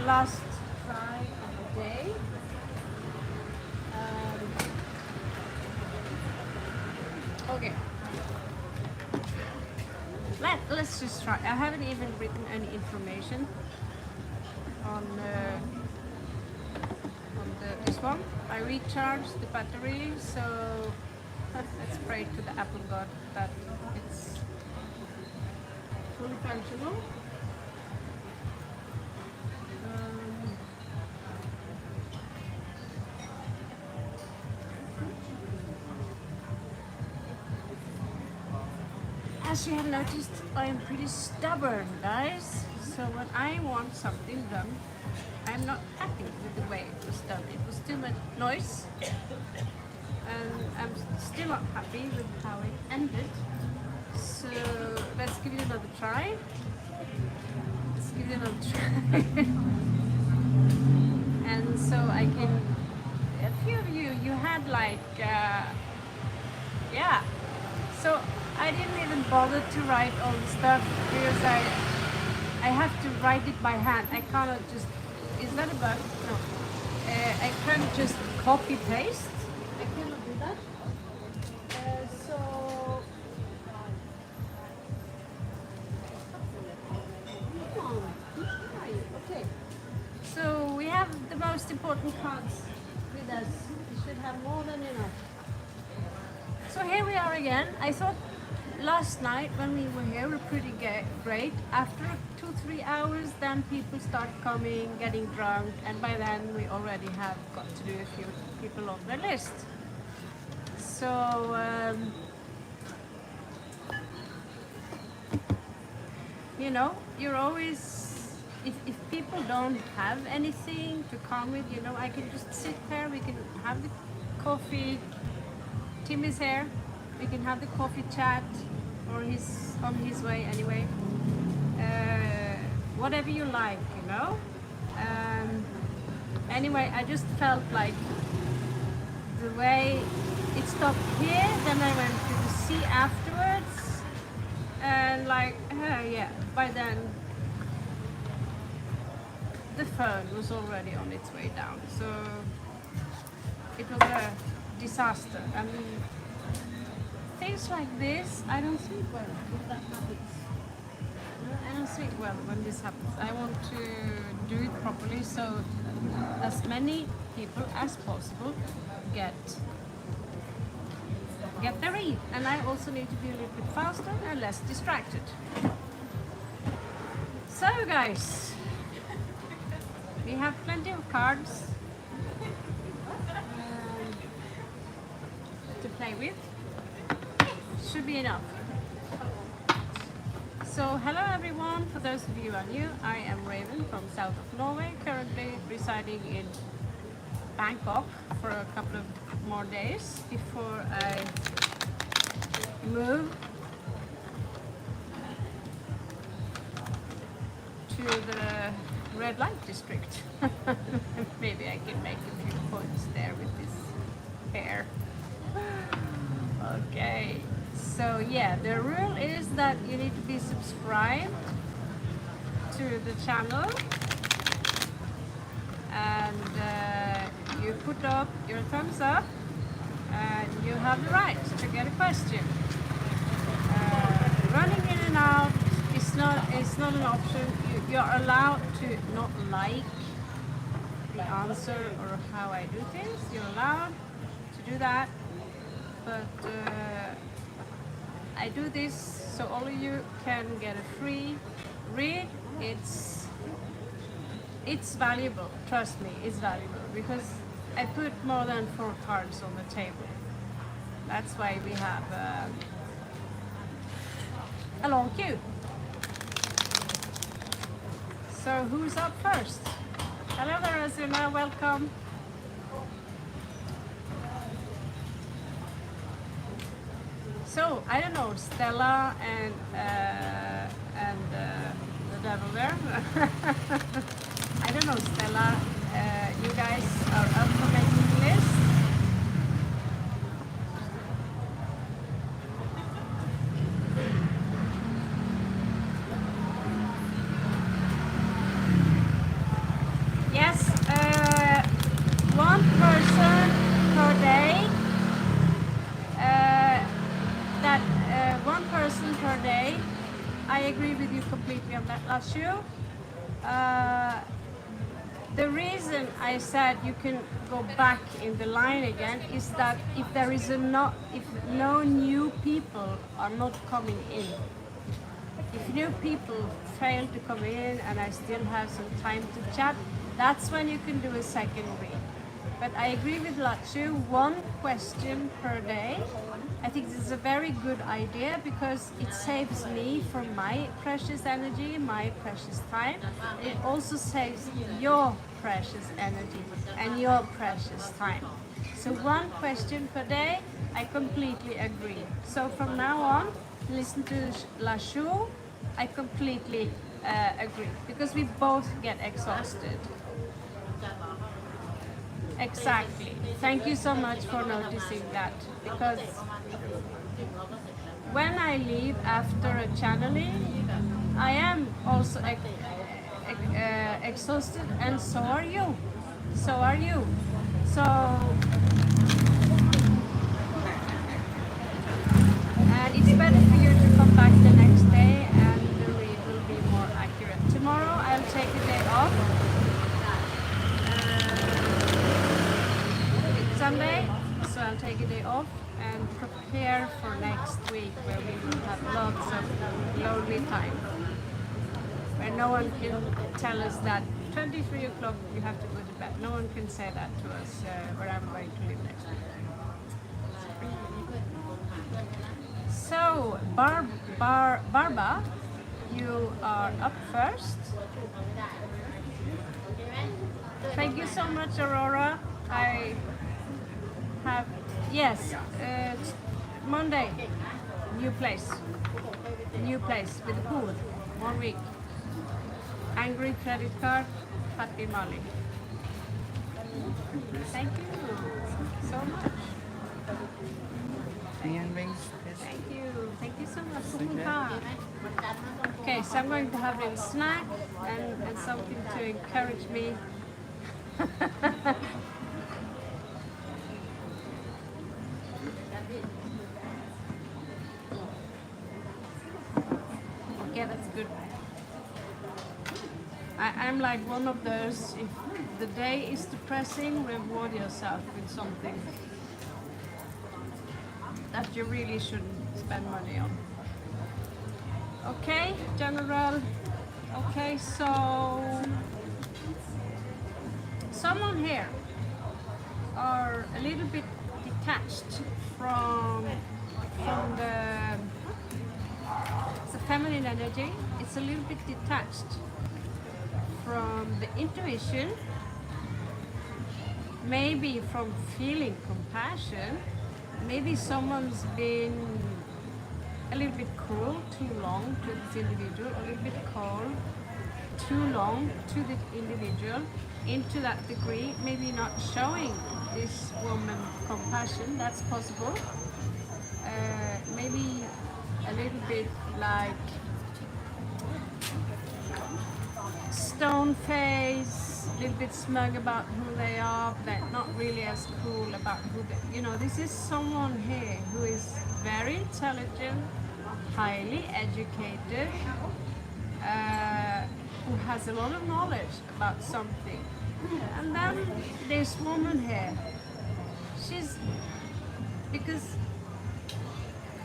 last try of the day. Okay. Let's just try. I haven't even written any information on this one. I recharged the battery, so let's pray to the Apple God that it's fully functional. As you have noticed, I am pretty stubborn, guys. So when I want something done, I'm not happy with the way it was done. It was too much noise, and I'm still not happy with how it ended. So let's give it another try. Let's give it another try. And so I can, a few of you had like, yeah. So I didn't even bother to write all the stuff because I have to write it by hand. I cannot just, is that a bug? No. I can't just copy paste. I cannot do that. Okay. So we have the most important cards with us. We should have more than enough. So here we are again. I thought last night when we were here were pretty great. After 2-3 hours, then people start coming, getting drunk, and by then we already have got to do a few people on the list. So you know, you're always, if people don't have anything to come with, you know, I can just sit there, we can have the coffee. Tim is here, we can have the coffee chat, or he's on his way anyway. Whatever you like, you know. Anyway, I just felt like the way it stopped here, then I went to the sea afterwards, and like, yeah, by then the phone was already on its way down, so it was a disaster. I mean, things like this, I don't sleep well if that happens. I don't sleep well when this happens. I want to do it properly so as many people as possible get their read. And I also need to be a little bit faster and less distracted. So guys, we have plenty of cards to play with. Should be enough. So hello everyone, for those of you who are new, I am Raven from south of Norway, currently residing in Bangkok for a couple of more days before I move to the red light district. Maybe I can make a few points there with this hair. Okay. So yeah, the rule is that you need to be subscribed to the channel, and you put up your thumbs up, and you have the right to get a question. Running in and out is not an option. You're allowed to not like the answer or how I do things. You're allowed to do that, but I do this so all of you can get a free read. It's valuable, trust me, it's valuable, because I put more than 4 cards on the table. That's why we have a long queue. So who's up first? Hello there, Azuna, welcome. So I don't know, Stella and the devil there. I don't know, Stella. You guys are up for making the list. person per day. One person per day. I agree with you completely on that, Lashu. The reason I said you can go back in the line again is that if no new people are not coming in, if new people fail to come in and I still have some time to chat, that's when you can do a second read. But I agree with Lashu, one question per day. I think this is a very good idea because it saves me from my precious energy, my precious time. It also saves your precious energy and your precious time. So one question per day, I completely agree. So from now on, listen to Lashu, I completely agree because we both get exhausted. Exactly. Thank you so much for noticing that because when I leave after a channeling, I am also exhausted, and so are you. So are you. So, and it's better for you to come back the next day and the read will be more accurate. Tomorrow I'll take a day off. It's Sunday, so I'll take a day off and prepare for next week where we will have lots of lonely time. Where no one can tell us that 23 o'clock you have to go to bed. No one can say that to us where I'm going to live next week. So, Barba, you are up first. Thank you so much, Aurora. I have, yes, Monday, new place with the pool, 1 week. Angry credit card, happy Molly. Thank you so much. Thank you so much. Okay, so I'm going to have a little snack and something to encourage me. Okay, that's good. I'm like one of those, if the day is depressing, reward yourself with something that you really shouldn't spend money on. Okay, General. Okay, so someone here are a little bit detached from the feminine energy. It's a little bit detached from the intuition, maybe from feeling compassion. Maybe someone's been a little bit cruel too long to this individual, a little bit cold too long to the individual, into that degree, maybe not showing this woman compassion. That's possible. Maybe a little bit like stone face, a little bit smug about who they are, but not really as cool about who they, this is someone here who is very intelligent, highly educated, who has a lot of knowledge about something. And then this woman here, because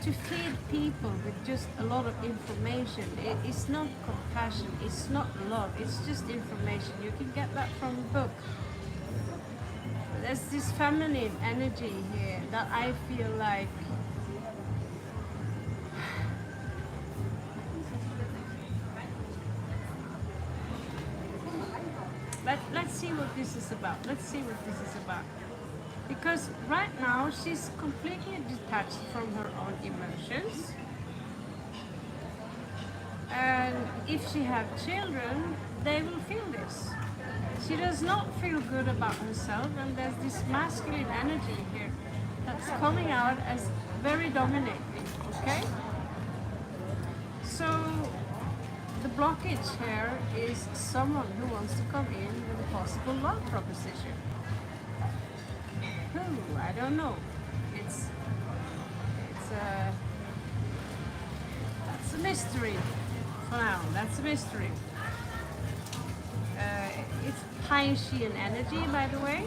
to feed people with just a lot of information, it's not compassion, it's not love, it's just information. You can get that from a book. There's this feminine energy here that I feel like let's see what this is about. Let's see what this is about. Because right now she's completely detached from her own emotions. And if she have children, they will feel this. She does not feel good about herself, and there's this masculine energy here that's coming out as very dominating, okay? So the blockage here is someone who wants to come in with a possible love proposition. who? I don't know. It's that's a mystery for now. That's a mystery. It's Piscean energy, by the way.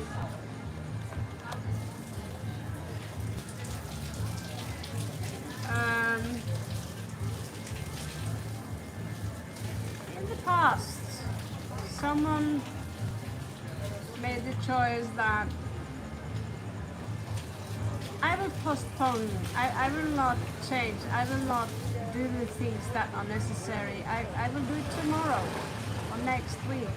In the past, someone made the choice that I will postpone, I will not change, I will not do the things that are necessary. I will do it tomorrow or next week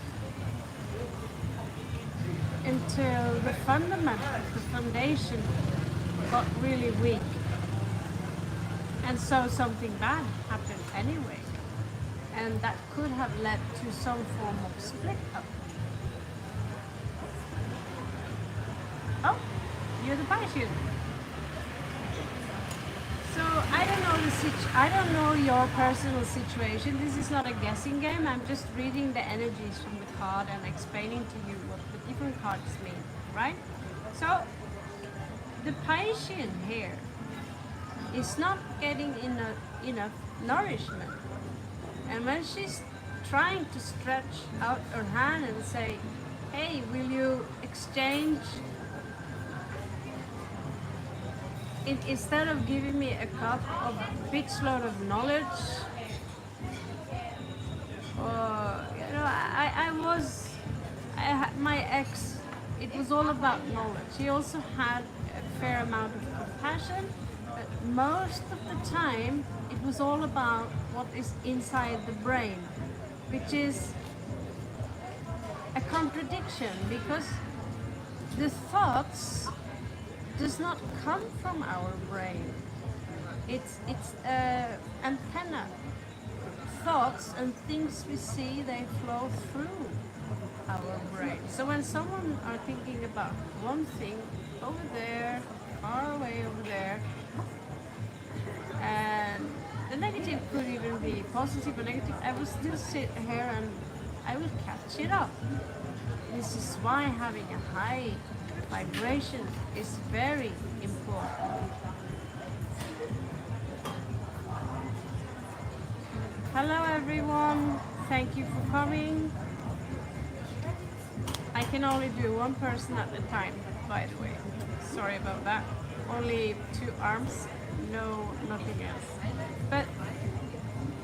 until the fundament, the foundation got really weak. And so something bad happened anyway. And that could have led to some form of split up. Oh, you're the Piscean. So I don't know your personal situation. This is not a guessing game. I'm just reading the energies from the card and explaining to you what the different cards mean, right? So the Piscean here is not getting enough nourishment. And when she's trying to stretch out her hand and say, hey, will you exchange, instead of giving me a cup of big load of knowledge, or, you know, my ex, it was all about knowledge. He also had a fair amount of compassion, but most of the time it was all about what is inside the brain, which is a contradiction, because the thoughts does not come from our brain. It's antenna. Thoughts and things we see, they flow through our brain. So when someone are thinking about one thing over there, far away over there, and the negative could even be positive or negative, I will still sit here and I will catch it up. This is why having a high vibration is very important. Hello everyone, thank you for coming. I can only do one person at a time, by the way. Sorry about that. Only 2 arms, no, nothing else. But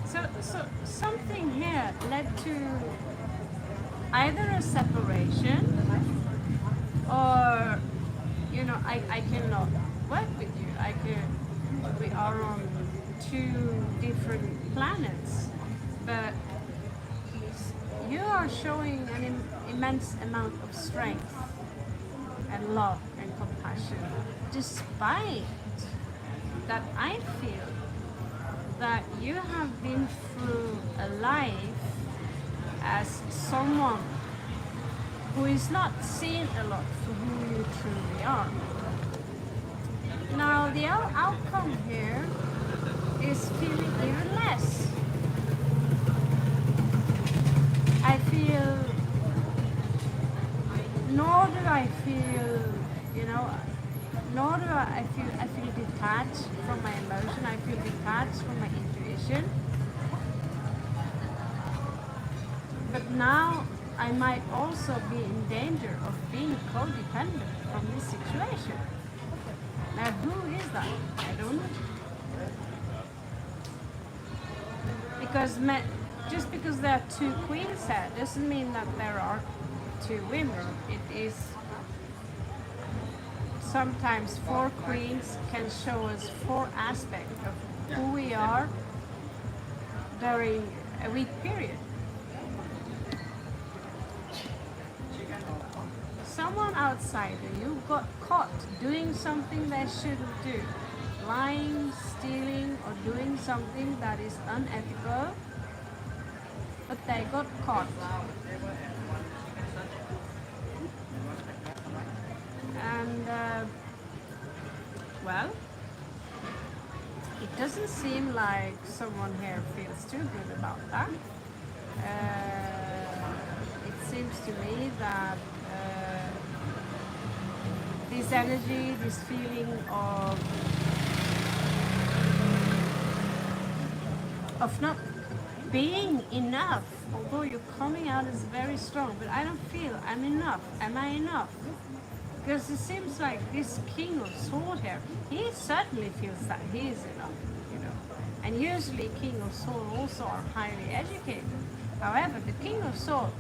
so something here led to either a separation, or, you know, I cannot work with you. We are on 2 different planets, but you are showing an immense amount of strength and love and compassion, despite that I feel that you have been through a life as someone who is not seen a lot for who you truly are. Now the outcome here is feeling even less. I feel, nor do I feel, you know, nor do I feel detached from my emotion. I feel detached from my intuition. But now I might also be in danger of being codependent from this situation. Now who is that? I don't know. Because just because there are 2 queens here doesn't mean that there are 2 women. It is sometimes 4 queens can show us 4 aspects of who we are during a week period. Someone outside you got caught doing something they shouldn't do. Lying, stealing, or doing something that is unethical, but they got caught. And, well, it doesn't seem like someone here feels too good about that. It seems to me that this energy, this feeling of not being enough. Although you're coming out as very strong, but I don't feel I'm enough. Am I enough? Because it seems like this King of Swords here, he certainly feels that he is enough, you know. And usually King of Swords also are highly educated. However, the King of Swords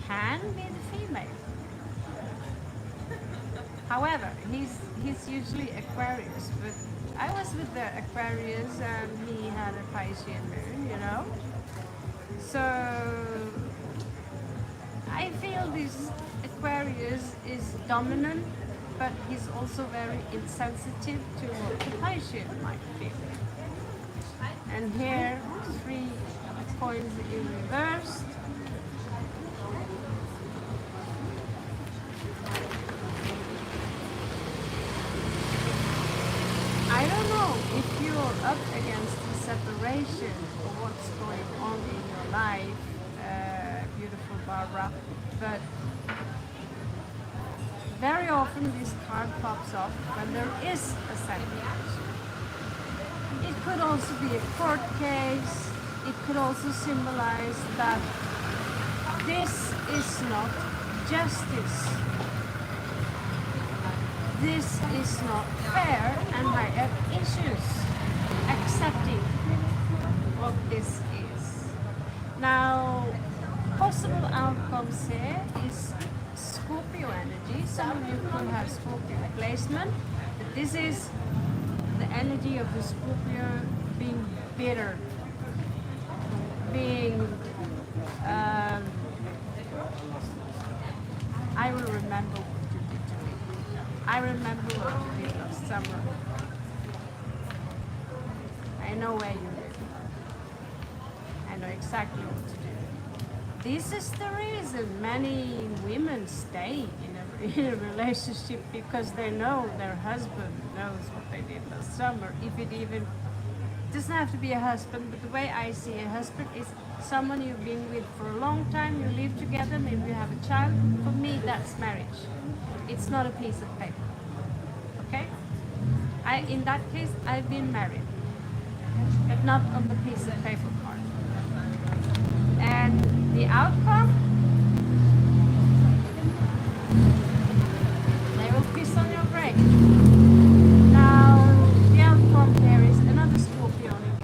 can be the female. However, he's usually Aquarius, but I was with the Aquarius and he had a Piscean moon, you know. So I feel this Aquarius is dominant, but he's also very insensitive to what the Piscean might feel. And here, 3 coins in reverse. I don't know if you're up against the separation or what's going on in your life, beautiful Barbara, but very often this card pops up when there is a separation. It could also be a court case. It could also symbolize that this is not justice. This is not fair, and I have issues accepting what this is. Now, possible outcomes here is Scorpio energy. Some of you could have Scorpio placement, but this is the energy of the Scorpio being bitter, being I will remember what you did to me. I remember what you did last summer. I know where you live. I know exactly what to do. This is the reason many women stay in a relationship, because they know their husband knows what they did last summer. If it even doesn't have to be a husband, but the way I see a husband is someone you've been with for a long time, you live together, maybe you have a child. For me, that's marriage. It's not a piece of paper. Okay? In that case, I've been married, but not on the piece of paper part. And the outcome, they will piss on your brain. Now, the outcome here is another Scorpionic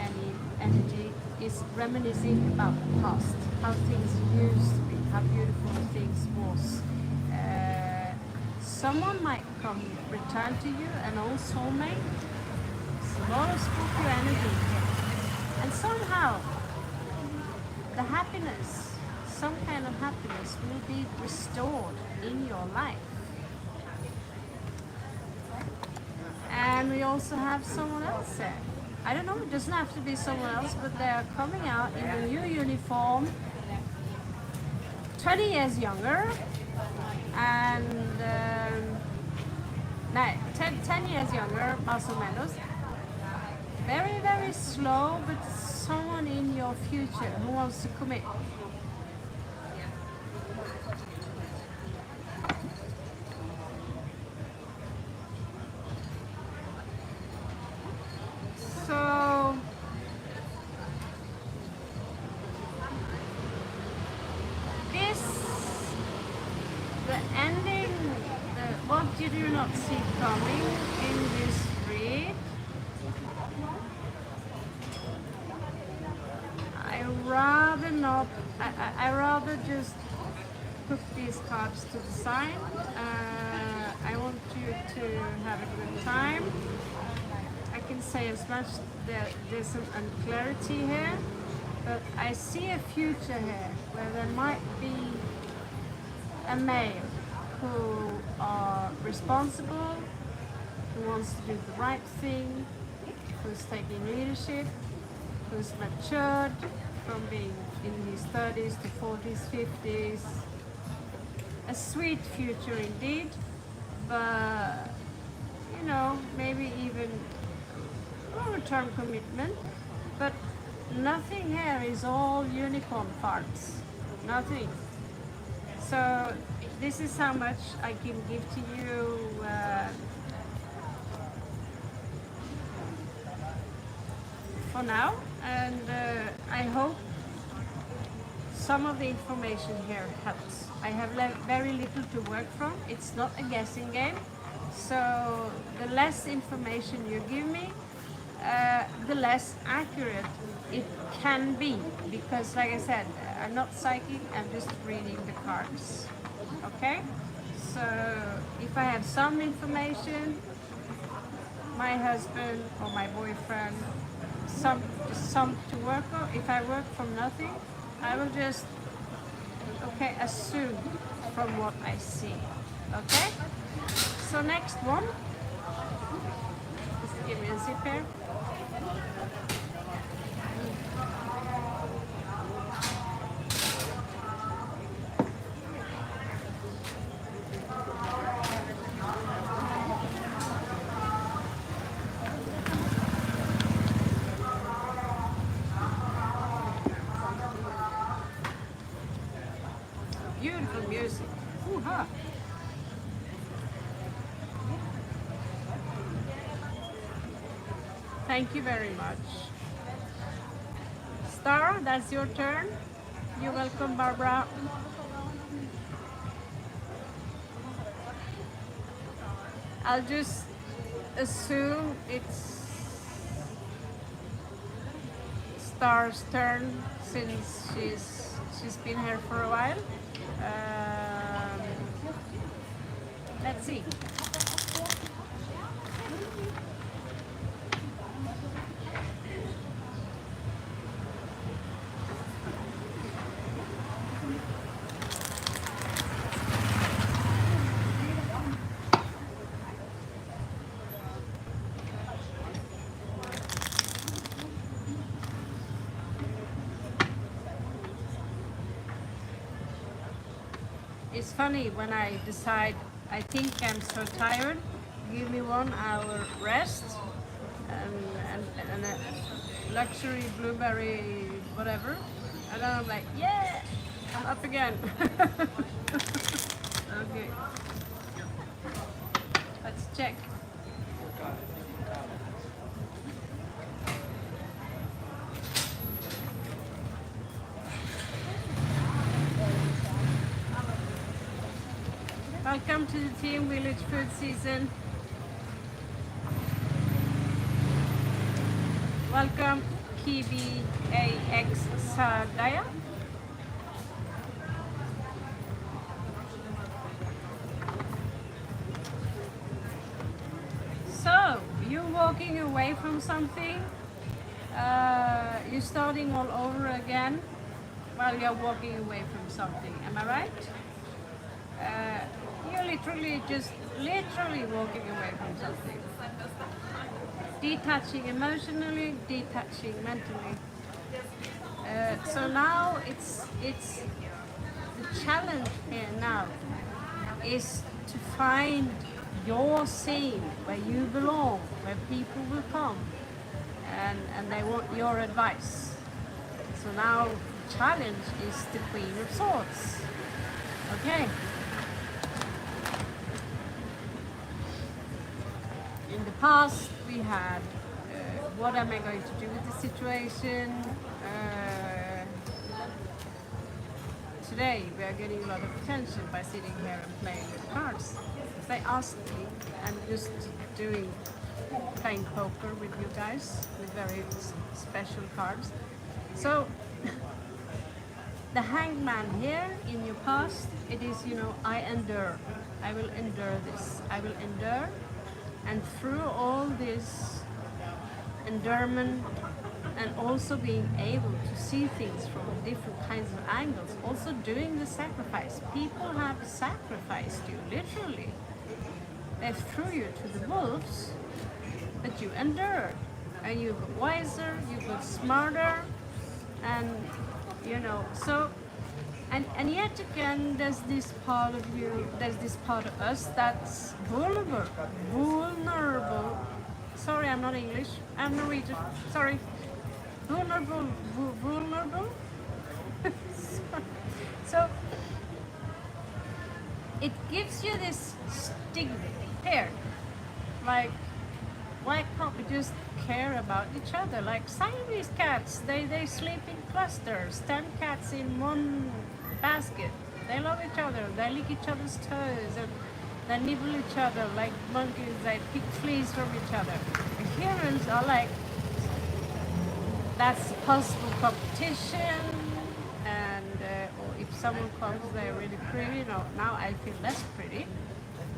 energy is reminiscing about the past, how things used to be, how beautiful things was. Someone might return to you, an old soulmate. It's a lot of Scorpio energy here. And somehow, the happiness, some kind of happiness will be restored in your life. And we also have someone else there. I don't know, it doesn't have to be someone else, but they are coming out in a new uniform, 20 years younger, and 10 years younger, más o menos. Very, very slow, but someone in your future who wants to commit. So, the ending, what you do not see coming in this read, I rather just put these cards to the side. I want you to have a good time. I can say as much that there's some unclarity here, but I see a future here where there might be a male who are responsible, who wants to do the right thing, who's taking leadership, who's matured from being in his 30s to 40s, 50s. A sweet future indeed, but you know, maybe even long-term commitment, but nothing here is all unicorn parts, nothing. So this is how much I can give to you for now, and I hope some of the information here helps. I have very little to work from. It's not a guessing game, so the less information you give me, the less accurate it can be, because like I said, I'm not psychic, I'm just reading the cards. Okay, so if I have some information, my husband or my boyfriend, just some to work on. If I work from nothing, I will just assume from what I see. Okay, so next one, just give me a sip here. Beautiful music. Ooh-ha. Thank you very much. Star, that's your turn. You're welcome, Barbara. I'll just assume it's Star's turn since she's been here for a while. Let's see. It's funny when I decide, I think I'm so tired, give me 1 hour rest and a luxury blueberry whatever, and then I'm like, yeah, I'm up again. Okay, let's check. Welcome to the Team Village Food Season. Welcome, Kiwi AX Sadaya. So, you're walking away from something, you're starting all over again while you're walking away from something, am I right? You're literally walking away from something. Detaching emotionally, detaching mentally. So now it's the challenge here now is to find your scene where you belong, where people will come and they want your advice. So now the challenge is the Queen of Swords. Okay. In the past, we had what am I going to do with the situation? Today, we are getting a lot of attention by sitting here and playing with cards. They asked me, I'm just playing poker with you guys with very special cards. So, the Hangman here in your past, it is, I endure. I will endure this. I will endure. And through all this endurement and also being able to see things from different kinds of angles, also doing the sacrifice. People have sacrificed you, literally. They threw you to the wolves, but you endured. And you got wiser, you got smarter, and so and yet again there's this part of you, there's this part of us that's vulnerable. Sorry, I'm not English, I'm Norwegian, sorry. Vulnerable. So it gives you this stigma here, like, why can't we just care about each other? Like Siamese cats, they sleep in clusters, 10 cats in one basket. They love each other, they lick each other's toes, and they nibble each other like monkeys, they pick fleas from each other. And humans are like, that's possible competition, and or if someone comes, they're really pretty, no, now I feel less pretty,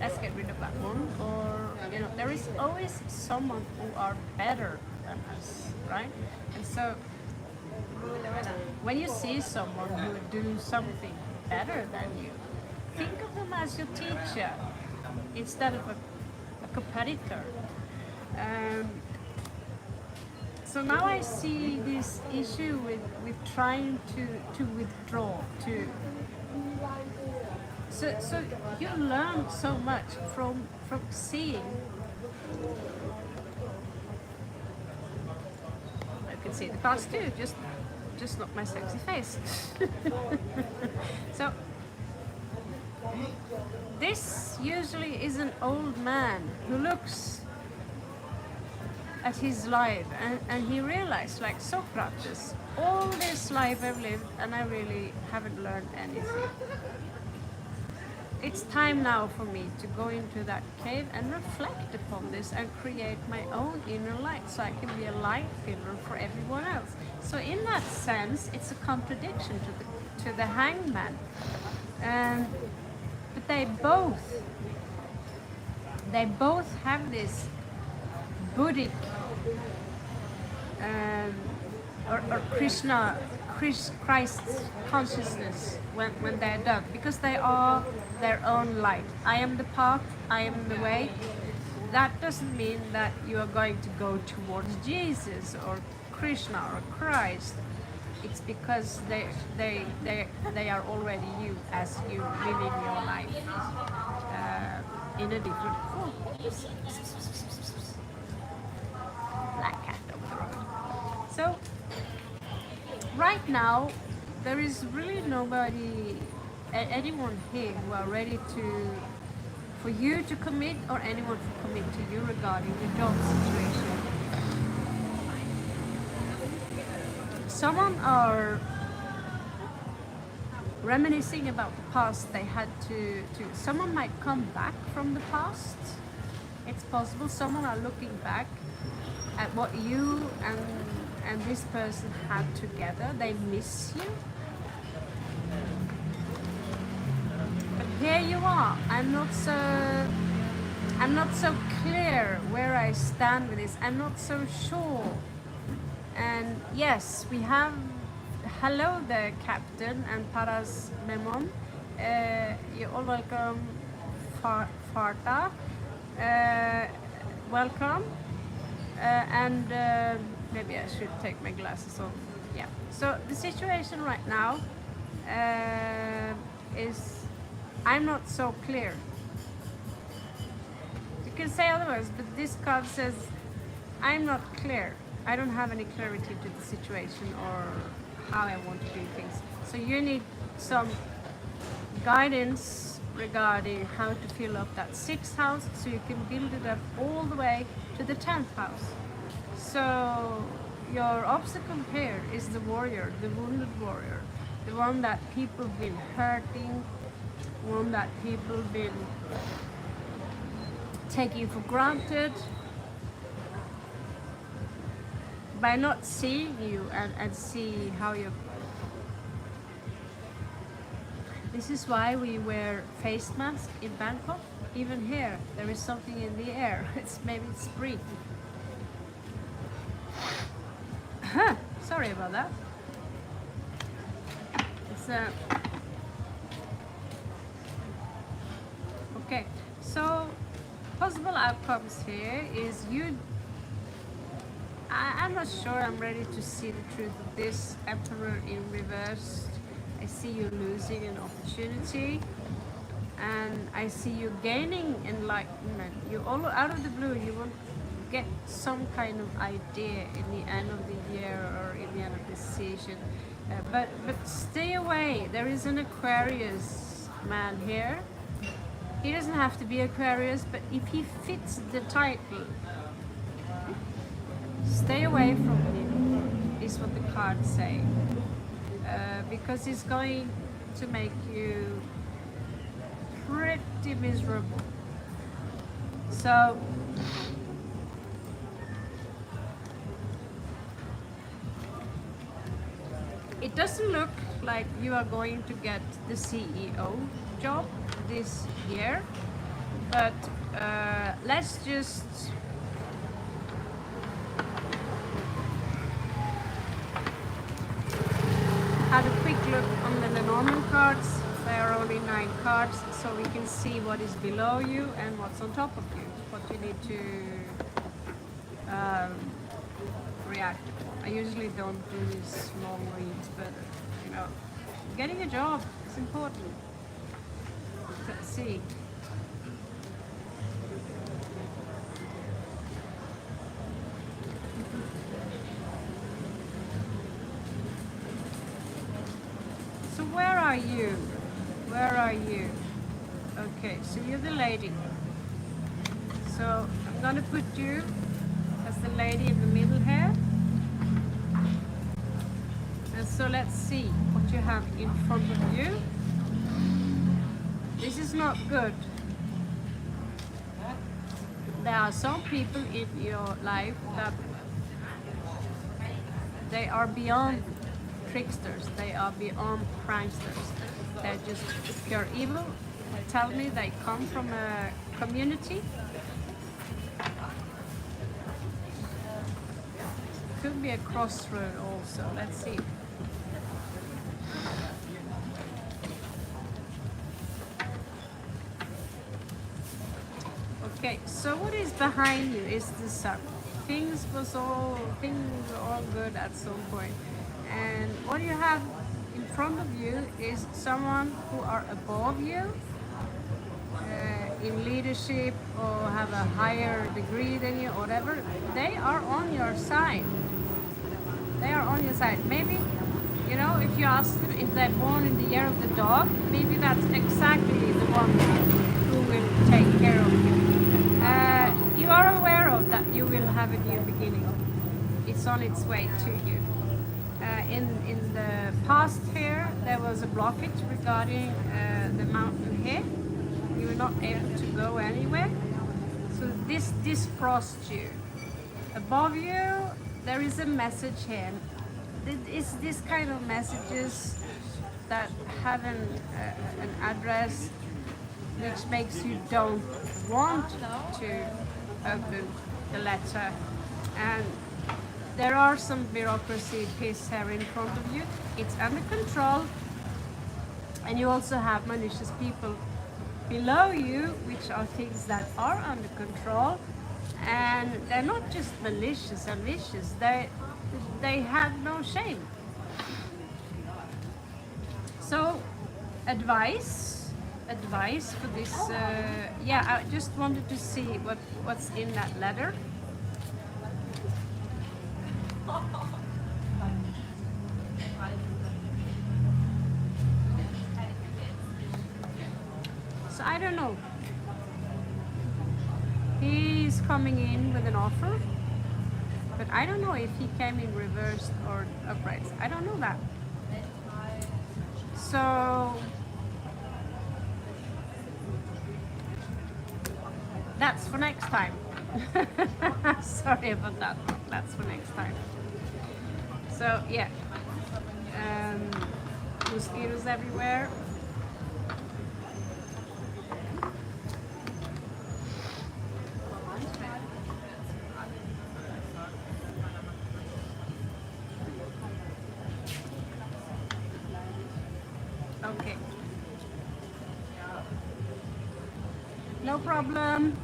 let's get rid of that one. Or, you know, there is always someone who are better than us, right? And so when you see someone who do something better than you, think of them as your teacher instead of a competitor. So now I see this issue with trying to withdraw, so you learn so much from seeing. You can see the cards too, just not my sexy face. So this usually is an old man who looks at his life and he realized, like Socrates, all this life I've lived and I really haven't learned anything. It's time now for me to go into that cave and reflect upon this and create my own inner light, so I can be a light filler for everyone else. So in that sense, it's a contradiction to the hangman. But they both have this Buddhic or Christ consciousness when they're done, because they are their own light. I am the path, I am the way. That doesn't mean that you are going to go towards Jesus or Krishna or Christ. It's because they are already you, as you living your life in a different form. Black cat over the road. So right now there is really anyone here who are ready for you to commit, or anyone to commit to you regarding the job situation. Someone are reminiscing about the past they had to someone might come back from the past. It's possible someone are looking back at what you and this person had together. They miss you. But here you are. I'm not so clear where I stand with this. I'm not so sure. And yes, we have hello there, Captain and Paras Memon. You're all welcome, Farta. Welcome. And maybe I should take my glasses off. Yeah. So the situation right now is I'm not so clear. You can say otherwise, but this card says I'm not clear. I don't have any clarity to the situation or how I want to do things. So you need some guidance regarding how to fill up that 6th house so you can build it up all the way to the 10th house. So your obstacle here is the warrior, the wounded warrior, the one that people been hurting, one that people been taking for granted. By not seeing you and see how you... This is why we wear face masks in Bangkok. Even here, there is something in the air. Maybe it's spring. Sorry about that. It's okay. So possible outcomes here is you... I'm not sure I'm ready to see the truth of this. Emperor in reverse. I see you losing an opportunity, and I see you gaining enlightenment. You all out of the blue, you will get some kind of idea in the end of the year or in the end of the season. But stay away. There is an Aquarius man here He doesn't have to be Aquarius, but if he fits the title, stay away from him, is what the cards say. Because he's going to make you pretty miserable. So it doesn't look like you are going to get the CEO job this year, but let's just have a quick look on the Lenormand cards. There are only 9 cards, so we can see what is below you and what's on top of you, what you need to react. I usually don't do these long reads, but you know, getting a job is important. Let's see. So where are you? Where are you? Okay, so you're the lady. So I'm gonna put you as the lady in the middle here. And so let's see what you have in front of you. This is not good. There are some people in your life that they are beyond tricksters, they are beyond pranksters. They're just pure evil. Tell me they come from a community. Could be a crossroad also. Let's see. Okay, so what is behind you is the sun. Things were all good at some point. And what you have in front of you is someone who are above you in leadership or have a higher degree than you or whatever. They are on your side. They are on your side. Maybe, you know, if you ask them if they're born in the year of the dog, maybe that's exactly the one who will take care of you. You are aware of that you will have a new beginning. It's on its way to you. In the past here, there was a blockage regarding the mountain here. You were not able to go anywhere. So this crossed you. Above you, there is a message here. It's this kind of messages that have an address which makes you don't want to open the letter. And there are some bureaucracy piece here in front of you. It's under control. And you also have malicious people below you, which are things that are under control. And they're not just malicious and vicious. They have no shame. So, advice for this. Yeah, I just wanted to see what's in that letter. So I don't know. He's coming in with an offer, but I don't know if he came in reversed or upright. I don't know that. So that's for next time. Sorry about that. That's for next time. So yeah, mosquitoes everywhere. Okay. No problem.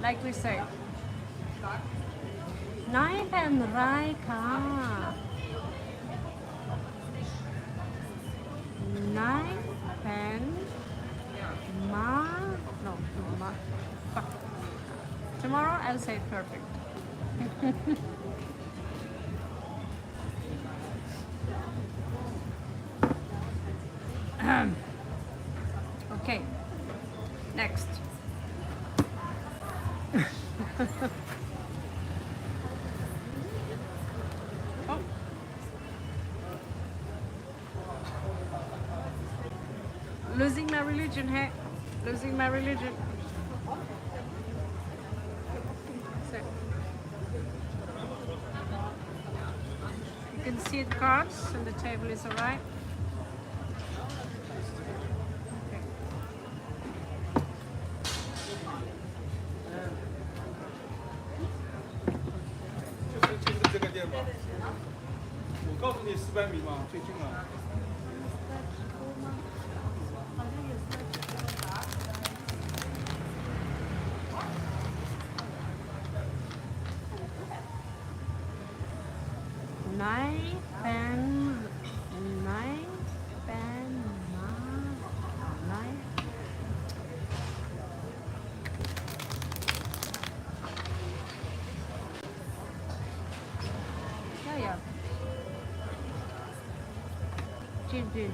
Like we say. Nai ben rai ka. Nai ben ma. No, ma. Fuck. Tomorrow I'll say it perfect. Okay. Next. Oh. Losing my religion, hey. Losing my religion. So, you can see the cards and the table is alright. Nine pen, nine pen, nine. Ja, ja. Gin.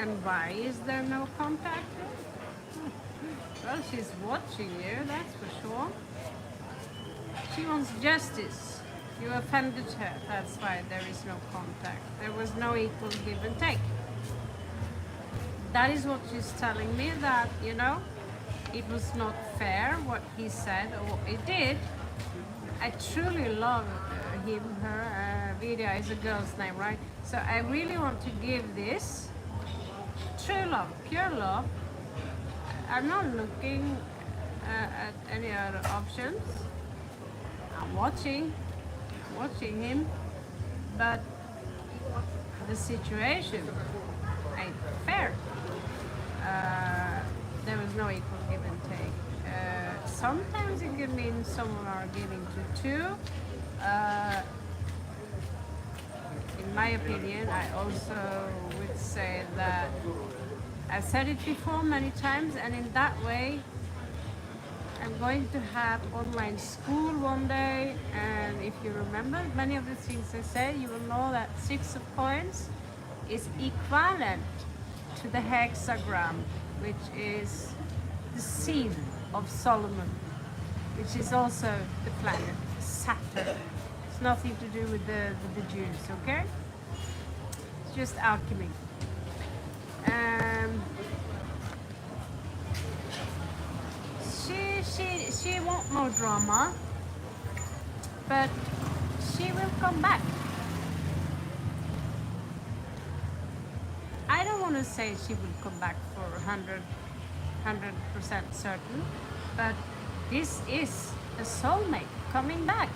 And why is there no contact? Well, she's watching you, that's for sure. She wants justice. You offended her, that's why there is no contact. There was no equal give and take. That is what she's telling me, that, you know, it was not fair what he said or what he did. I truly love him, her. Vidya is a girl's name, right? So I really want to give this true love, pure love. I'm not looking at any other options. I'm watching him, but the situation ain't fair. There was no equal give and take. Sometimes it can mean someone are giving to two. In my opinion, I also would say that I've said it before many times, and in that way, I'm going to have online school one day, and if you remember many of the things I said, you will know that 6 of coins is equivalent to the hexagram, which is the seed of Solomon, which is also the planet Saturn. It's nothing to do with the Jews, okay? It's just alchemy. She won't no drama, but she will come back. I don't want to say she will come back for 100% certain, but this is a soulmate coming back.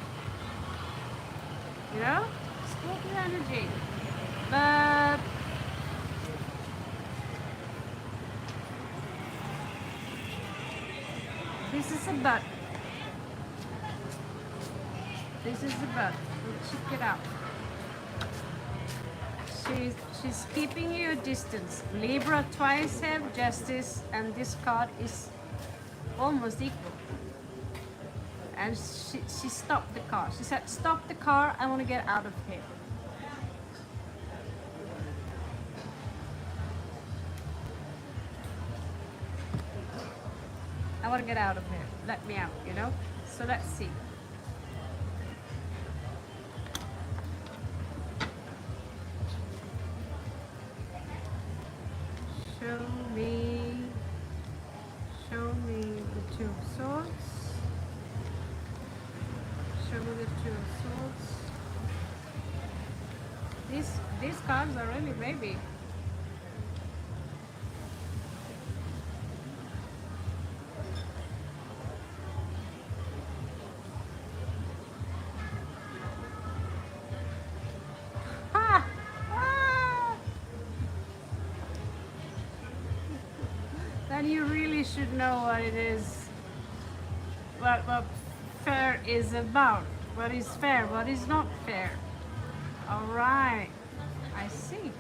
You know, Scorpio energy, but this is a but. This is a but. We'll check it out. She's keeping you a distance. Libra twice have justice, and this card is almost equal. And she stopped the car. She said, "Stop the car. I want to get out of here." I want to get out of here. Let me out, you know? So let's see. Show me the Two of Swords. Show me the Two of Swords. These cards are really baby. Ah! Ah! Then you really should know what it is, what fair is about. What is fair, what is not fair. All right, I see.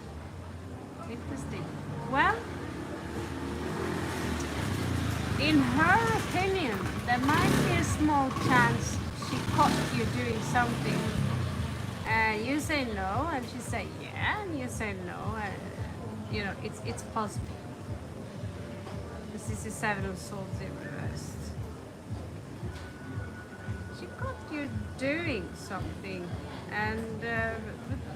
Interesting. Well, in her opinion, there might be a small chance she caught you doing something. And you say no, and she say yeah, and you say no, and you know it's possible. This is the Seven of Swords in reverse. She caught you doing something, and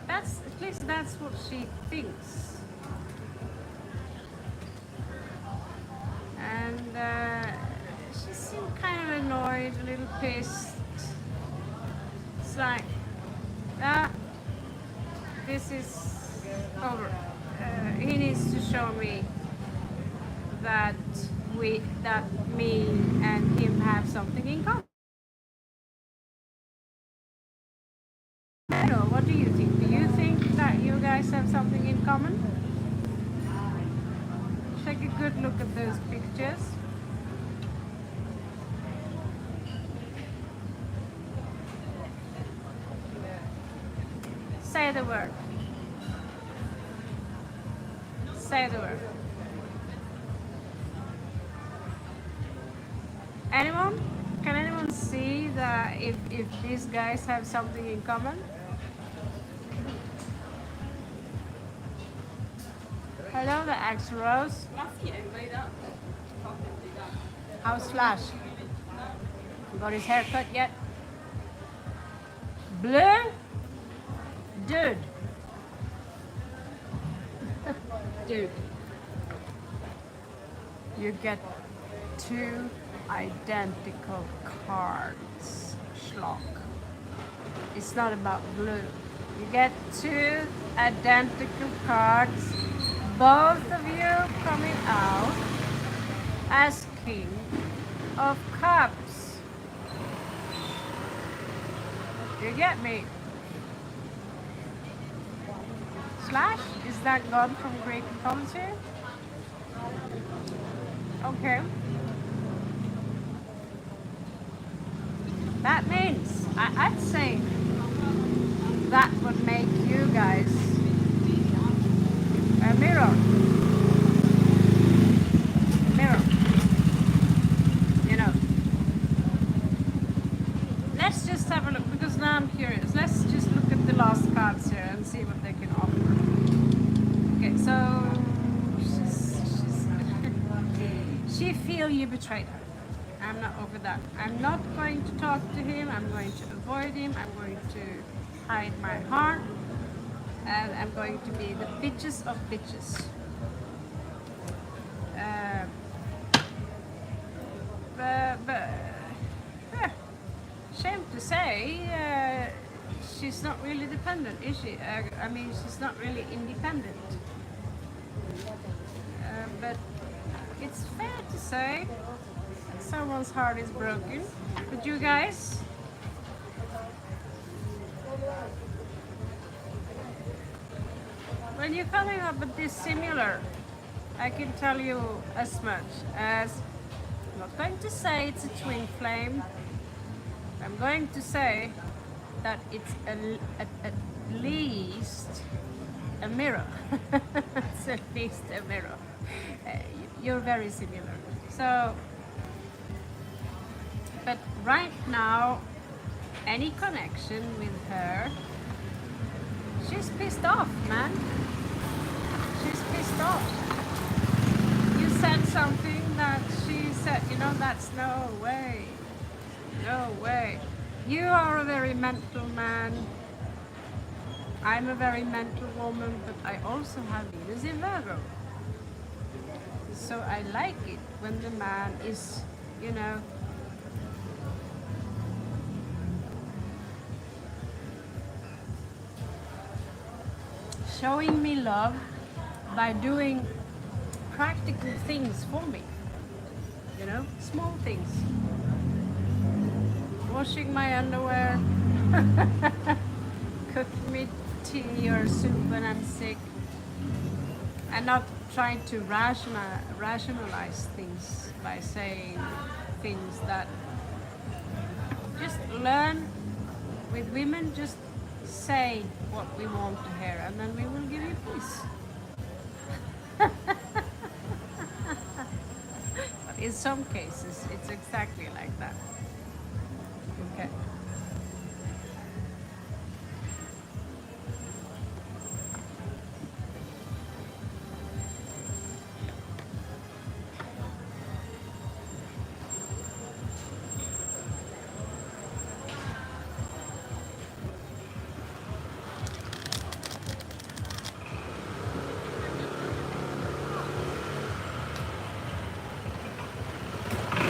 that's at least that's what she thinks. And she seemed kind of annoyed, a little pissed. It's like, this is over. He needs to show me that me and him have something in common. I don't know, what do you think? Do you think that you guys have something in common? Take a good look at those pictures. Say the word. Say the word. Anyone? Can anyone see that if these guys have something in common? Hello, the Axe Rose. How's Flash? Got his hair cut yet? Blue? Dude. Dude. You get two identical cards, schlock. It's not about blue. You get two identical cards, both of you coming out as King of Cups. You get me? Slash? Is that God from Greek mythology? Okay. That means, I'd say that would make you guys a mirror. Mirror. You know. Let's just have a look, because now I'm curious. Let's just look at the last cards here and see what they can offer. Okay, so she feel you betrayed her. I'm not over that. I'm not going to talk to him. I'm going to avoid him. I'm going to hide my heart. And I'm going to be the bitches of bitches. Shame to say, she's not really dependent, is she? I mean, she's not really independent. But it's fair to say someone's heart is broken. But you guys, when you're coming up with this similar, I can tell you as much as, I'm not going to say it's a twin flame. I'm going to say that it's at least a mirror. It's at least a mirror. You're very similar. So, but right now, any connection with her, she's pissed off, man. She's pissed off. You said something that she said, you know, that's no way. No way. You are a very mental man. I'm a very mental woman, but I also have Venus in Virgo. So I like it when the man is, you know, showing me love by doing practical things for me. You know, small things. Washing my underwear, cooking me tea or soup when I'm sick, and not trying to rationalize things by saying things that just learn with women. Just say what we want to hear, and then we will give you peace. But in some cases, it's exactly like that. Okay.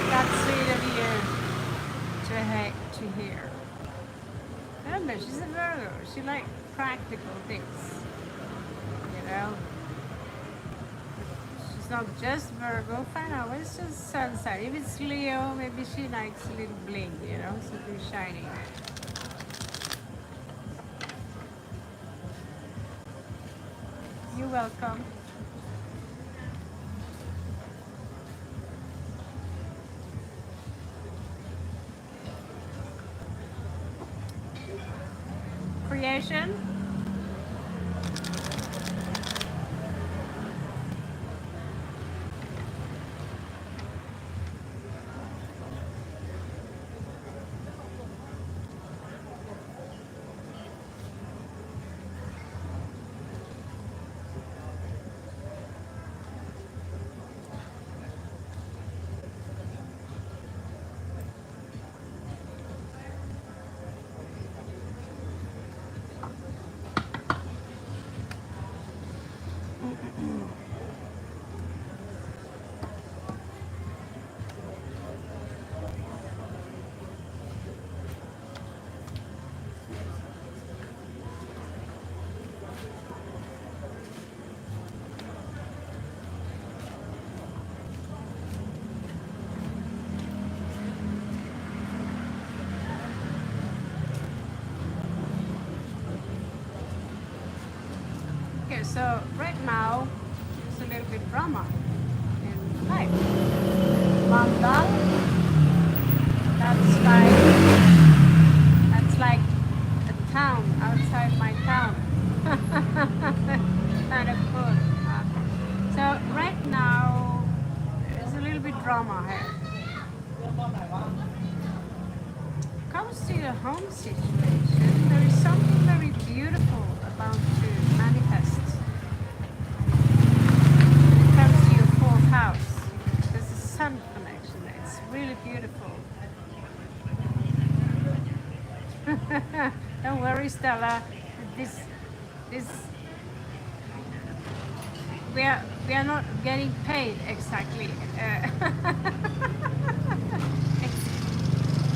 That's sweet of you to hear. Remember, she's a Virgo. She likes practical things. You know, she's not just Virgo. Fine, no, it's just sun sign. If it's Leo, maybe she likes a little bling. You know, something shiny. You're welcome. Creation. Okay, so right now there's a little bit drama in life. Mandal, that's like a town outside my town. Kind of cool. So right now there's a little bit drama here. Comes to your home situation, there is something very beautiful about to manifest. It comes to your fourth house. There's a sun connection. It's really beautiful. Don't worry, Stella. This we are not getting paid exactly.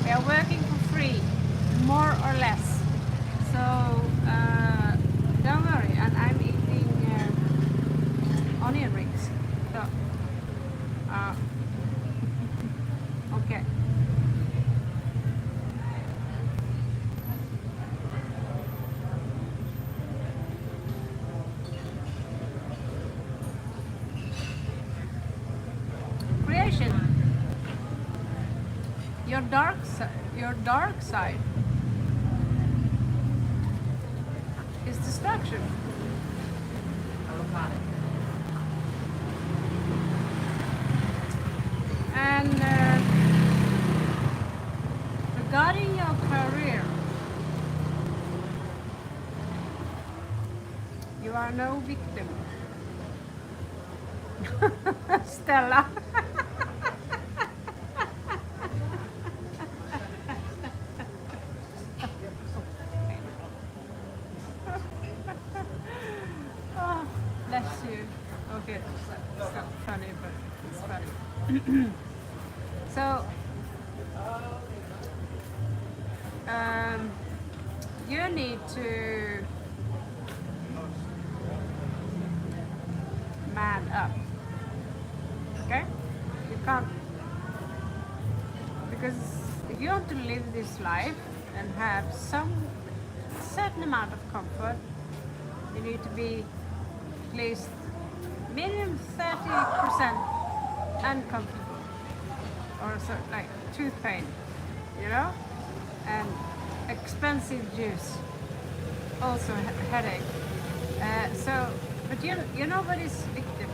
We are working for free, more or less. So don't worry. And I'm eating onion rings. So okay. Creation. Your dark side is destruction. And regarding your career, you are no victim. Stella. funny, but it's funny. So, you need to man up, okay? You can't, because if you want to live this life and have some certain amount of comfort, you need to be at least minimum 30% uncomfortable, or so, like tooth pain, you know, and expensive juice, also headache. But you're nobody's victim.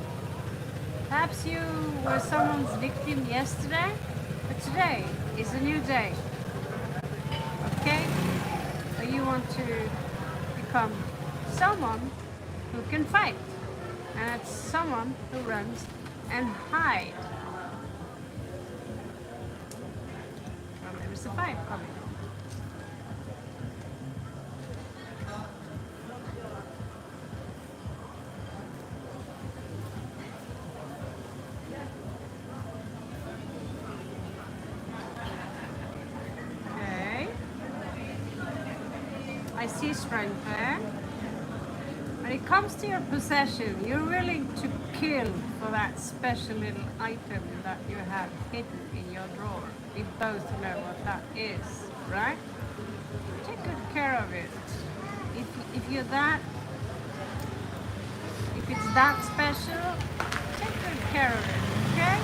Perhaps you were someone's victim yesterday, but today is a new day. Okay? So you want to become someone who can fight, and it's someone who runs and hides. Well, there is a fight coming. I see strength there. When it comes to your possession, you're willing to kill for that special little item that you have hidden in your drawer. We both know what that is, right? Take good care of it. If you're that, if it's that special, take good care of it, okay?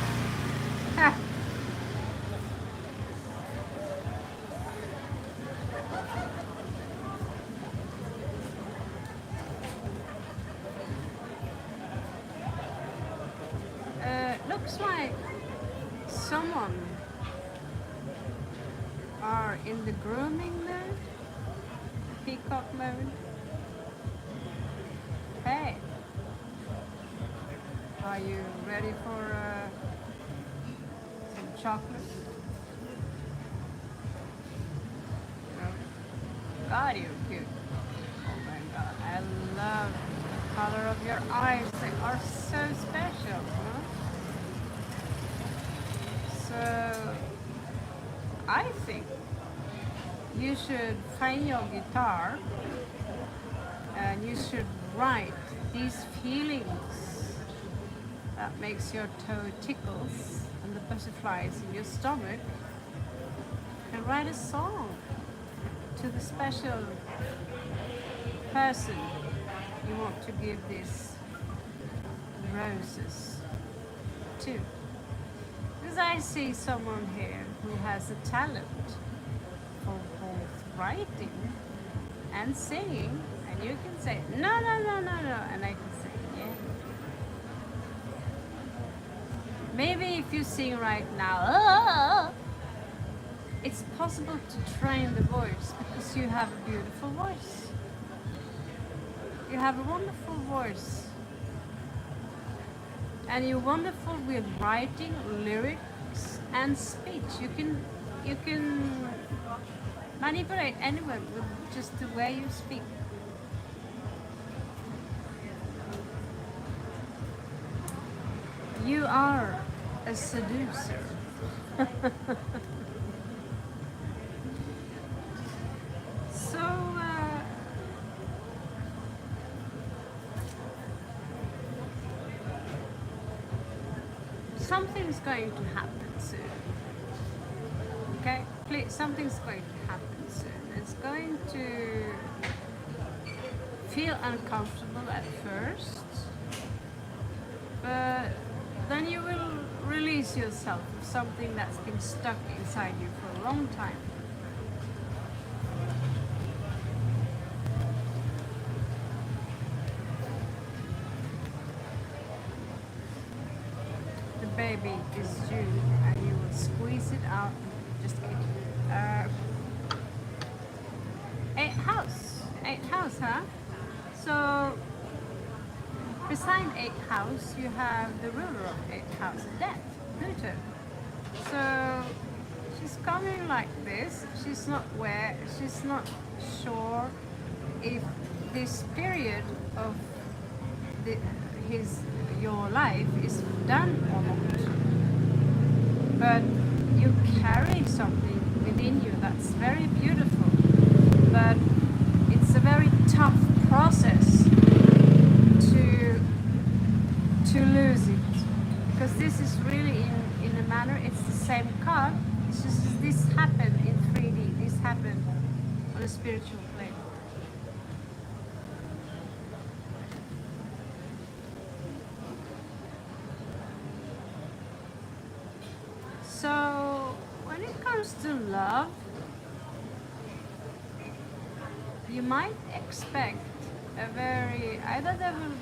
Looks like someone are in the grooming mode, peacock mode. Hey, are you ready for some chocolate? No? God, you're cute. Oh my God, I love the color of your eyes. They are so special, huh? So, I think you should find your guitar and you should write these feelings that makes your toe tickles and the butterflies in your stomach, and write a song to the special person you want to give these roses to. Because I see someone here who has a talent for both writing and singing, and you can say, no, no, no, no, no, and I can say, yeah. Maybe if you sing right now, it's possible to train the voice because you have a beautiful voice. You have a wonderful voice. And you're wonderful with writing, lyrics, and speech. You can manipulate anyone with just the way you speak. You are a seducer. So, something's going to happen soon. Okay? Please, something's going to happen soon. It's going to feel uncomfortable at first, but then you will release yourself of something that's been stuck inside you for a long time. The baby is due and you will squeeze it out. Just kidding. Eighth house, huh? So beside 8th house, you have the ruler of 8th house, death, Pluto. So she's coming like this. She's not sure if this period of your life is done almost. But you carry something within you that's very beautiful. But it's a very tough process to lose it. Because this is really in a manner, it's the same card. It's just this happened in 3D. This happened on a spiritual plane. So when it comes to love, you might expect a very, either they will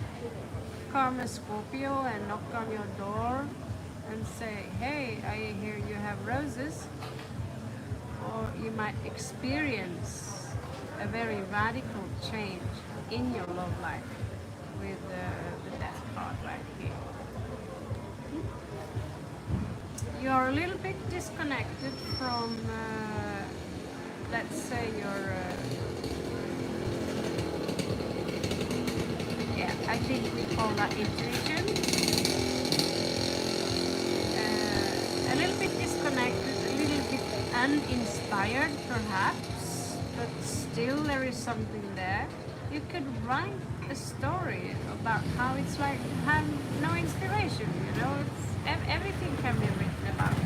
come a Scorpio and knock on your door and say, hey, I hear you have roses. Or you might experience a very radical change in your love life with the death card right here. You are a little bit disconnected from, let's say, your I think we call that intuition. A little bit disconnected, a little bit uninspired perhaps, but still there is something there. You could write a story about how it's like have no inspiration, you know, everything can be written about.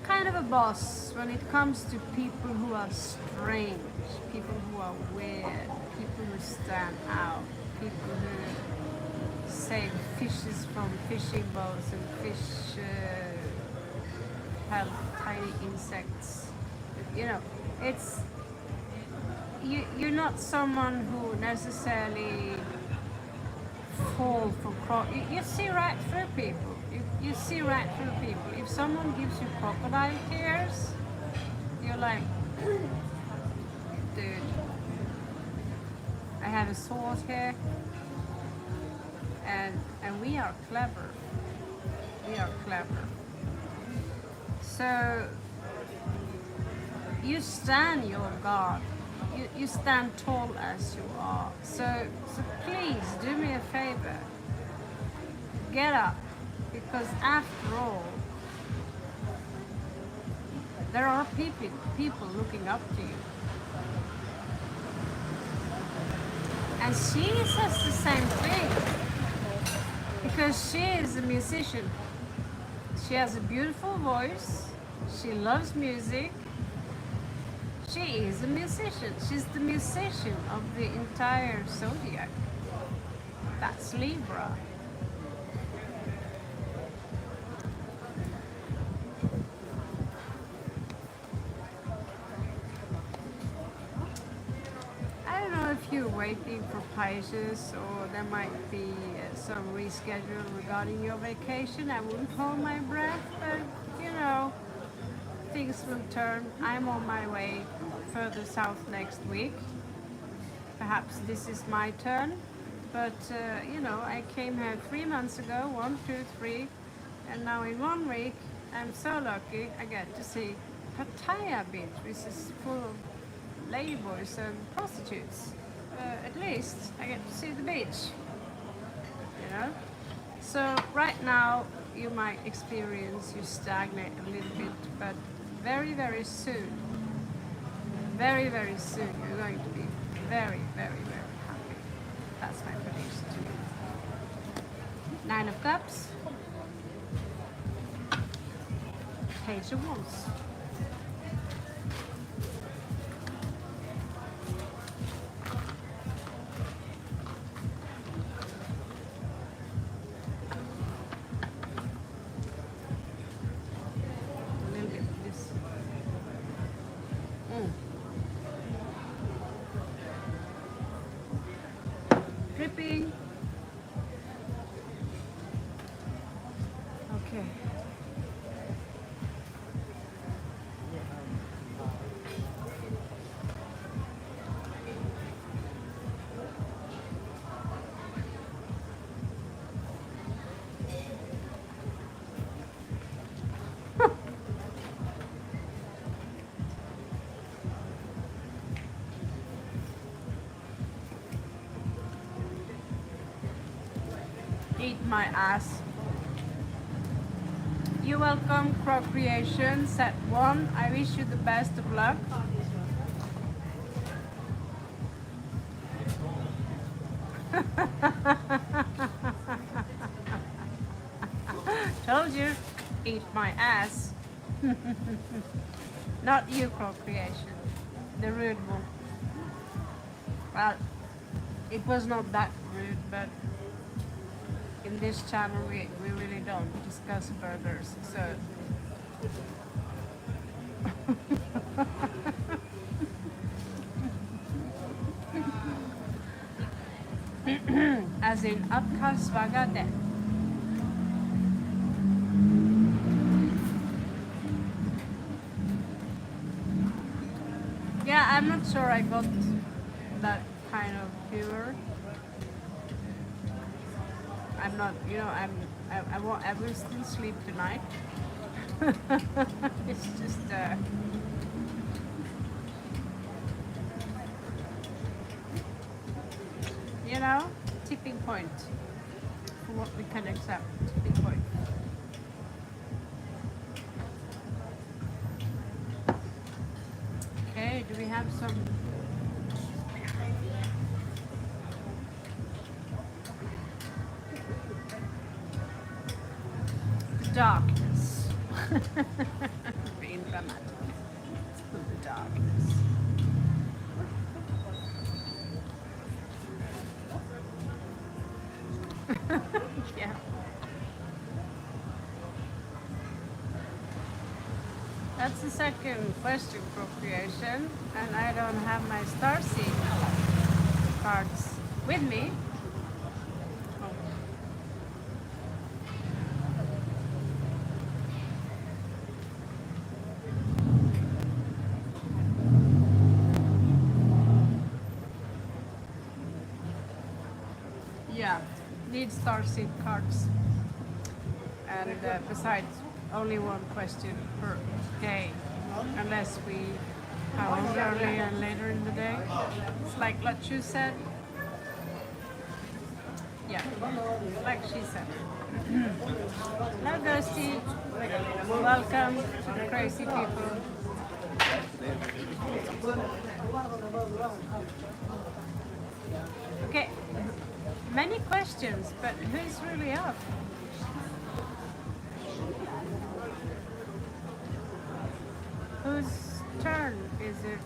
Kind of a boss when it comes to people who are strange, people who are weird, people who stand out, people who save fishes from fishing boats and fish have tiny insects. You know, it's you're not someone who necessarily fall for you see right through people. You see right through people. If someone gives you crocodile tears, you're like, dude, I have a sword here, and we are clever. We are clever. So you stand your guard. You stand tall as you are. So please do me a favor. Get up, because after all, there are people looking up to you. And she says the same thing, because she is a musician. She has a beautiful voice. She loves music. She is a musician. She's the musician of the entire zodiac. That's Libra. I don't know if you're waiting for Pisces, or there might be some reschedule regarding your vacation. I wouldn't hold my breath, but you know, things will turn. I'm on my way further south next week. Perhaps this is my turn, but you know, I came here 3 months ago, 1, 2, 3, and now in 1 week, I'm so lucky I get to see Pattaya Beach, which is full of ladyboys and prostitutes. At least I get to see the beach, you know. So right now you might experience you stagnate a little bit, but very, very soon, very, very soon, you're going to be very, very, very happy. That's my prediction to you. 9 of Cups, Page of Wands. Dripping. Okay. Eat my ass. You're welcome, Procreation, set 1. I wish you the best of luck. Told you, eat my ass. Not you, Procreation, the rude one. Well, it was not that rude, but in this channel we really don't discuss burgers, so. As in Akkasvagade. Yeah, I'm not sure I got that kind of humor. I'm not, you know, I will still sleep tonight. It's just, you know, tipping point for what we can accept. Tipping point. Okay, do we have some? Darkness. Being dramatic. The darkness. Yeah. That's the second question, Procreation, and I don't have my starseed cards with me. Yeah, need starseed cards. And besides, only one question per day, unless we have it earlier and later in the day. It's like Lachu said. Yeah, like she said. Hello, Ghosty. Welcome to the crazy people. Okay, many questions, but who's really up? Whose turn is it?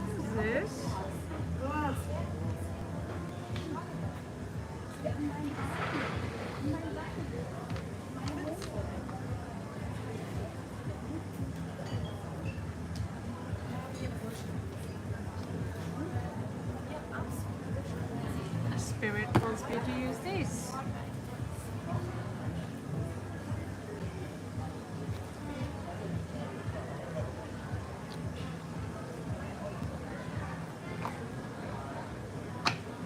Who's this? Spirit wants me to use this.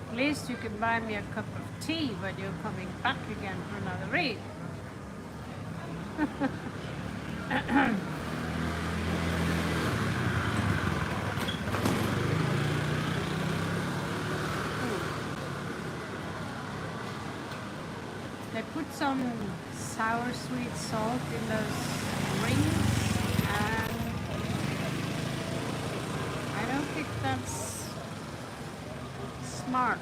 At least you can buy me a cup of tea when you're coming back again for another read. They put some sour sweet salt in those rings, and I don't think that's smart.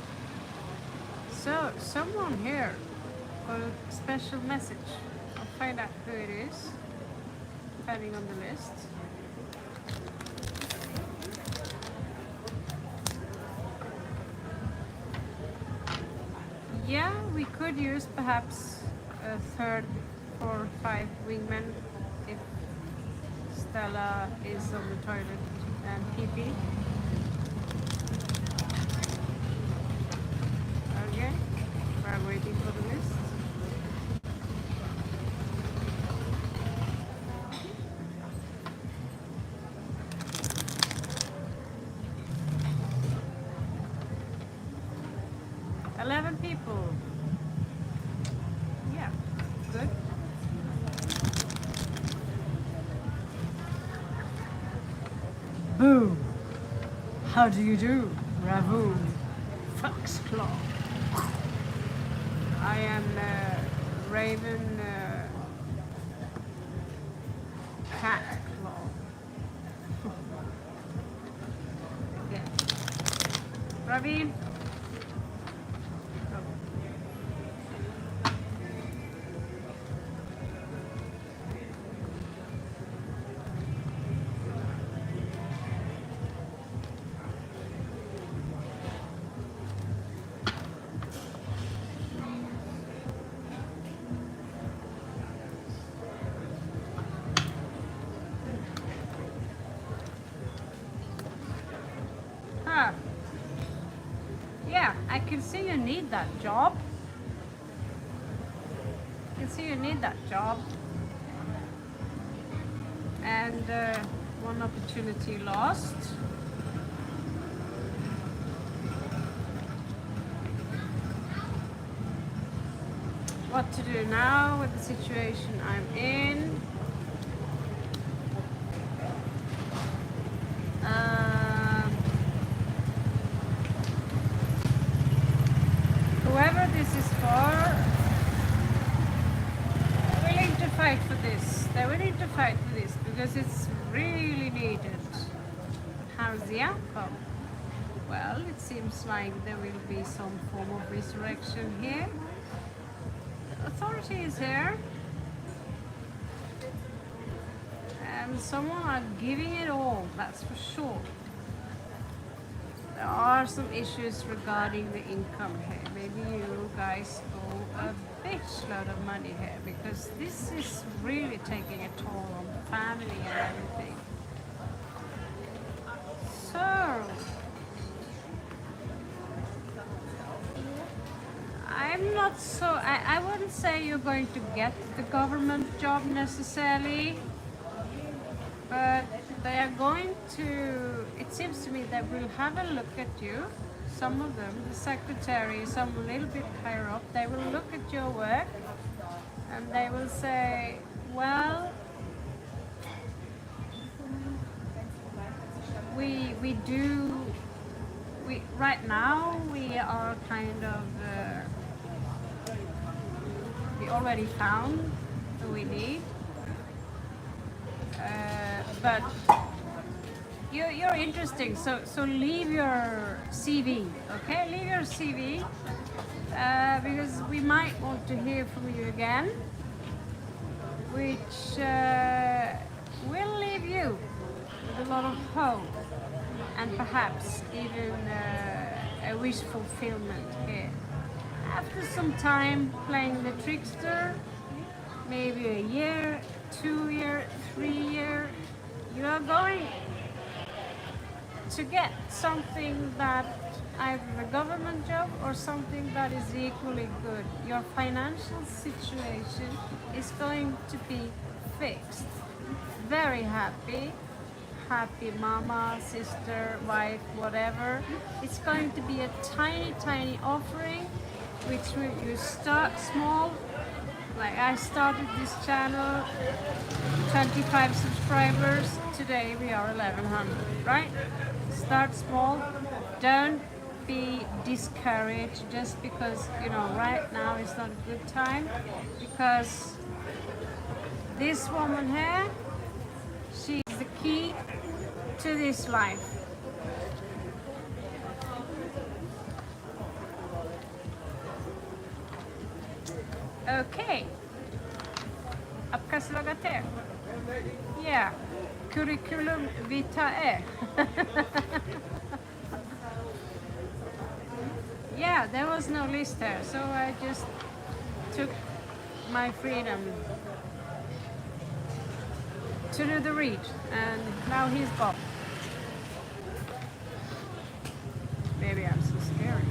So someone here got a special message. I'll find out who it is, depending on the list. Yeah, we could use perhaps a third or 5 wingmen if Stella is on the toilet and pee-pee. Okay, we're waiting for the list. People. Yeah, good. Boom. How do you do, Ravoon? Foxclaw. I am Raven Catclaw. Yeah. Ravi? Yeah, I can see you need that job. I can see you need that job. And one opportunity lost. What to do now with the situation I'm in? Whoever this is for, they're willing to fight for this. They're willing to fight for this because it's really needed. How's the outcome? Well, it seems like there will be some form of resurrection here. The authority is here. And someone are giving it all, that's for sure. There are some issues regarding the income here. Maybe you guys owe a bitchload of money here because this is really taking a toll on the family and everything. So, I'm not so, I wouldn't say you're going to get the government job necessarily, but they are going to, it seems to me they will have a look at you. Some of them, the secretary, some a little bit higher up, they will look at your work and they will say, well, right now we are kind of, we already found who we need. But you're interesting, so leave your CV, okay? Leave your CV because we might want to hear from you again, which will leave you with a lot of hope and perhaps even a wish fulfillment here. After some time playing the trickster, maybe a year, 2 year, 3 year, you are going to get something that either a government job or something that is equally good. Your financial situation is going to be fixed. Very happy mama, sister, wife, whatever. It's going to be a tiny offering, which you start small. Like I started this channel, 25 subscribers, today we are 1100, right? Start small, don't be discouraged just because, you know, right now is not a good time, because this woman here, she's the key to this life. Okay. आपका स्वागत है. Yeah. Curriculum vitae. Yeah, there was no list there, so I just took my freedom to do the read, and now he's gone. Maybe I'm so scary.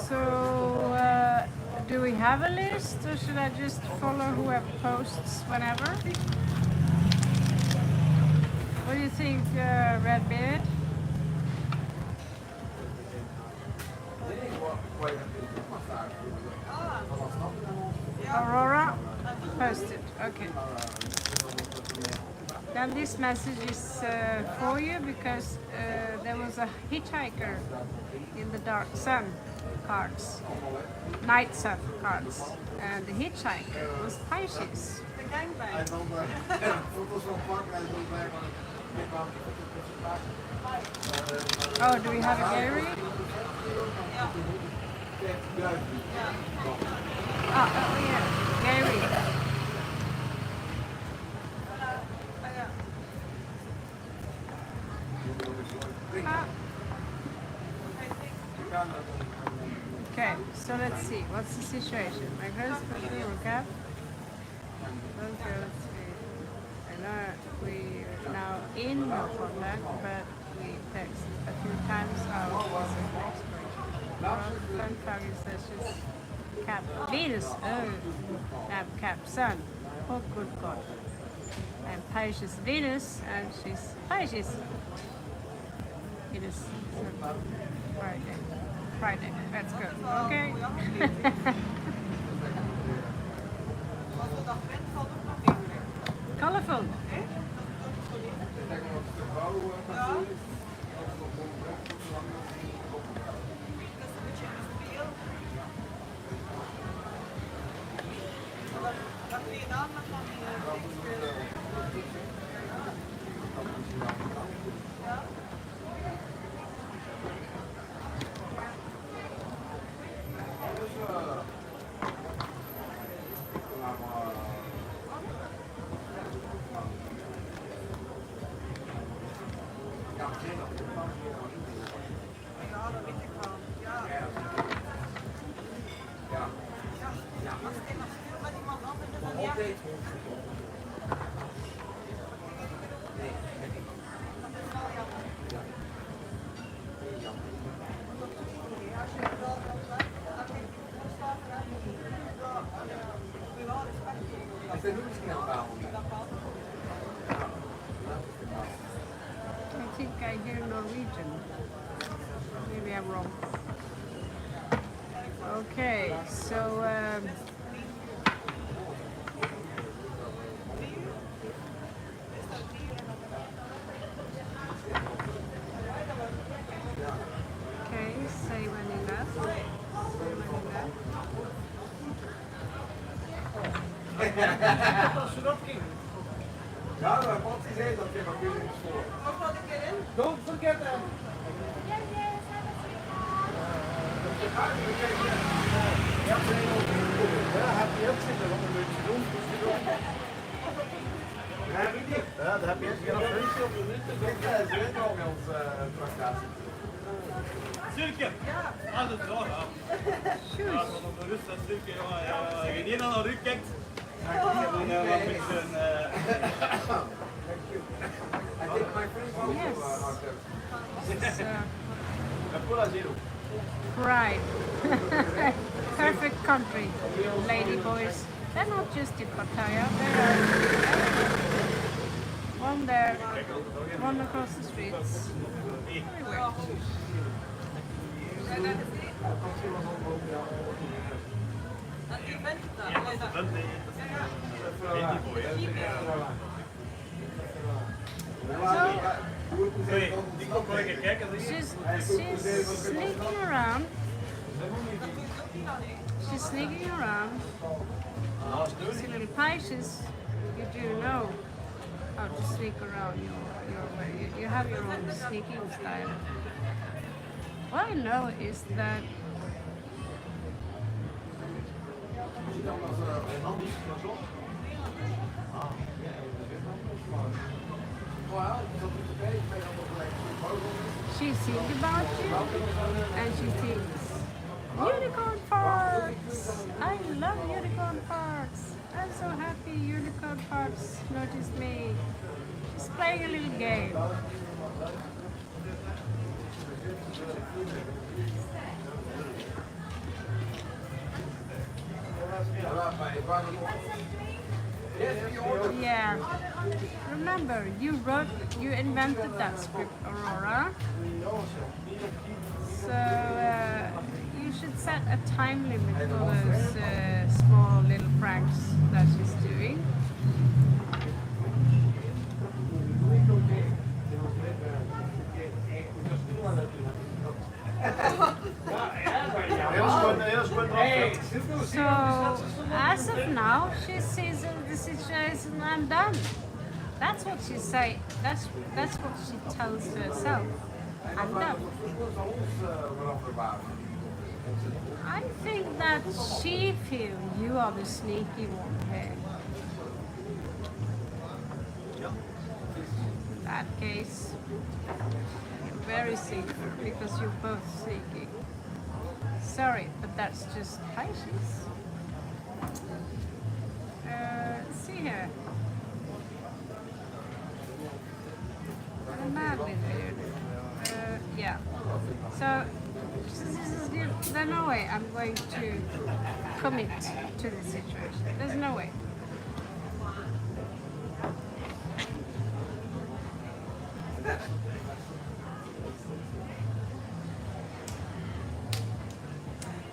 So, do we have a list, or should I just follow whoever posts whenever? What do you think, Redbeard? Then this message is for you because there was a hitchhiker in the dark sun cards, night sun cards, and the hitchhiker was Pisces. The gangbang. Oh, do we have a gallery? Oh yeah, gallery. Okay, so let's see. What's the situation? My girls put the recap. Okay, let's see. I know we're now in no contact, but we text a few times. Fun target sessions. Cap Venus. Oh, have Cap Sun. Oh, good God. And Pisces Venus, and she's Pisces. Venus. Friday. That's good. Okay. Colorful. I think I hear Norwegian. Maybe I'm wrong. Okay, so okay, say when you left. Say when you left. Ja, wat is het dat je van jullie voor? Don't forget them. Ja, heb je ook zitten, wat een beetje doen. Ja, dat heb je ook nog een op de minuten. Ja, ze weten al bij ons tractatie. Silke! Ja, dat is waar. Ja, dat is een rust, Silke. Ja, je niet naar de rug kijkt. I think my friends Right. Perfect country, lady boys. They're not just in Pattaya. They're one there, one across the streets. Everywhere. She's sneaking around. She's sneaking around. See, little Pisces, you do know how to sneak around your way. You have your own sneaking style. What I know is that she thinks about you and she thinks, unicorn parts! I love unicorn parts! I'm so happy unicorn parts noticed me. She's playing a little game. Yeah. Remember, you invented that script, Aurora. So you should set a time limit for those small little pranks that she's doing. I'm done. That's what she say. That's what she tells to herself. I'm done. I think that she feels you are the sneaky one here. In that case, you're very safe because you're both sneaky. Sorry, but that's just Pisces. Let's see here. I'm mad with you. Yeah. So this is good. There's no way I'm going to commit to this situation. There's no way.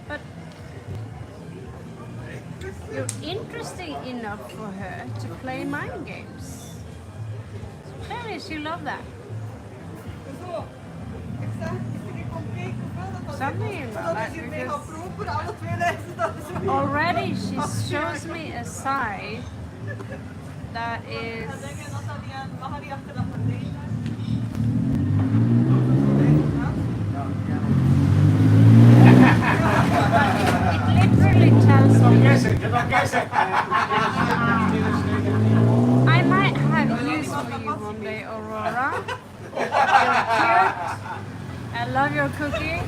But you're interesting enough for her to play mind games. Clearly she loves that. Something about that, because already she shows me a side that is it literally tells me I might have use for you one day, Aurora. You're cute. I love your cookie.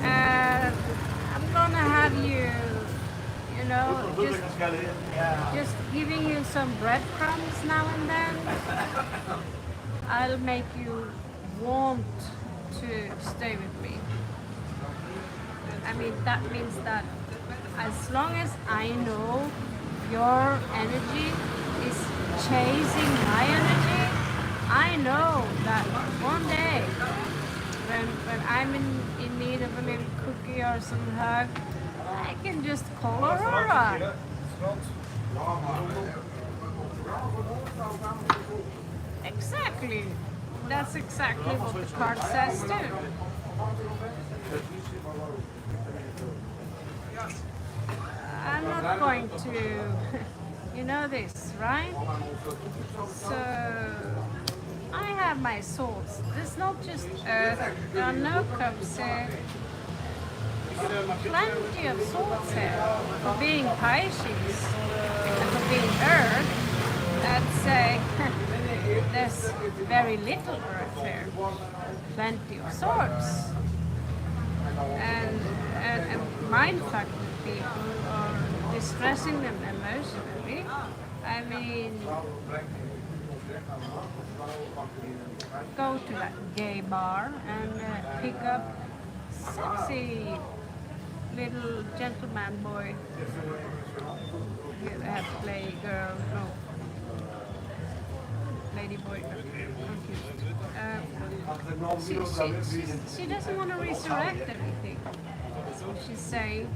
And I'm gonna have you, you know, just giving you some breadcrumbs now and then. I'll make you want to stay with me. I mean, that means that as long as I know your energy is chasing my energy, I know that one day when I'm in need of a little cookie or some hug, I can just call Aurora. Exactly. That's exactly what the card says too. I'm not going to, you know this, right? So I have my swords. There's not just earth, there are no cups here. Plenty of swords here. For being Pisces and for being earth, that's there's very little earth here. Plenty of swords. And mindfuck with people or distressing them emotionally. I mean, go to that gay bar and pick up sexy little gentleman boy. You have to play girl, no. Lady boy, confused. She doesn't want to resurrect anything. That's what she's saying.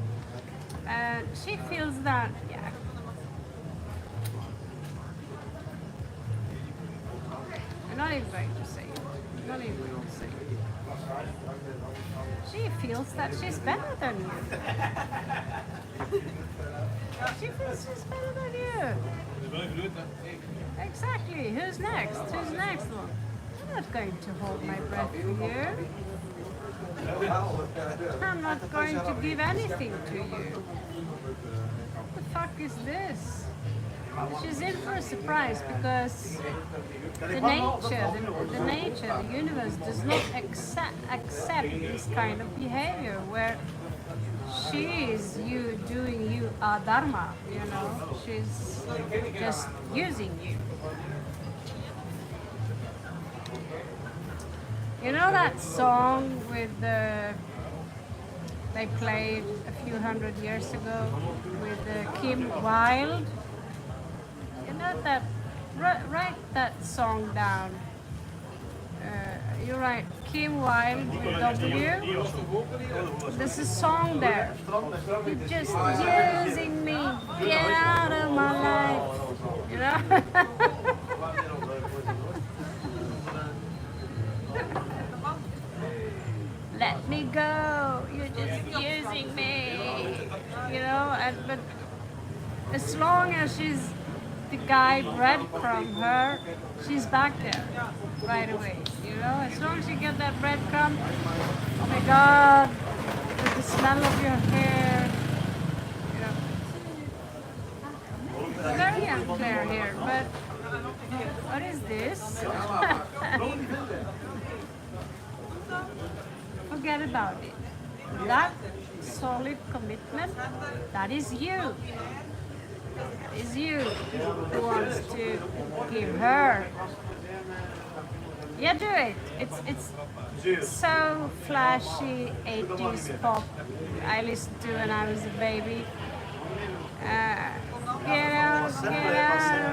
She feels that, yeah. I'm not even going to say it. Not even going to say it. She feels that she's better than you. She feels she's better than you. Exactly. Who's next? Who's the next one? I'm not going to hold my breath for you. I'm not going to give anything to you. What the fuck is this? She's in for a surprise because the nature, the universe does not accept this kind of behavior where she is you doing you a dharma, you know, she's just using you. You know that song with they played a few hundred years ago with Kim Wilde? You know that, write that song down. You're right, Kim Wilde with W. There's a song there. You're just using me, get out of my life. You know? Let me go, you're just using me. You know, but as long as she's the guy breadcrumb her, she's back there right away. You know, as long as you get that breadcrumb, oh my God, with the smell of your hair, you know. Very unclear here, but what is this? Forget about it. That solid commitment, that is you. That is you who wants to give her. Yeah, do it. It's so flashy 80s pop. I listened to when I was a baby. Get out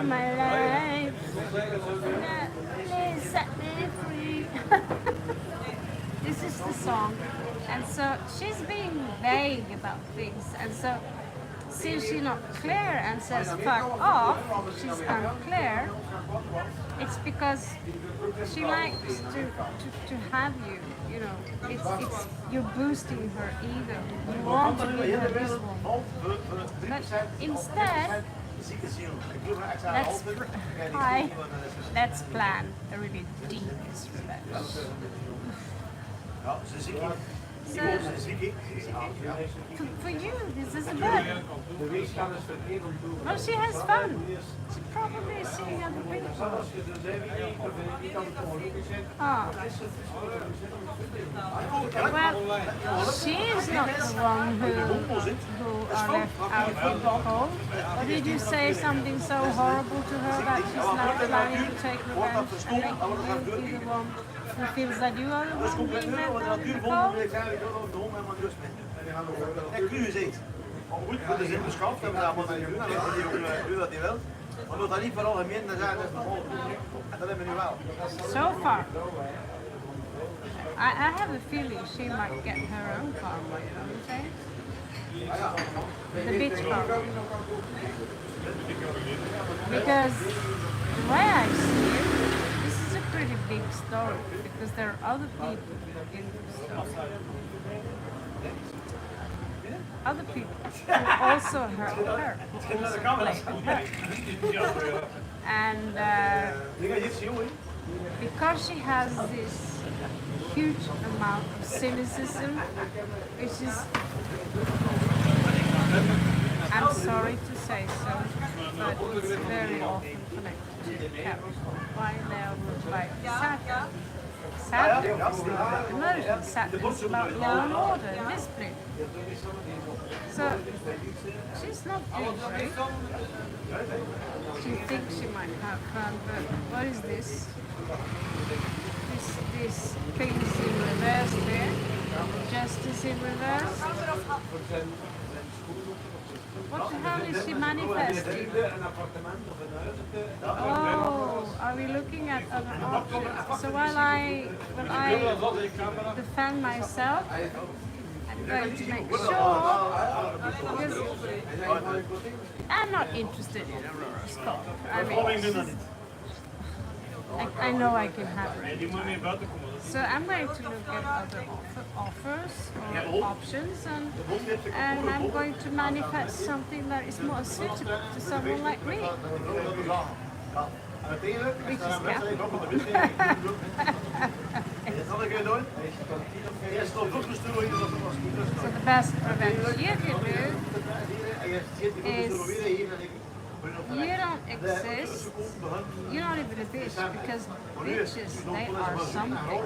of my life. Please set me free. This is the song. And so she's being vague about things. And so since she's not clear and says fuck off, she's unclear, it's because she likes to have you, you know. It's you're boosting her ego. You want to be her this woman. But instead, let's plan a really deep revenge. So, for you, this is good. Well, she has fun. She probably is seeing other people. Oh. Well, she is not the one who are left out in the cold. Or did you say something so horrible to her that she's now planning to take revenge and make you be the one who feels that you are the one being left out in the cold? Ik u zegt, goed, dat is in beschaafd en we dat moeten doen, en die doet dat hij wel. Maar dat dat niet vooral gemeen te zijn, dat is nog dat hebben we nu wel. So far, I have a feeling she might get her own karma, you know what I'm saying? The bitch karma. Because the way I see it, this is a pretty big story because there are other people in the story. Other people who also hurt her, who also played her. And because she has this huge amount of cynicism, which is, I'm sorry to say so, but it's very often connected to Capricorn. Why they are ruled by Saturn. Saturn is about emotion, Saturn is about law and order and discipline. So, she's not doing great. She thinks she might have fun, but what is this? This things in reverse there. Justice in reverse. What the hell is she manifesting? Oh, are we looking at other options? So while I defend myself, I'm going to make sure, because I'm not interested in Aurora Scott. I mean, I know I can have her. So I'm going to look at other offers or options, and I'm going to manifest something that is more suitable to someone like me, which is Capricorn. So the best revenge you can do is you don't exist, you're not even a bitch, because bitches, they are something.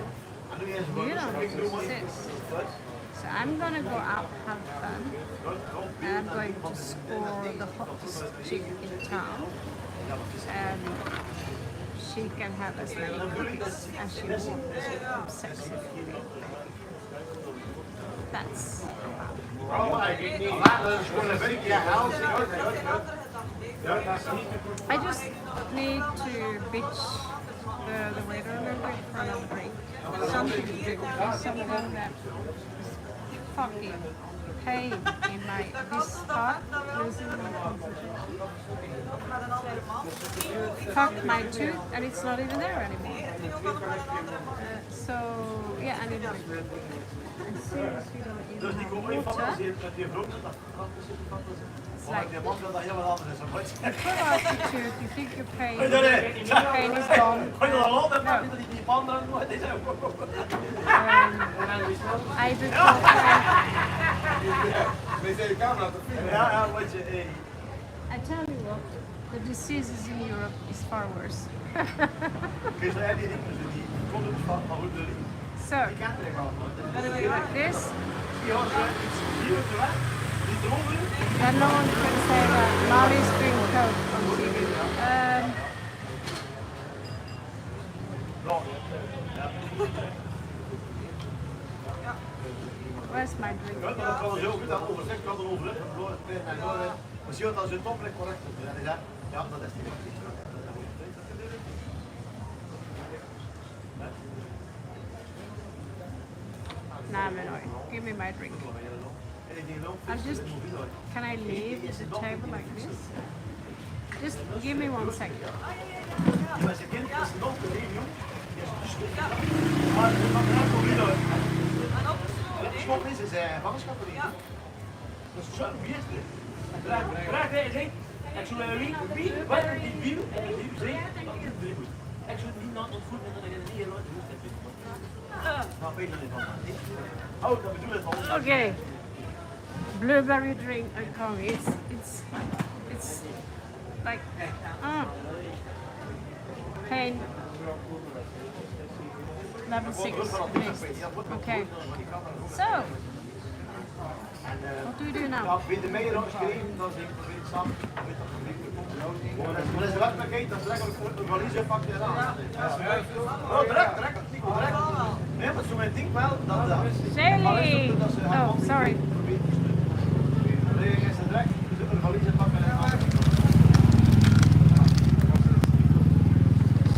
You don't exist. So I'm gonna go out and have fun, and I'm going to score the hottest chick in town, and she can have as many cookies as she wants from sexy food. That's I just need to bitch the waiter a little bit for another drink. Something to drink, something that fucking pain in this part, losing my fucked my tooth and it's not even there anymore. So yeah, I need to and seriously don't even have water. It's like you pull out your tooth, you think your pain is gone. I tell you what, the diseases in Europe is far worse. So, like this, and no one can say that Molly's doing coke on TV. Where's my drink? Nah, Minoy, give me my drink. Can I leave the table like this? Just give me 1 second. Okay, blueberry drink and coffee. It's like pain level 6 at least. Okay, so what do we do now? Shelly! Oh, sorry.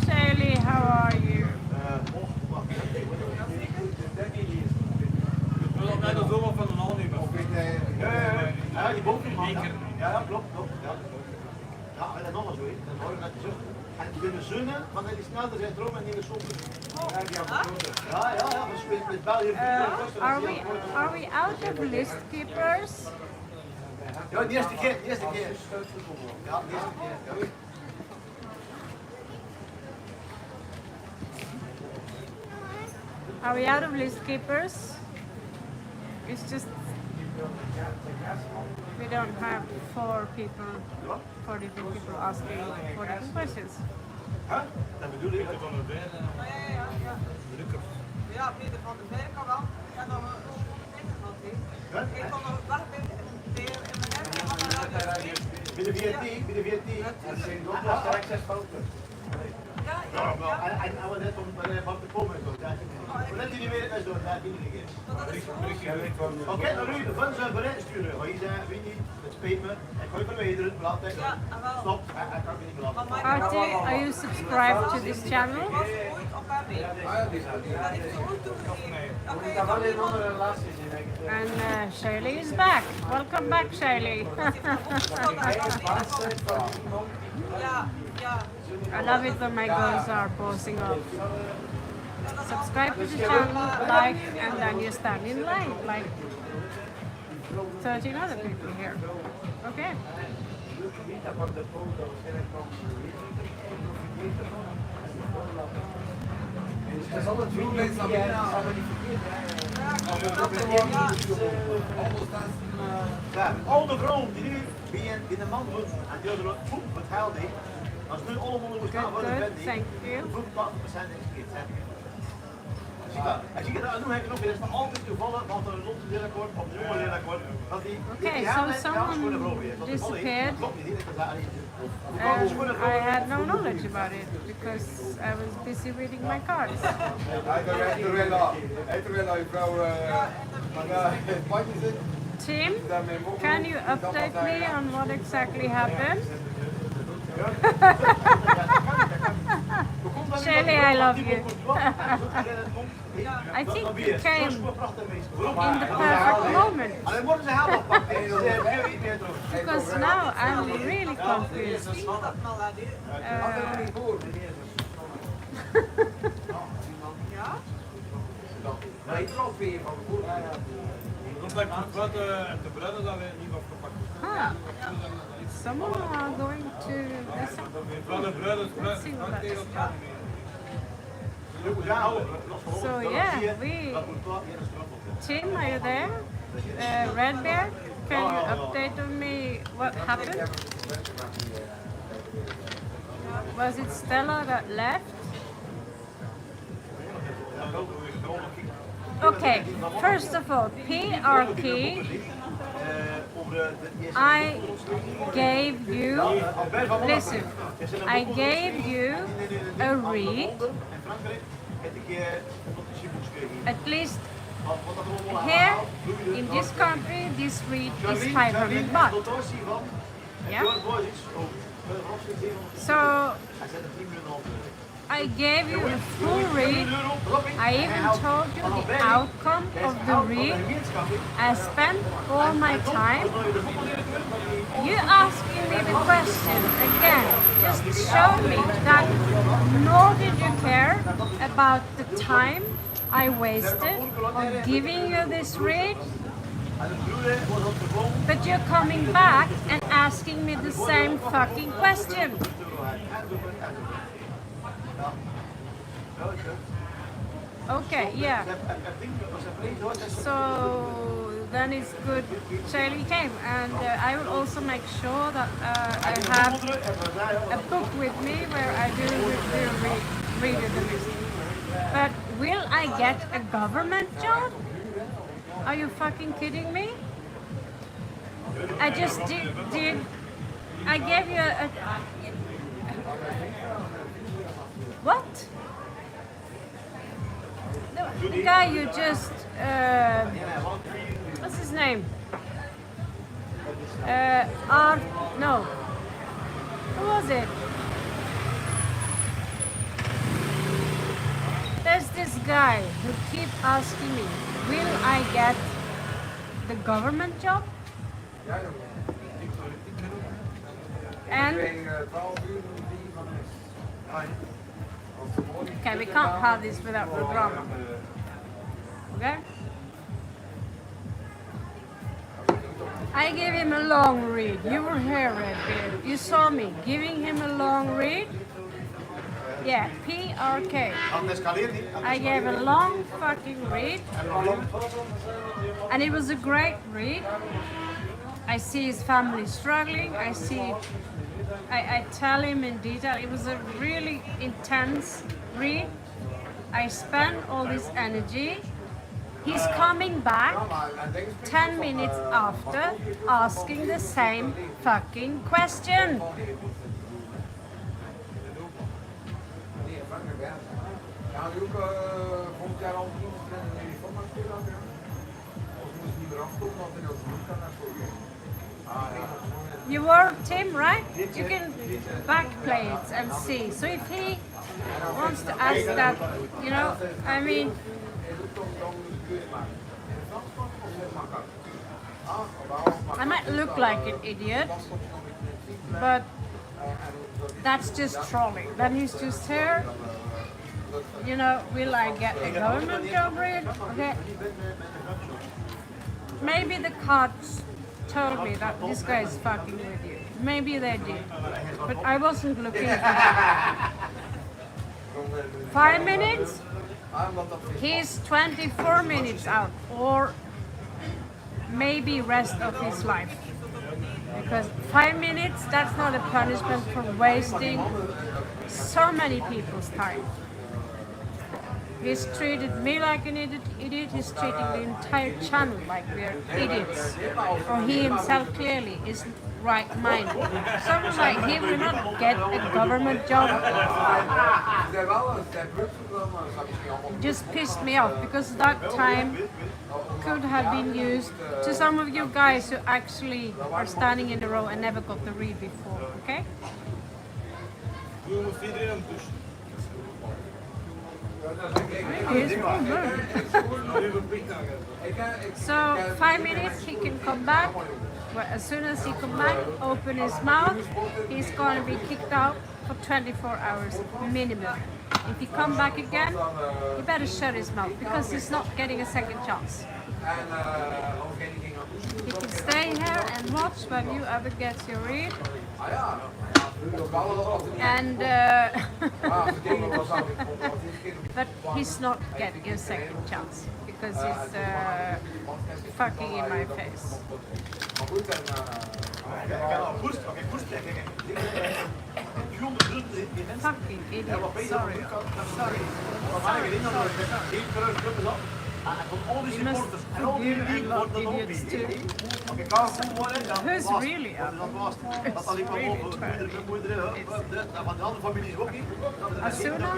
Shelly, how are you? Ja, klopt. Ja, en dan nog zo, dan hoor ik dat je zucht. En die kunnen zunnen, maar dan is snel zijn droom en niet meer soppen. Ja, met België. Are we out of list keepers? Ja, de eerste keer. Ja, de eerste keer. Are we out of list keepers? It's just we don't have 4 different people asking 4 different questions. Huh? Dat bedoel ik. Ja, Peter van der Veer kan wel. En dan ik kan nog wel bij de VRT. Dat zijn ook nog straks 6 fouten. Ja, en we net om van te komen. Net die weer is door, dat niet meer. Oké, dan nu van zijn bericht sturen. Hij zei, weet niet, het spijt me. Ik ga je verwijderen, laat ik. Stop, ik kan je niet laten. Are you subscribed to this channel? And Shirley is back. Welcome back, Shirley. I love it when my girls are posing up. Subscribe to the channel, like, and then you stand in line like 13 other people here. Okay. Al de vrouwen die nu in de man doen en die hadden goed betaald, als nu allemaal onder elkaar worden Thank you. 85% executeerd. Als je dat nu hebt, is het altijd toevallig, want er een losse lelijk wordt, of een jonge lelijk wordt. Okay, so someone disappeared. I had no knowledge about it because I was busy reading my cards. Tim, can you update me on what exactly happened? Shelly, I love you. I think you came in the perfect moment. Because now I'm really confused. Huh. Someone are going to listen. Let's see what that is. So yeah, Tim, are you there? Red Bear, can you update on me what happened? Was it Stella that left? Okay, first of all, PRK, I gave you, listen, I gave you a read, at least here in this country, this read is 500 baht. Yeah? So I gave you a full read. I even told you the outcome of the read. I spent all my time. You asking me the question again just showed me that nor did you care about the time I wasted on giving you this read. But you're coming back and asking me the same fucking question. Okay, yeah. So then it's good Shaylee came, and I will also make sure that I have a book with me where I do read the list. But will I get a government job? Are you fucking kidding me? I just did I gave you a what? The guy you just what's his name? No. Who was it? There's this guy who keep asking me, will I get the government job? And okay, we can't have this without the drama. Okay? I gave him a long read. You were here, Redbeard. You saw me giving him a long read. Yeah, PRK. I gave a long fucking read. And it was a great read. I see his family struggling. I tell him in detail. It was a really intense read. I spent all this energy. He's coming back 10 minutes after asking the same fucking question. You were Tim, right? You can backplay it and see. So if he wants to ask that, you know, I mean, I might look like an idiot, but that's just trolling. Then he's just here. You know, will I get a government job, Reed? Okay. Maybe the cards told me that this guy is fucking with you. Maybe they did. But I wasn't looking for that. 5 minutes? He's 24 minutes out. Or maybe rest of his life. Because 5 minutes, that's not a punishment for wasting so many people's time. He's treated me like an idiot, he's treating the entire channel like we're idiots. Or he himself clearly isn't right-minded. Someone like him will not get a government job. It just pissed me off because that time could have been used to some of you guys who actually are standing in the row and never got the read before, okay? Maybe it's full burn. So 5 minutes he can come back. Well, as soon as he come back, open his mouth, he's going to be kicked out for 24 hours minimum. If he come back again, he better shut his mouth because he's not getting a second chance. He can stay here and watch while you ever get your read. And but he's not getting a second chance because he's fucking in my face. Fucking idiot. Sorry. You must forgive and love idiots too. Who's really up? Who's really turned? Asuna?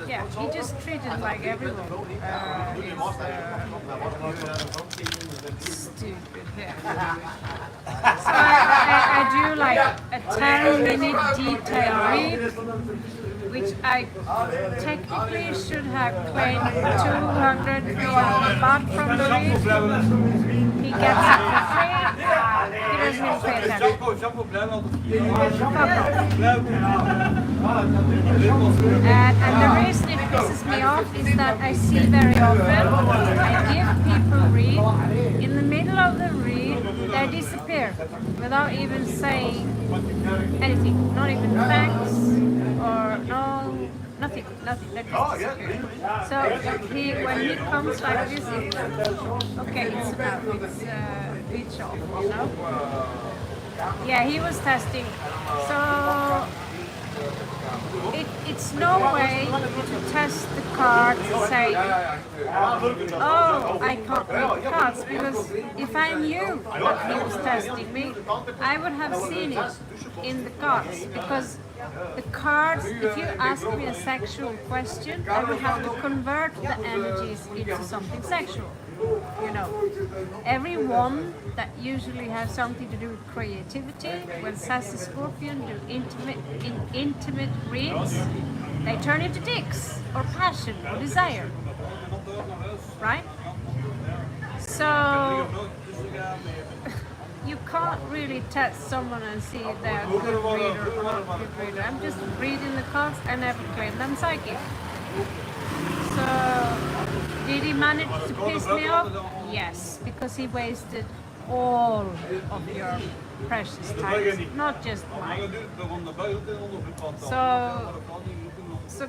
Yeah, he just treated like everyone. Stupid hair. So I do like a 10-minute detail read, which I technically should have claimed 200, 300 baht from the read. He gets it for free. He doesn't even pay attention. And the reason it pisses me off is that I see very often, I give people read, in the middle of the read, they disappear without even saying anything, not even thanks or nothing, they just disappear. So when he comes like this, okay, it's enough, it's reach off, you know? Yeah, he was testing, so it's no way to test the cards and say, oh, I can't read the cards, because if I knew that he was testing me, I would have seen it in the cards, because the cards, if you ask me a sexual question, I would have to convert the energies into something sexual. You know, everyone that usually has something to do with creativity, when sassy Scorpion do intimate reads, they turn into dicks or passion or desire, right? So you can't really test someone and see if they're a good reader or not a good reader. I'm just reading the cards. I never claim them psychic. So, did he manage to piss me off? Yes, because he wasted all of your precious time, not just mine. So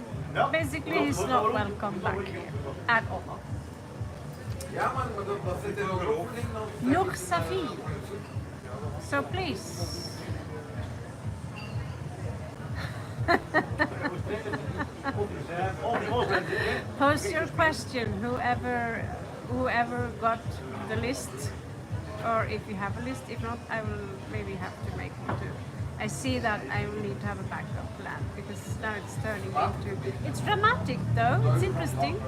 basically he's not welcome back here at all. Nur Safi. So please. Post your question, whoever got the list, or if you have a list. If not, I will maybe have to make one too. I see that I will need to have a backup plan because now it's turning into. It's dramatic though. It's interesting.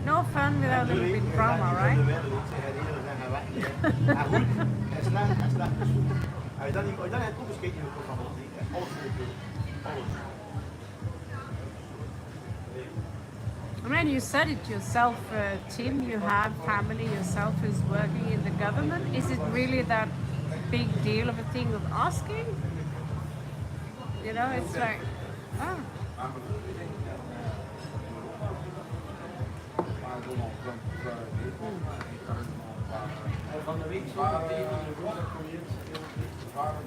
No fun without a little bit drama, right? I mean, you said it yourself, Tim, you have family yourself who's working in the government. Is it really that big deal of a thing of asking? You know, it's like, oh.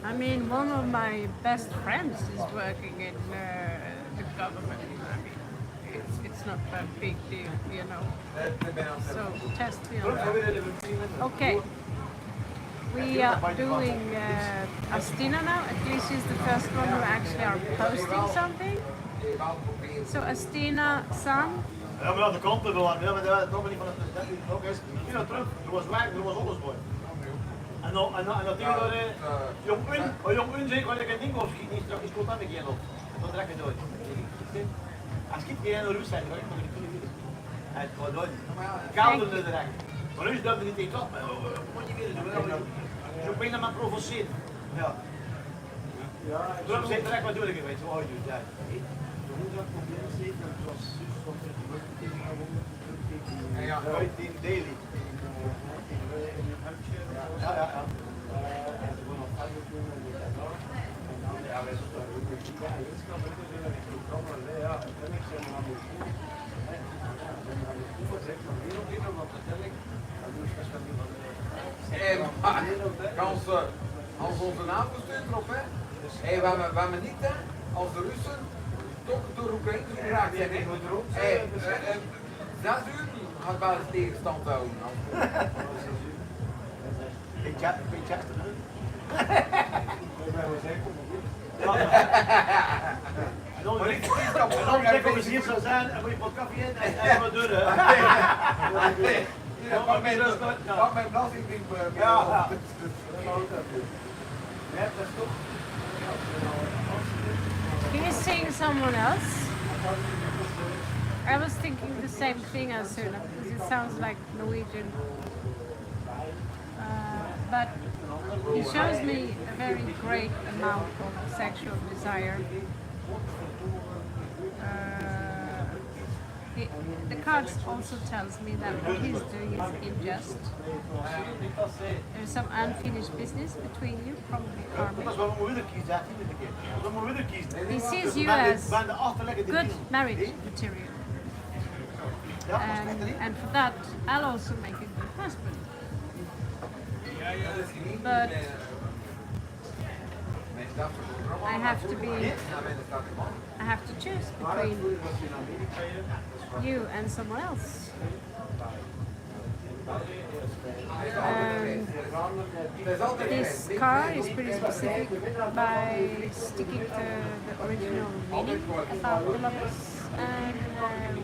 I mean, one of my best friends is working in the government. I mean, it's not that big deal, you know. So test me on that. Okay. We are doing Astina now. At least she's the first one who actually are posting something. So Astina-san. Ja, maar aan de kanten wel aan. Ja, maar dat ben ik van het ook eens. Nu naar terug. Er was weg, er was alles mooi. En dan jong un zeg, want ik een ding opschiet niet straks komt aan de geen op. Dan trek je door. Als ik geen naar rust zijn, dan kan ik niet doen. Het gaat door. Koud er direct. Maar nu is dat niet eens op. Moet je weer doen. Je bijna maar provoceren. Ja. Trump zegt direct wat doe ik, weet je wel, ja. Ja, in Delhi. Ja. Als onze naam steunt erop, hè? Hey, waar we niet, hè? Als de Russen toch door Oekraïne geraakt zijn, hè? 6 uur gaat wel eens tegenstand houden. Maar ik kom eens hier zo zijn en moet je wat koffie in en wat doen. Pak mijn belastingbrief. Ja. He is seeing someone else. I was thinking the same thing as Sula, because it sounds like Norwegian. But he shows me a very great amount of sexual desire. The cards also tells me that what he's doing is unjust. There's some unfinished business between you, probably karmic. He sees you as good marriage material. And for that, I'll also make a good husband. But I have to choose between you and someone else. This card is pretty specific by sticking to the original meaning about the lovers, and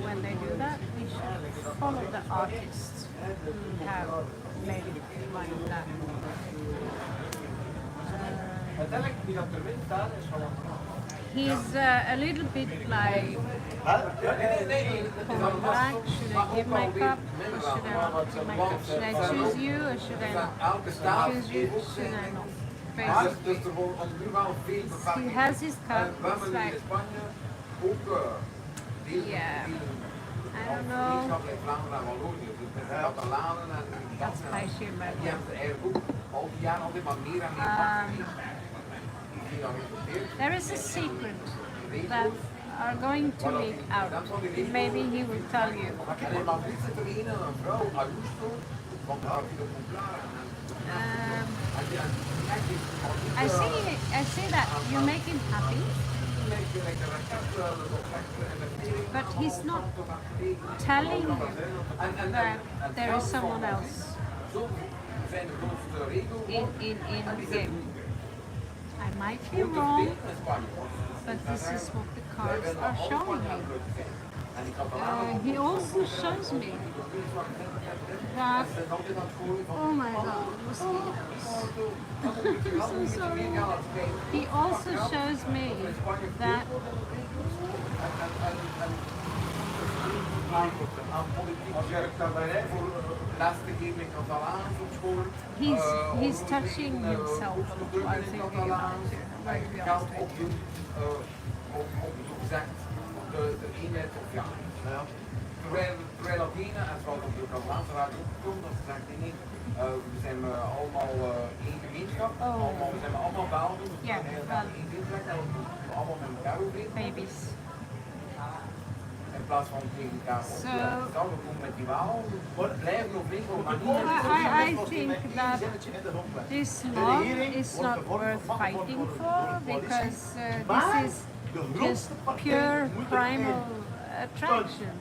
when they do that, we should follow the artists who have made it like that. He's a little bit like, should I give my cup or should I not give my cup? Should I choose you or should I not choose you? Should I not? Basically, he has his cup, it's like, yeah, I don't know. That's spicy in my there is a secret that are going to leak out. Maybe he will tell you. I see that you make him happy, but he's not telling you that there is someone else in the game. I might be wrong, but this is what the cards are showing me. He also shows me that, oh my god, mosquitoes. I'm so sorry. He also shows me that he's touching himself while thinking about it. Terwijl dat ene, en zoals op de Nederlandse radio ook komt, dat ze zegt niet, we zijn allemaal één gemeenschap, we zijn allemaal Belgen, we zijn één gemeenschap, en we allemaal met elkaar overeen. Babies. In plaats van tegen elkaar op we komen met die waal, blijven overeenkomen, maar niet I think that this love is not worth fighting for, because this is just pure primal attraction.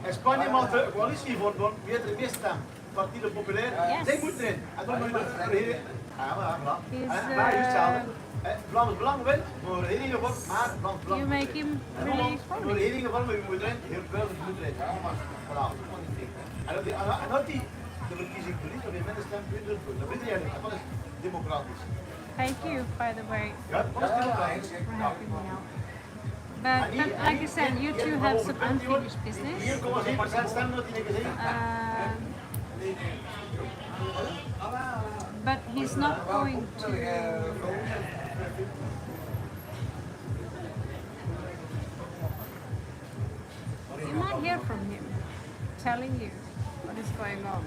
En Spanje mag de coalitie voor doen, wie er meest stem. Partido Populair, zij moeten erin. En dan moet je de regering. Maar juist hetzelfde. Vlaams Belang wint, voor de regering wordt, maar Vlaams Belang. You make him really voor de regering van, we moeten erin, heel veel moet erin. En dat die de verkiezing verliest, dan heeft men de stem voor. Dat weet je niet, dat is democratisch. Thank you, by the way, Ja, dat is democratisch. for helping me out. But like I said, you two have some unfinished business. 4,1% stemmen dat hij niet gezien. But he's not going to You might hear from him telling you what is going on.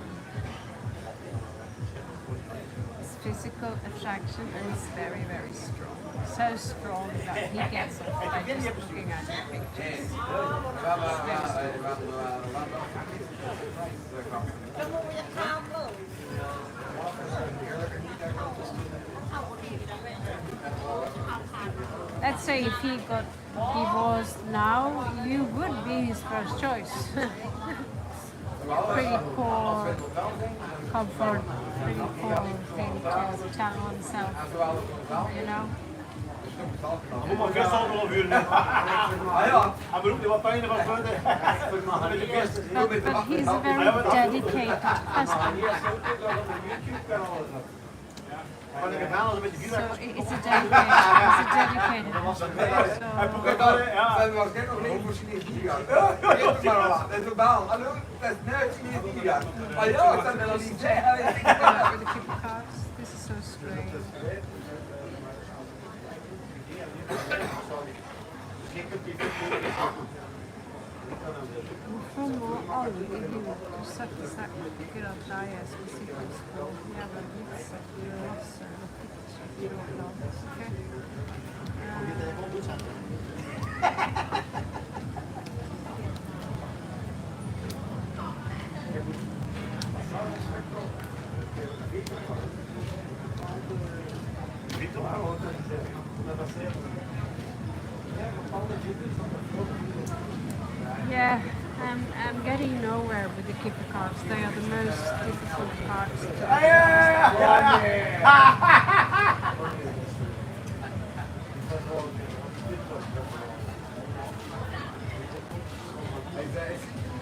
It's physical attraction and it's very, very strong. So strong that he gets off by just looking at your pictures. Let's say if he got divorced now, you would be his first choice. Pretty poor comfort, pretty poor thing to tell oneself, you know? Hoe maar vis al wel vuur. Ah ja, hij beroept die wat pijn van verder. But he's a very dedicated husband. So it's a dedicated husband. Dat was net nog niet voor Chinese gigant. Dat is normaal. Hallo, dat is net Chinese gigant. Ah ja, ik kan er nog niet zeggen. With the keep cards, this is so strange. Från aldrig gjort sätta sig akkurat där jag ska sitta och spå jävla vitsar i raser och byråkrater. Yeah, I'm getting nowhere with the keeper cards. They are the most difficult cards to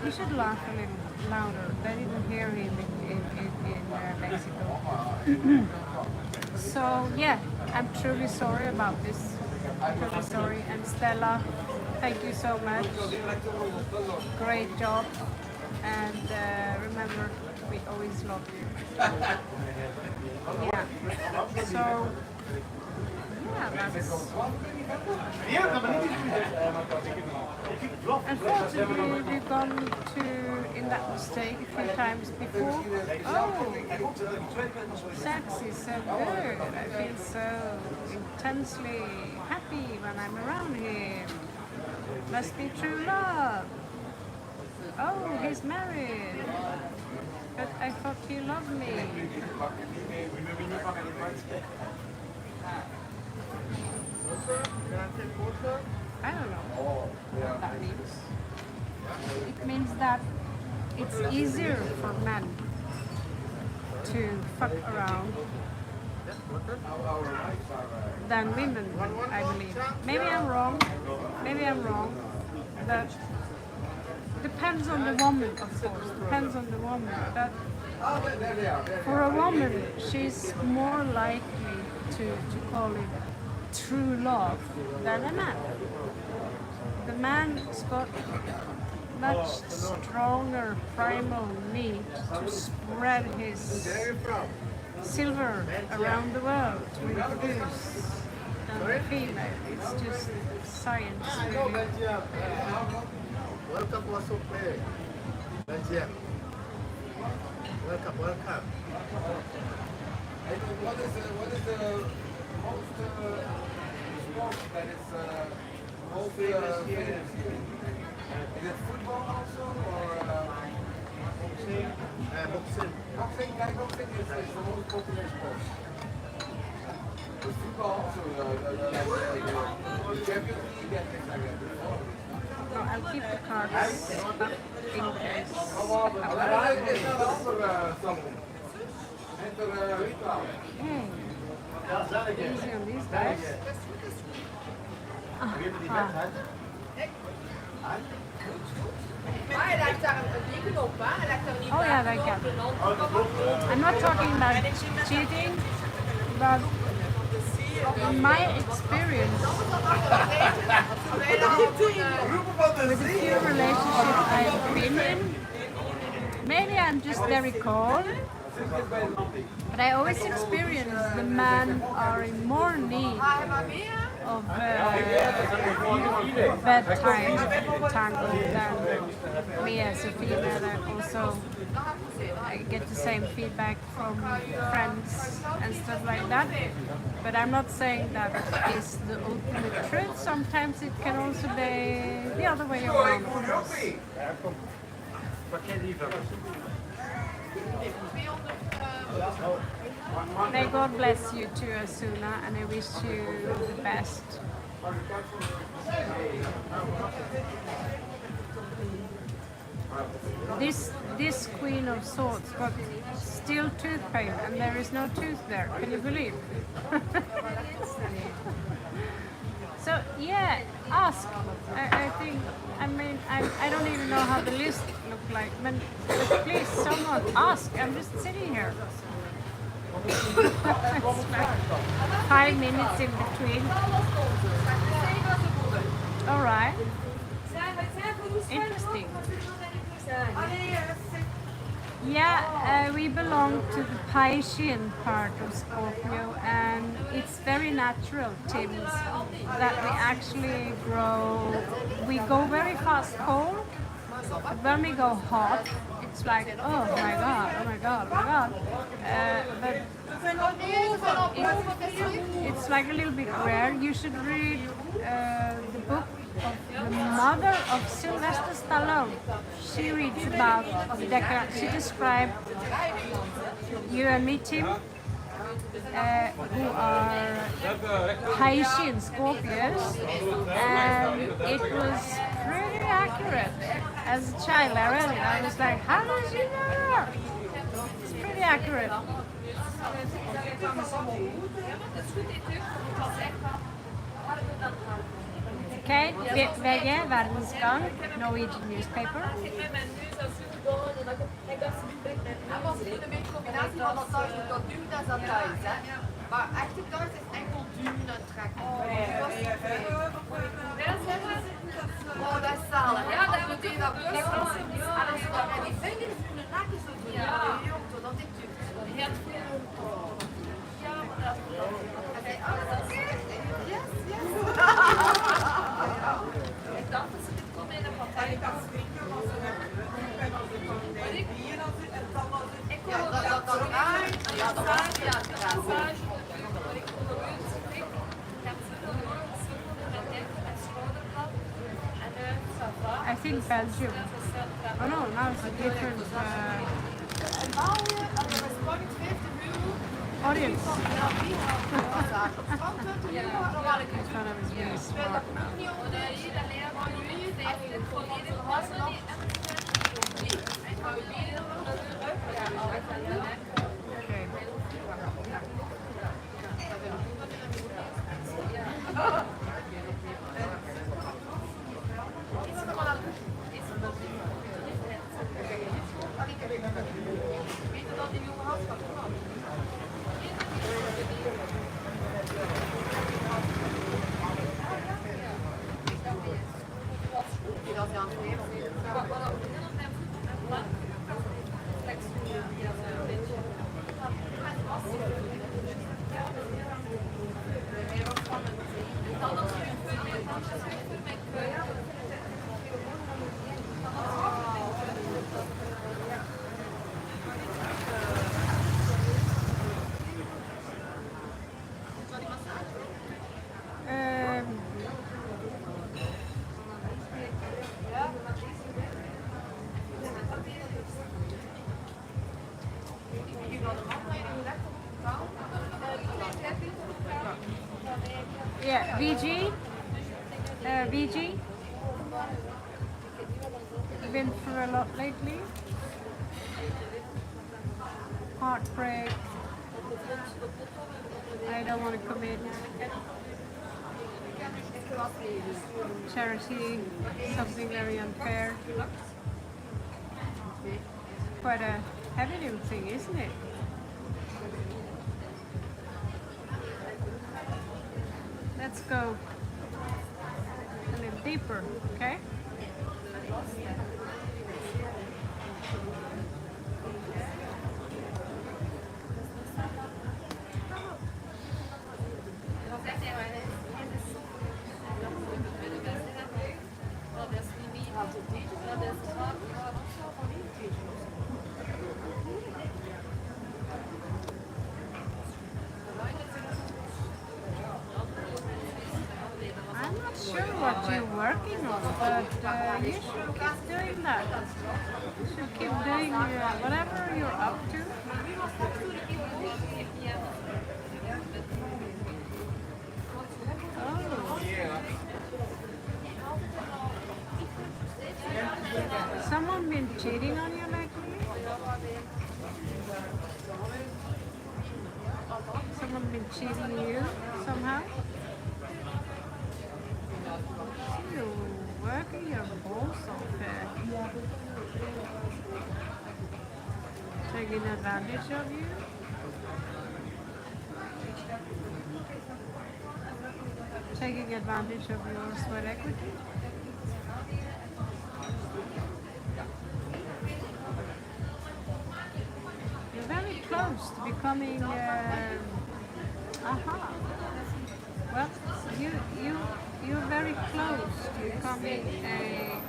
You should laugh a little louder. They didn't hear him in Mexico. So yeah, I'm truly sorry about this. I'm truly sorry. And Stella, thank you so much. Great job. And remember, we always love you. Yeah. So yeah, that's. Unfortunately, we've gone to in that mistake a few times before. Oh, sex is so good. I feel so intensely happy when I'm around him. Must be true love. Oh, he's married. But I thought he loved me. I don't know what that means. It means that it's easier for men to fuck around than women, I believe. Maybe I'm wrong. Maybe I'm wrong. But depends on the woman, of course. Depends on the woman. But for a woman, she's more likely to call it true love than a man. The man's got much stronger primal need to spread his silver around the world to reproduce than the female. It's just science, really. Welcome to Soulmate. Welcome. What is the most sport that is most famous here? Is it football also or Boxing. boxing? Boxing is the most popular sport. Is football also the Champions League and things like that? No, I'll keep the cards up in case. Is dat een andere something? Hey, easy on these guys. Maar hij lijkt daar een ding op, hè? Hij lijkt daar niet Oh yeah, they can. I'm not talking about cheating, but in my experience with the few relationships I've been in, maybe I'm just very cold, But I always experience the men are in more need of bedtime tango than me as a female. And also I get the same feedback from friends and stuff like that. But I'm not saying that is the ultimate truth. Sometimes it can also be the other way around. May God bless you too, Asuna, and I wish you the best. This Queen of Swords got still tooth pain, and there is no tooth there. Can you believe? So yeah, ask. I think. I mean, I don't even know how the list look like, but please, someone ask. I'm just sitting here. It's like 5 minutes in between. All right. Interesting. Yeah, we belong to the Piscean part of Scorpio, and it's very natural, Tim, that we actually grow. We go very fast cold, but when we go hot, it's like, oh my god, oh my god, oh my god. But it's like a little bit rare. You should read the book of the mother of Sylvester Stallone. She reads about she described you and me, Tim, who are Piscean Scorpios, and it was pretty accurate. As a child, I read it. I was like, how does she know that? It's pretty accurate. Okay, VG, Verdensgang, Norwegian newspaper. Dat was een beetje combinatie van dat thuis met dat duwen en dat thuis. Hè. Maar echte thuis is enkel duwen en trekken. Oh, dat is zalig. Ja, dat moet je dat bus. En als je dan met die vingers in de nakken zo doet, dan dit duwt. Ja, maar dat is en hij, oh, dat is yes, yes. Ik dacht dat ze dit kon in de partij. Ja, dat uit. Ja, dat uit. Ja, dat I think Belgium. Oh no, now it's a different audience. I thought I was really smart now. Okay. Yeah, VG. VG. You've been through a lot lately. Heartbreak. I don't want to commit. Charity. Something very unfair. Quite a heavy little thing, isn't it? Let's go a little deeper, okay? I'm not sure what you're working on, but you should keep doing that. You should keep doing whatever you're up to. Oh. Someone been cheating on you lately? Someone been cheating you somehow? You're working your balls off here. Taking advantage of you? Taking advantage of your sweat equity? You're very close to becoming well, you're very close to becoming a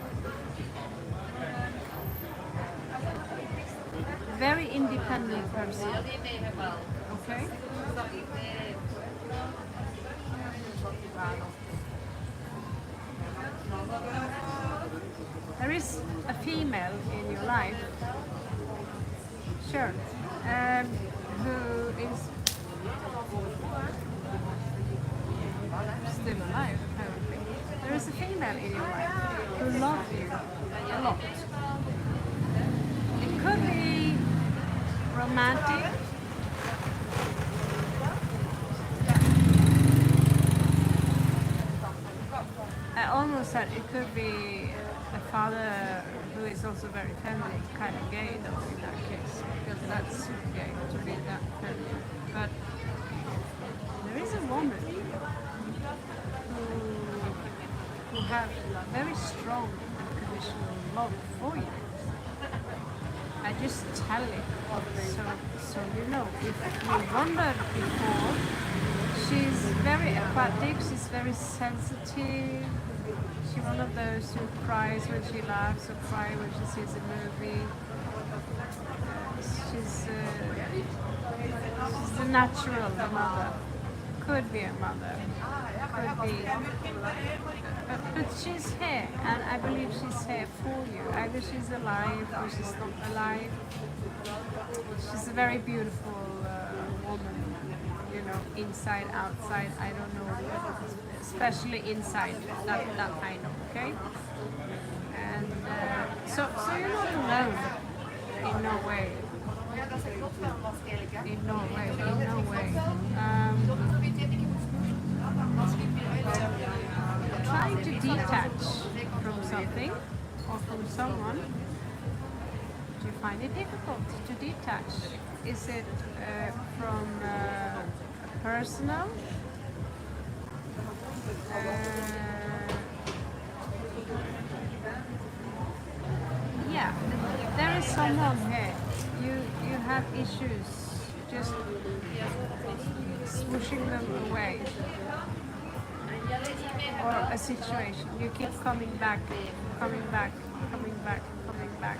very independent person. Okay? There is a female in your life, sure, who is still alive, apparently. There is a female in your life who loves you a lot. It could be romantic. I almost said it could be a father who is also very feminine, kind of gay though in that case, because that's super gay to be that feminine. But there is a woman who have very strong unconditional love for you. I just tell it, so you know. If you wondered before, she's very aquatic, she's very sensitive. She's one of those who cries when she laughs or cries when she sees a movie. She's a natural mother. Could be a mother. Could be. But she's here, and I believe she's here for you. Either she's alive or she's not alive. She's a very beautiful woman, you know, inside, outside, I don't know, especially inside, that I know, okay? And so you're not alone, in no way. In no way, in no way. Try to detach from something or from someone. Do you find it difficult to detach? Is it from personal? Yeah, there is someone here. You have issues, just swooshing them away. Or a situation. You keep coming back, coming back, coming back, coming back.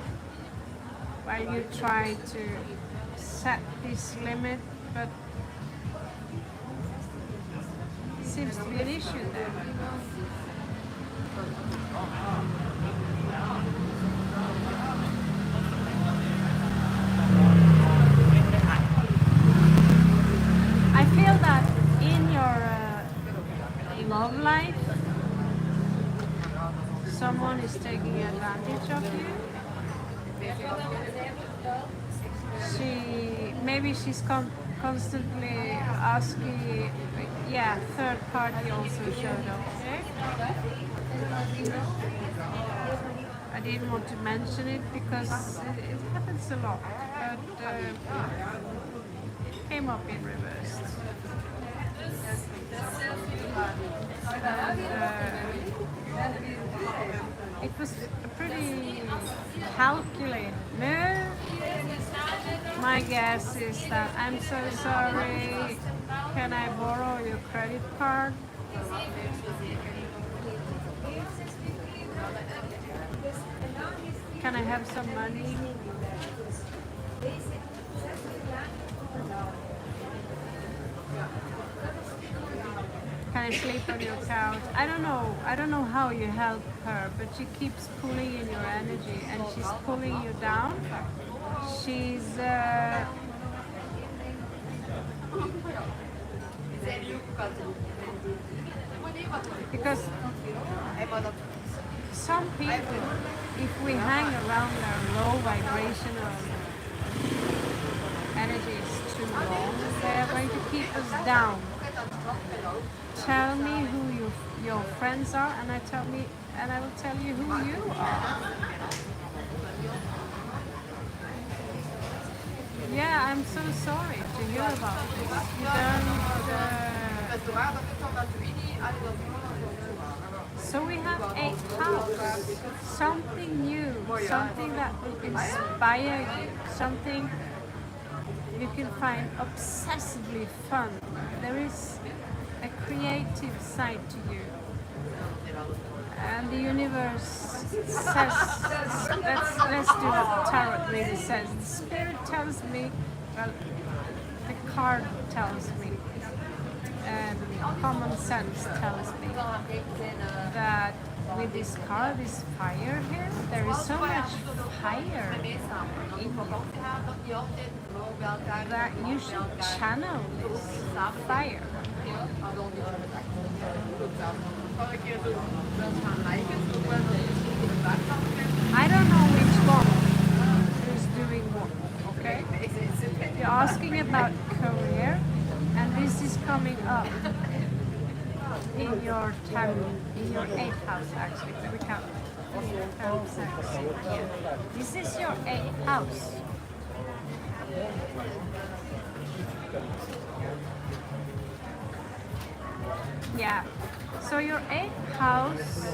While you try to set this limit, but seems to be an issue there. I feel that in your love life, someone is taking advantage of you. Maybe she's constantly asking. Yeah, third party also showed up. Okay? I didn't want to mention it because it happens a lot, but it came up in reverse. And it was a pretty calculated move. My guess is that I'm so sorry, can I borrow your credit card? Can I have some money? Can I sleep on your couch? I don't know. I don't know how you help her, but she keeps pulling in your energy, and she's pulling you down. She's because some people, if we hang around their low vibrational energy is too long, they are going to keep us down. Tell me who your friends are, and I will tell you who you are. Yeah, I'm so sorry to hear about this. You don't. So we have 8th house, something new, something that will inspire you, something you can find obsessively fun. There is a creative side to you. And the universe says, let's do what tarot really says. The spirit tells me, well, the card tells me, and common sense tells me that with this card, this fire here, there is so much fire in you that you should channel this fire. I don't know which one is doing what, okay? You're asking about career, and this is coming up in your tarot, in your 8th house actually. Let me count. This is your 8th house. Yeah. So your 8th house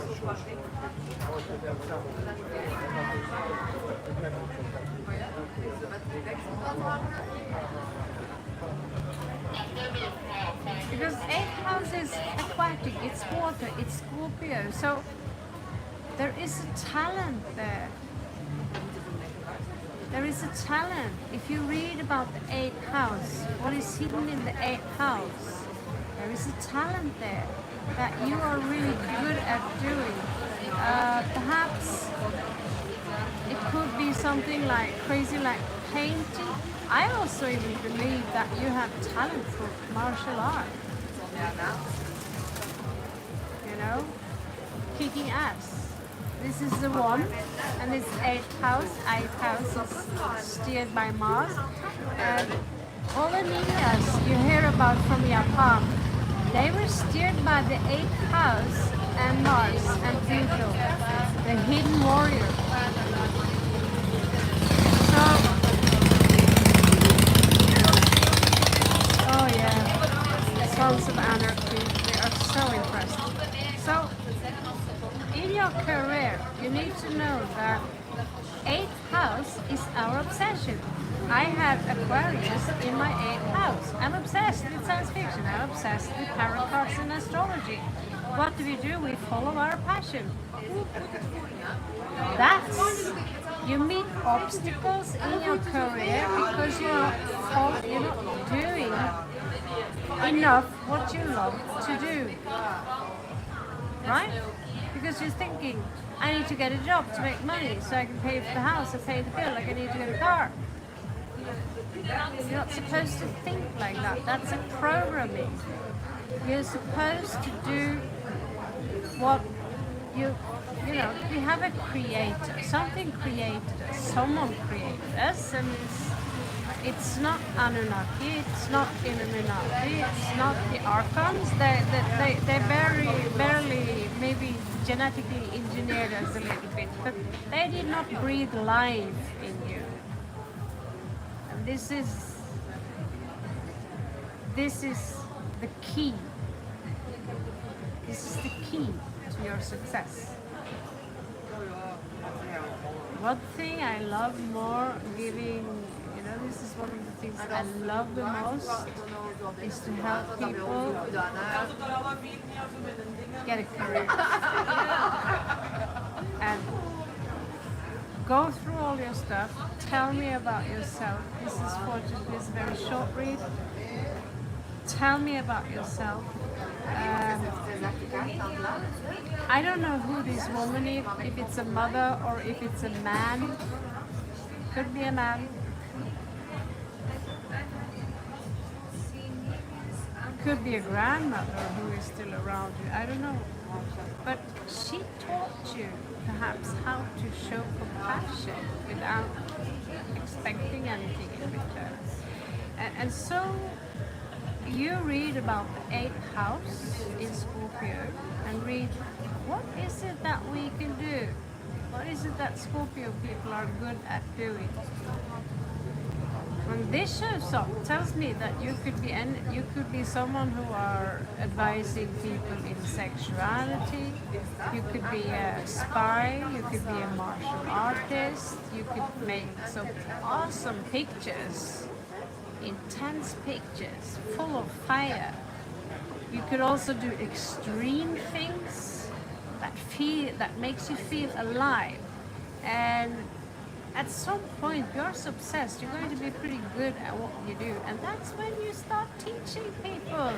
because 8th house is aquatic, it's water, it's Scorpio. So there is a talent there. There is a talent. If you read about the 8th house, what is hidden in the 8th house, there is a talent there that you are really good at doing. Perhaps it could be something like crazy, like painting. I also even believe that you have talent for martial art. You know, kicking ass. This is the one, and this 8th house. 8th house is steered by Mars. And all the ninjas you hear about from Japan, they were steered by the 8th house and Mars and Pluto, the hidden warrior. So, oh yeah, Sons of Anarchy, they are so impressed. So, in your career, you need to know that 8th house is our obsession. I have Aquarius in my 8th house. I'm obsessed with science fiction. I'm obsessed with tarot cards and astrology. What do? We follow our passion. That's, you meet obstacles in your career because you're not doing enough what you love to do. Right? Because you're thinking, I need to get a job to make money so I can pay for the house and pay the bill, like I need to get a car. You're not supposed to think like that. That's a programming. You're supposed to do what we have a creator. Something created us. Someone created us, and it's not Anunnaki, it's not Illuminati, it's not the Archons. They barely maybe genetically engineered us a little bit, but they did not breathe life in you. And this is the key. This is the key to your success. One thing I love more giving, this is one of the things I love the most, is to help people get a career. And go through all your stuff. Tell me about yourself. This is fortunately a very short read. Tell me about yourself. I don't know who this woman is, if it's a mother or if it's a man. Could be a man. Could be a grandmother who is still around you. I don't know. But she taught you perhaps how to show compassion without expecting anything in return. And so you read about the 8th house in Scorpio and read, what is it that we can do? What is it that Scorpio people are good at doing? When this shows up, tells me that you could be someone who are advising people in sexuality. You could be a spy. You could be a martial artist. You could make some awesome pictures, intense pictures, full of fire. You could also do extreme things that makes you feel alive. And at some point, you're so obsessed, you're going to be pretty good at what you do. And that's when you start teaching people.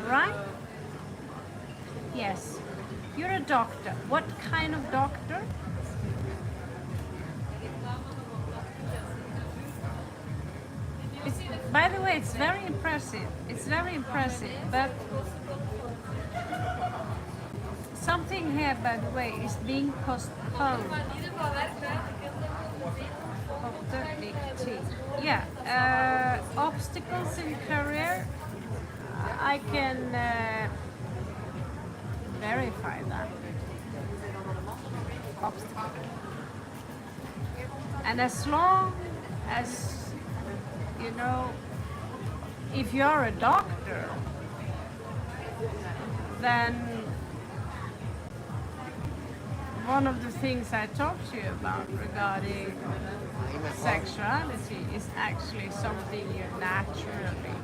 Right? Yes. You're a doctor. What kind of doctor? By the way, it's very impressive. It's very impressive. But something here, by the way, is being postponed. Yeah, obstacles in career, I can verify that. Obstacle. And as long as, you know, if you're a doctor, then one of the things I talked to you about regarding sexuality is actually something you naturally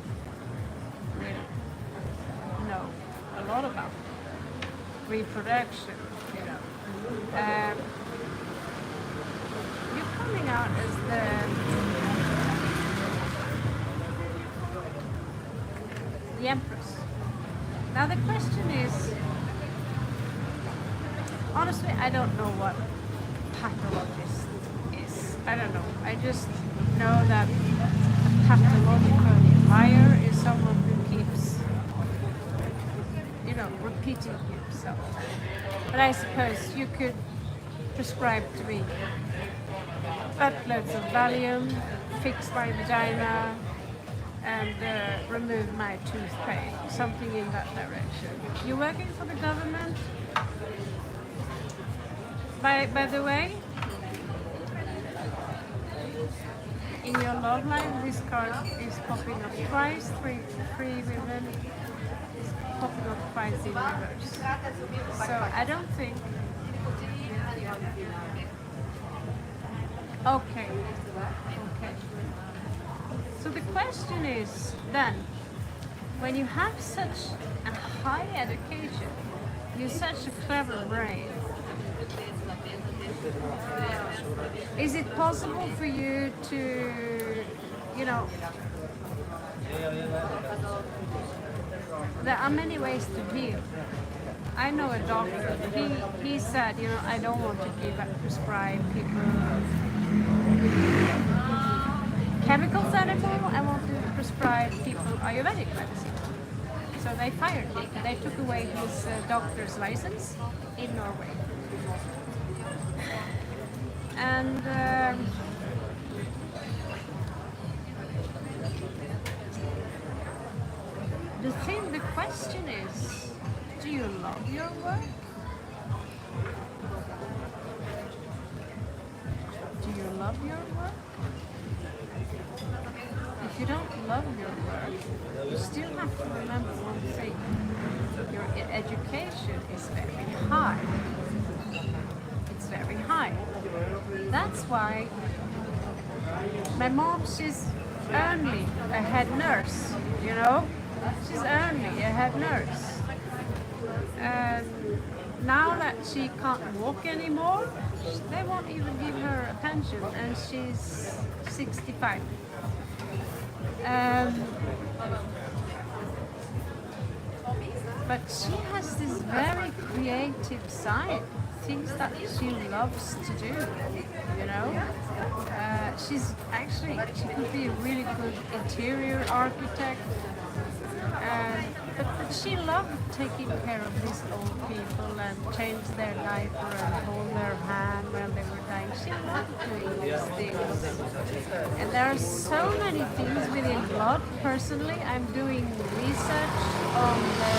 will know a lot about. Reproduction, you know. You're coming out as the Empress. Now the question is, honestly, I don't know what pathologist is. I don't know. I just know that a pathological liar is someone who keeps, you know, repeating himself. But I suppose you could prescribe to me buttloads of Valium, fix my vagina, and remove my tooth pain. Something in that direction. You're working for the government? By the way, in your love life, this card is popping up twice. Three women is popping up twice in reverse. So I don't think. Okay. So the question is then, when you have such a high education, you're such a clever brain. Is it possible for you to, you know, there are many ways to heal. I know a doctor, he said, you know, I don't want to prescribe people chemicals anymore, I want to prescribe people Ayurvedic medicine. So they fired him, they took away his doctor's license in Norway. And the question is, do you love your work? Do you love your work? If you don't love your work, you still have to remember one thing. Your education is very high. It's very high. That's why my mom, she's only a head nurse, you know? She's only a head nurse. And now that she can't walk anymore, they won't even give her a pension, and she's 65. But she has this very creative side, things that she loves to do, you know. She could be a really good interior architect, but she loved taking care of these old people and change their diaper and hold their hand when they were dying. She loved doing these things. And there are so many things within blood. Personally, I'm doing research on the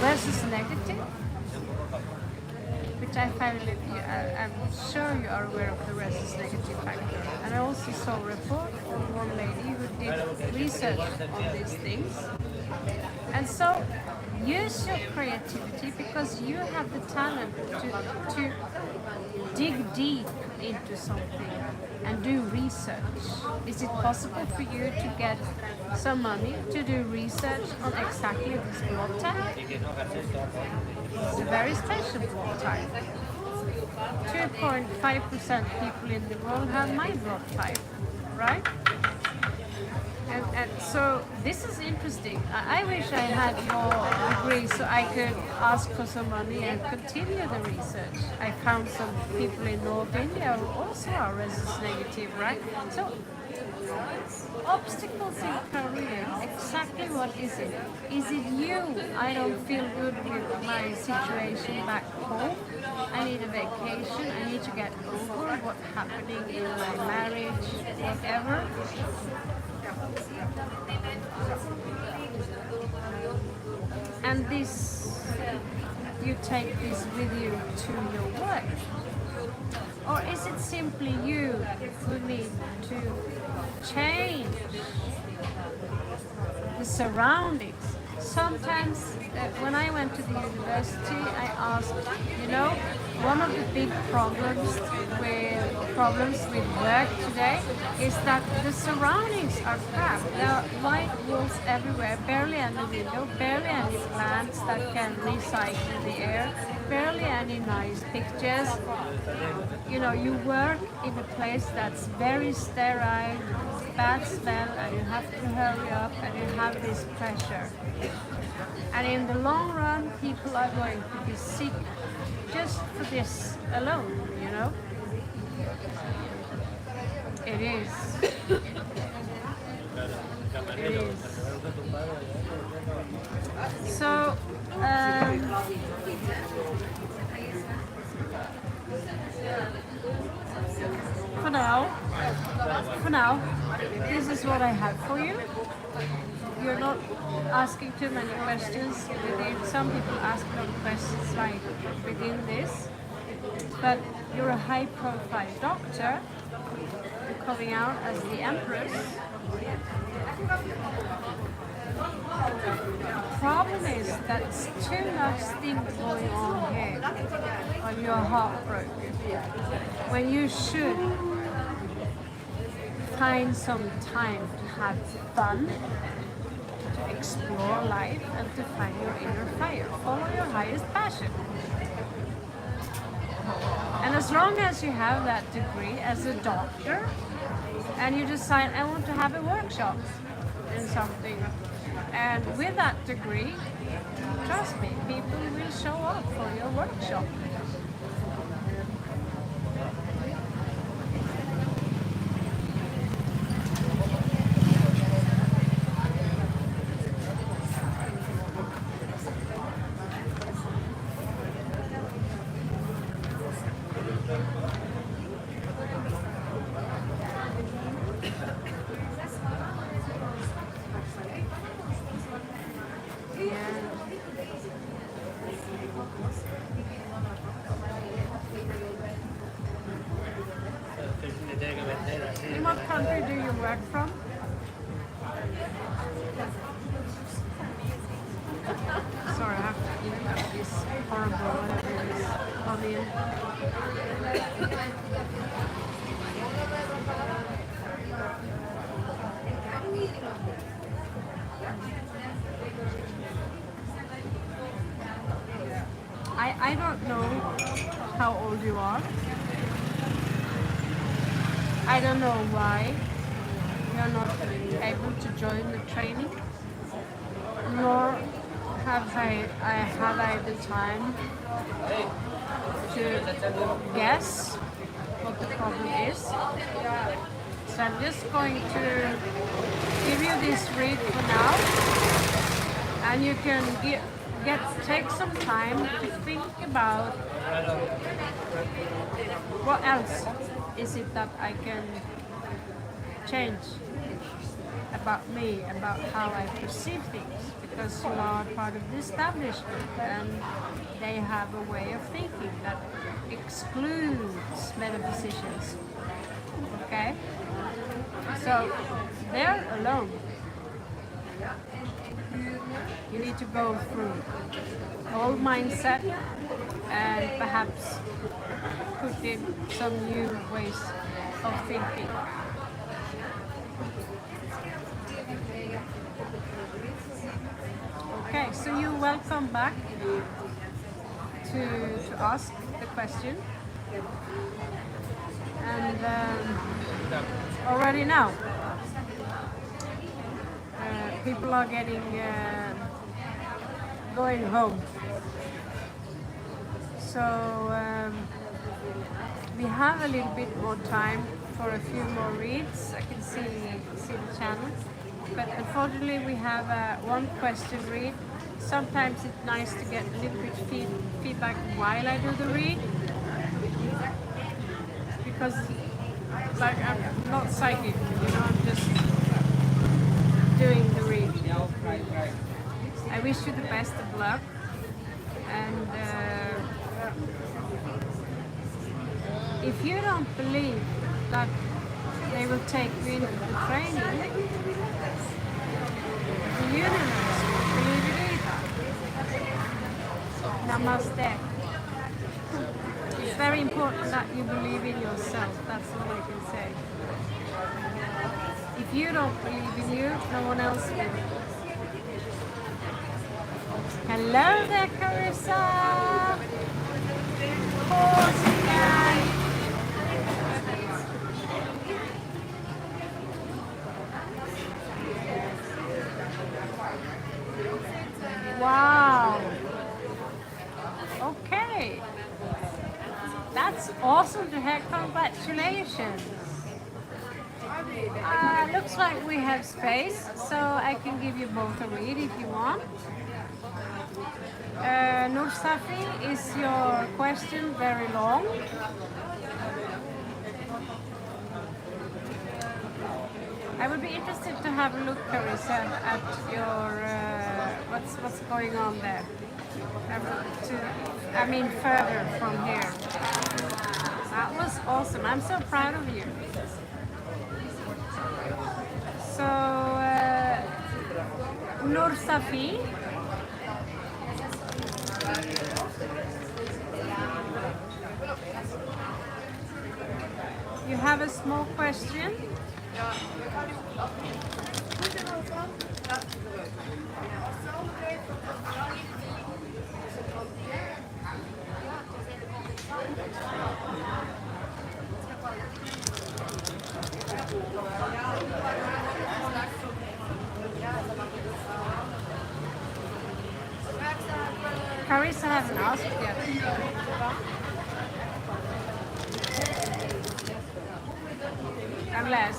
versus negative, which I find I'm sure you are aware of the versus negative factor. And I also saw a report on one lady who did research on these things. And so use your creativity, because you have the talent to dig deep into something and do research. Is it possible for you to get some money to do research on exactly this blood type? It's a very special blood type. 2.5% people in the world have my blood type, right? And so this is interesting. I wish I had your degree so I could ask for some money and continue the research. I found some people in North India who also are resistance negative, right? So obstacles in career, exactly what is it? Is it you? I don't feel good with my situation back home. I need a vacation. I need to get over what's happening in my marriage, whatever. And this, you take this with you to your work? Or is it simply you who need to change the surroundings? Sometimes when I went to the university, I asked, you know, one of the big problems with work today is that the surroundings are crap. There are white walls everywhere, barely any window, barely any plants that can recycle the air, barely any nice pictures. You know, you work in a place that's very sterile, bad smell, and you have to hurry up, and you have this pressure. And in the long run, people are going to be sick just for this alone, you know? It is. It is. So, for now, this is what I have for you. You're not asking too many questions within. Some people ask a lot of questions like within this, but you're a high-profile doctor. You're coming out as the Empress. The problem is that it's too much things going on here, and you're heartbroken. When you should find some time to have fun, to explore life, and to find your inner fire. Follow your highest passion. And as long as you have that degree as a doctor, and you decide, I want to have a workshop in something, and with that degree, trust me, people will show up for your workshop. In what country do you work from? Sorry, I have to eat up this horrible whatever it is onion. I don't know how old you are. I don't know why you're not able to join the training, nor have I the time to guess what the problem is. So I'm just going to give you this read for now, and you can take some time to think about what else is it that I can change about me, about how I perceive things, because you are part of the establishment and they have a way of thinking that excludes metaphysicians. Okay? So they're alone. You need to go through old mindset and perhaps put in some new ways of thinking. Okay, so you're welcome back to ask the question. And already now, people are going home. So we have a little bit more time for a few more reads. I can see the channel. But unfortunately we have one question read. Sometimes it's nice to get a little bit feedback while I do the read. Because like I'm not psychic, you know, I'm just doing the read. I wish you the best of luck, and if you don't believe that they will take you into the training, the universe won't believe it either. Namaste. It's very important that you believe in yourself, that's all I can say. If you don't believe in you, no one else will. Hello there, Carissa! Wow! Okay! That's awesome to hear. Congratulations! Looks like we have space, so I can give you both a read if you want. Nur Safi, is your question very long? I would be interested to have a look, Carissa, at your what's going on there. I mean, further from here. That was awesome. I'm so proud of you. So, Nur Safi. You have a small question? Carissa hasn't asked yet. Unless.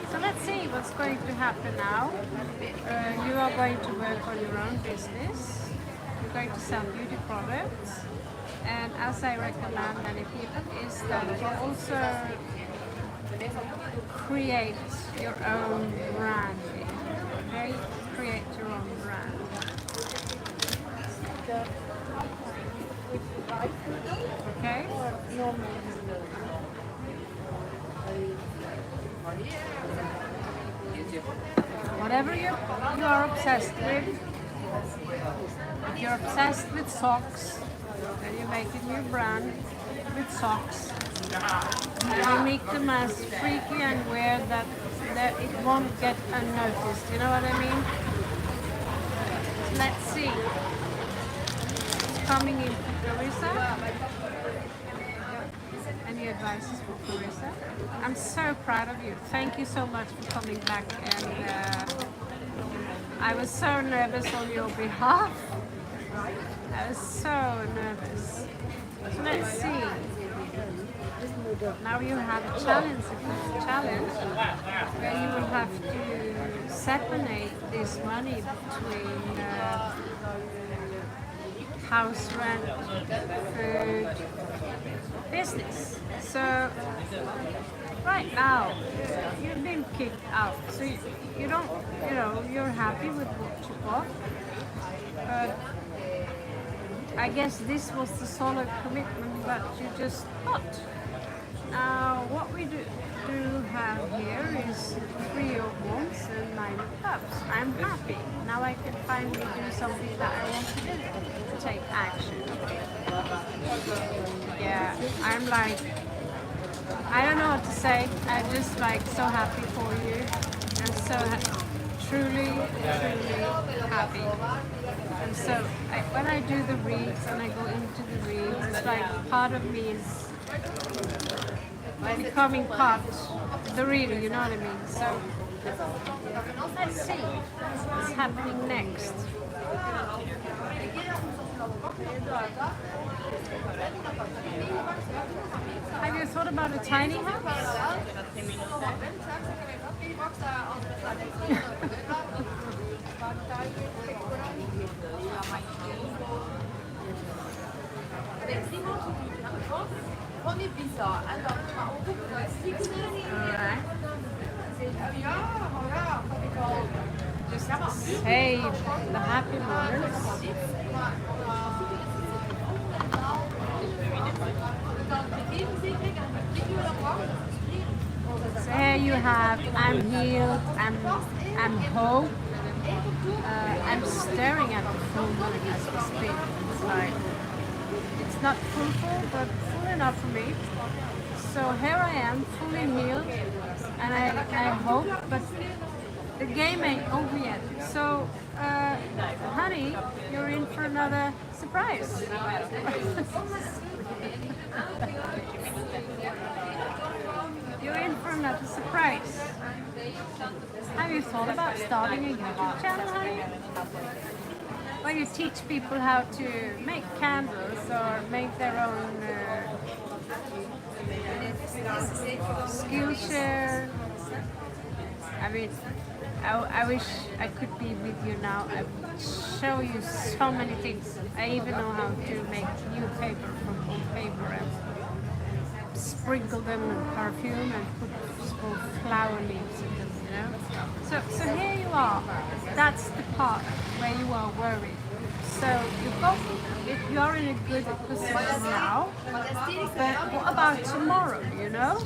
So let's see what's going to happen now. You are going to work on your own business. You're going to sell beauty products. And as I recommend many people, is that you also create your own brand. Okay? Create your own brand. Okay? Whatever you are obsessed with, if you're obsessed with socks, then you make a new brand with socks. And you make them as freaky and weird that that it won't get unnoticed. You know what I mean? Let's see. It's coming in for Clarissa. Any advices for Clarissa? I'm so proud of you. Thank you so much for coming back, and I was so nervous on your behalf. I was so nervous. So let's see. Now you have a challenge where you will have to separate this money between house rent, food, business. So right now you've been kicked out, so you don't, you know, you're happy with what you got, but I guess this was the solid commitment that you just got. Now what we do have here is 3 of Wands and 9 of Cups. I'm happy. Now I can finally do something that I want to do, to take action. Yeah, I'm like, I don't know what to say. I'm just like so happy for you. I'm so truly happy. And so when I do the reads and I go into the reads, it's like part of me is becoming part of the reader, you know what I mean? So let's see what's happening next. Have you thought about a tiny house? Alright. Just save the happy moments. So here you have, I'm healed, I'm whole. I'm staring at the full moon as we speak. It's like, it's not full, but full enough for me. So here I am, fully healed, and I hope, but the game ain't over yet. So, honey, you're in for another surprise. You're in for another surprise. Have you thought about starting a YouTube channel, honey? Where you teach people how to make candles or make their own Skillshare. I mean, I wish I could be with you now. I would show you so many things. I even know how to make new paper from old paper and sprinkle them with perfume and put small flower leaves in them, you know? So here you are. That's the part where you are worried. So you're in a good position now, but what about tomorrow, you know?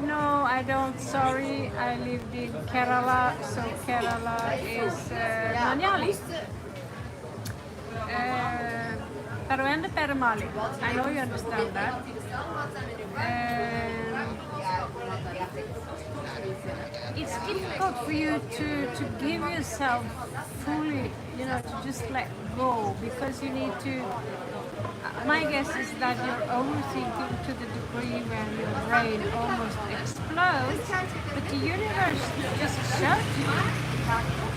No, I don't, sorry. I lived in Kerala, so Kerala is Malayali. Peruende Perumali. I know you understand that. It's difficult for you to give yourself fully, you know, to just let go, because you need to, my guess is that you're overthinking to the degree where your brain almost explodes, but the universe just showed you,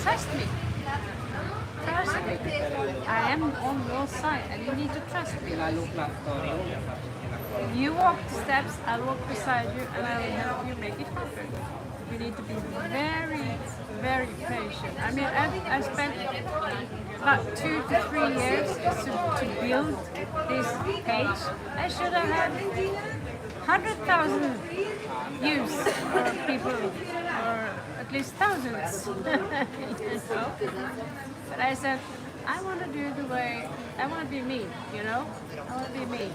trust me. Trust me. I am on your side and you need to trust me. You walk the steps, I'll walk beside you and I will help you make it happen. You need to be very, very patient. I mean, I spent about 2 to 3 years to build this page. I should have had 100,000 views for people, or at least thousands. You know? But I said, I want to do the way, I want to be me, you know? I want to be me.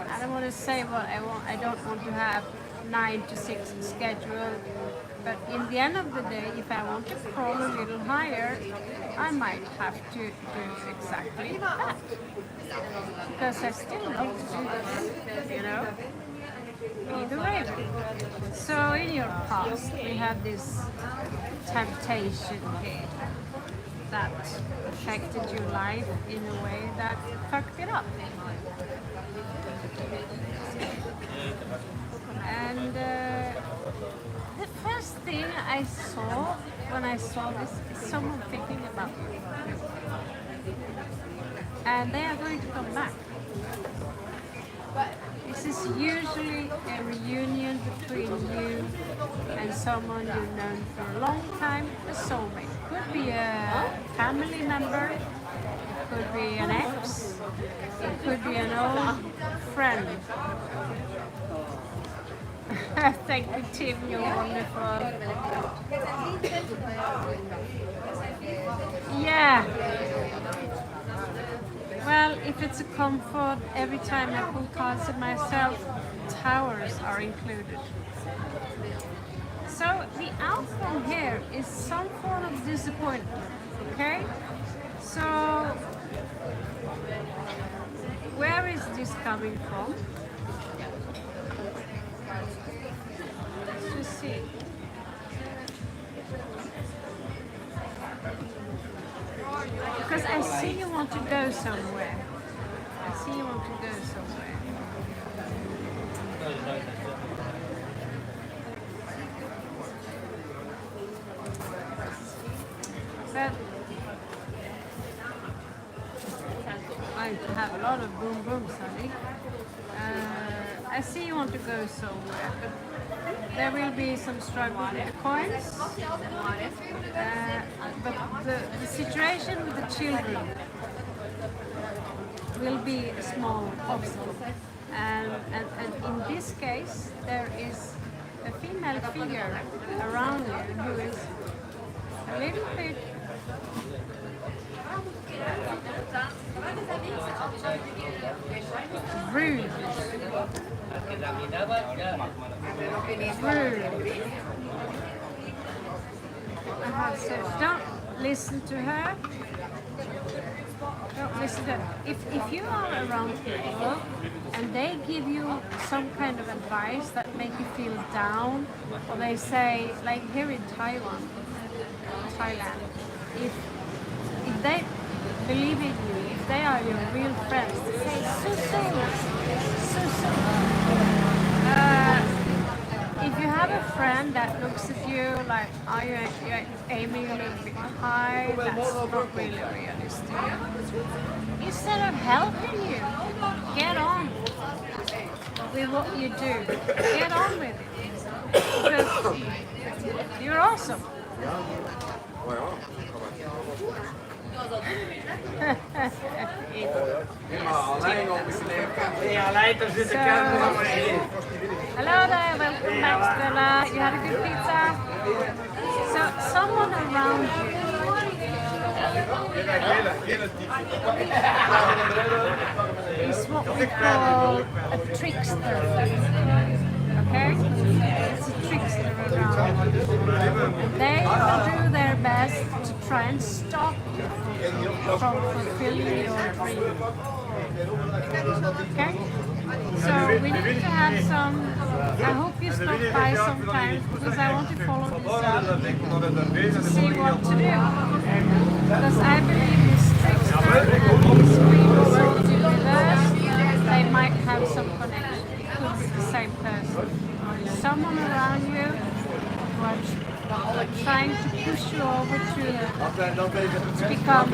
I don't want to say what I want. I don't want to have 9 to 6 schedule. But in the end of the day, if I want to crawl a little higher, I might have to do exactly that. Because I still need to do this, you know? be the raven. So in your past, we have this temptation here that affected your life in a way that fucked it up. And the first thing I saw when I saw this is someone thinking about you. And they are going to come back. This is usually a reunion between you and someone you've known for a long time, a soulmate. Could be a family member, it could be an ex, it could be an old friend. Thank you, Tim, you're wonderful. Yeah. Well, if it's a comfort, every time I pull cards of myself, towers are included. So the outcome here is some form of disappointment, okay? So where is this coming from? Let's just see. Because I see you want to go somewhere. I see you want to go somewhere. But I have a lot of boom booms, honey. I see you want to go somewhere, but there will be some struggle with the coins. But the situation with the children will be a small obstacle. And in this case, there is a female figure around you who is a little bit rude. So don't listen to her. Don't listen to her. If you are around people and they give you some kind of advice that make you feel down, or they say, like here in Thailand, if they believe in you, if they are your real friends, they say so. If you have a friend that looks at you like, are you aiming a little bit high, that's not really realistic. Instead of helping you, get on with what you do. Get on with it. Because you're awesome. Hello there, welcome back, Stella. You had a good pizza? So, someone around you is what we call a trickster. Okay? It's a trickster around. They will do their best to try and stop you from fulfilling your dream. Okay? So we need to have some, I hope you stop by sometimes because I want to follow this up to see what to do. Because I believe this trickster and this queen of swords in reverse, they might have some connection. It could be the same person. Someone around you who are trying to push you over to become.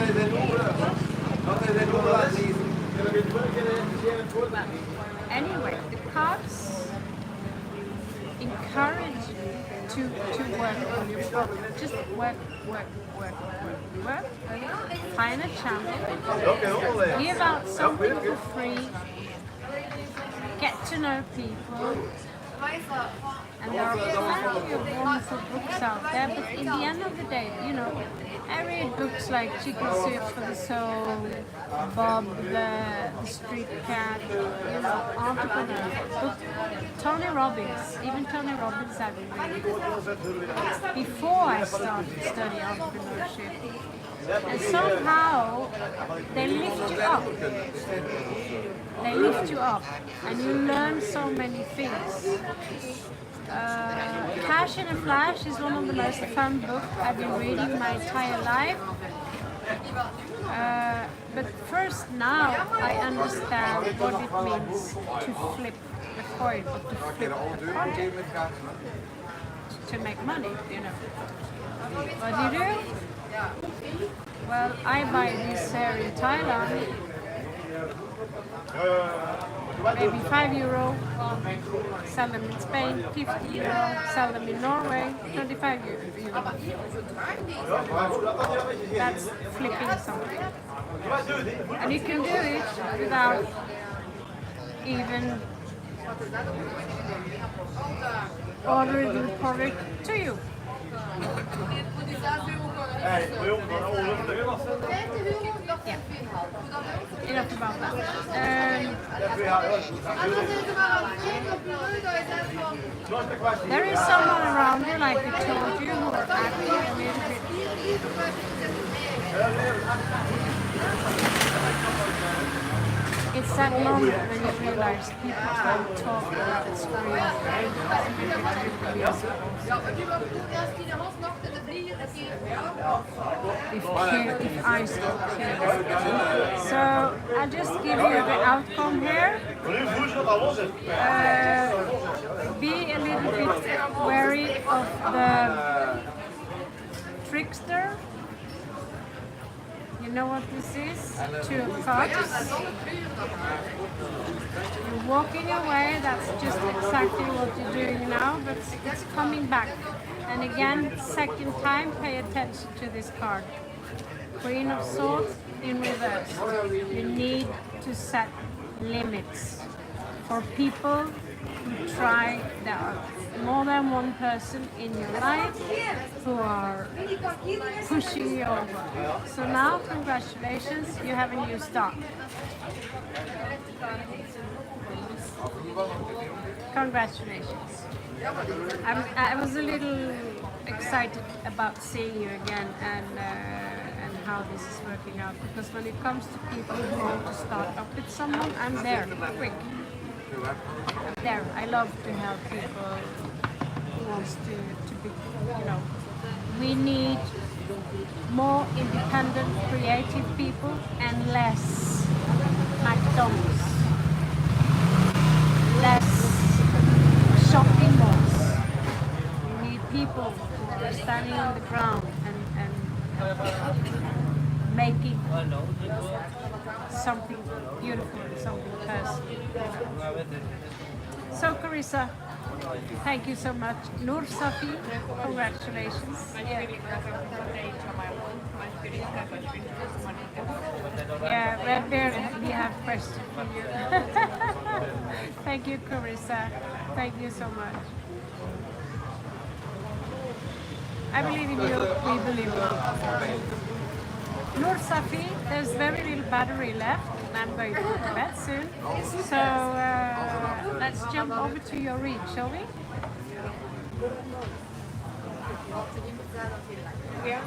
Anyway, the cards encourage you to work on your problem. Just work. Find a channel. Give out something for free. Get to know people. And there are plenty of wonderful books out there, but in the end of the day, you know, I read books like Chicken Soup for the Soul, Bob the Street Cat, you know, entrepreneur, Tony Robbins, even Tony Robbins I've been reading before I started studying entrepreneurship. And somehow they lift you up. They lift you up, and you learn so many things. Cash in a Flash is one of the most fun books I've been reading my entire life. But first now I understand what it means to flip the coin or to flip the project to make money, you know. What do you do? Well, I buy this here in Thailand, maybe €5, sell them in Spain, €50, sell them in Norway, €25. That's flipping something. And you can do it without even ordering the product to you. Enough about that. There is someone around you, like I told you, who are acting a little bit. It's that moment when you realize people can't talk about the screen. If I stop here. So I'll just give you the outcome here. Be a little bit wary of the trickster. You know what this is? 2 of Cups. You're walking away, that's just exactly what you're doing now, but it's coming back. And again, second time, pay attention to this card. Queen of Swords in reverse. You need to set limits for people who try. There are more than one person in your life who are pushing you over. So now, congratulations, you have a new start. Congratulations. I was a little excited about seeing you again and how this is working out, because when it comes to people who want to start up with someone, I'm there, quick. I'm there. I love to help people who wants to be, you know. We need more independent, creative people and less McDonald's. Less shopping malls. We need people who are standing on the ground and making something beautiful, something personal. So Carissa, thank you so much. Nur Safi, congratulations. Yeah, Red Bear, we have a question for you. Thank you, Carissa. Thank you so much. I believe in you. We believe in you. Nur Safi, there's very little battery left, and I'm going to go to bed soon. So let's jump over to your read, shall we? Yeah.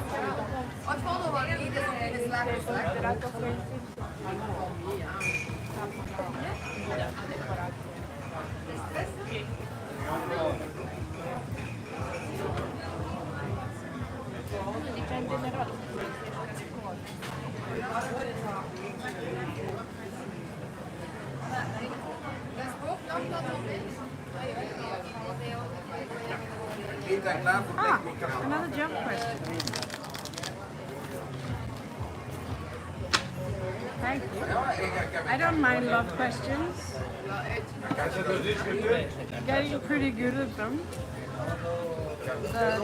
Another jump question. Thank you. I don't mind love questions. Getting pretty good at them. But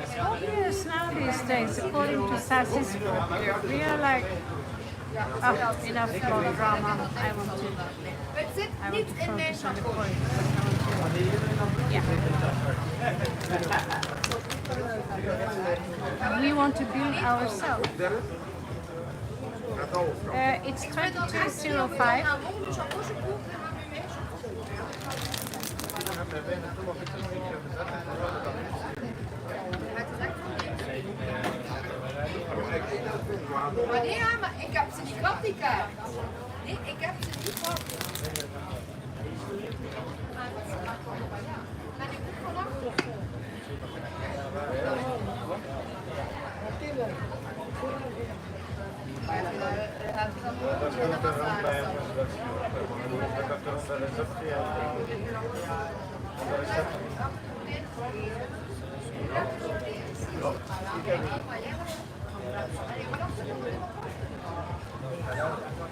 Scorpios now these days, according to Sassy Scorpio, we are like, oh, enough about drama. I want to focus on the point. I want to Yeah. We want to build ourselves. It's 2205. Maar nee, ja, maar ik heb ze niet gehad, die kaart. Nee, ik heb ze niet gehad. Maar die moet vanaf.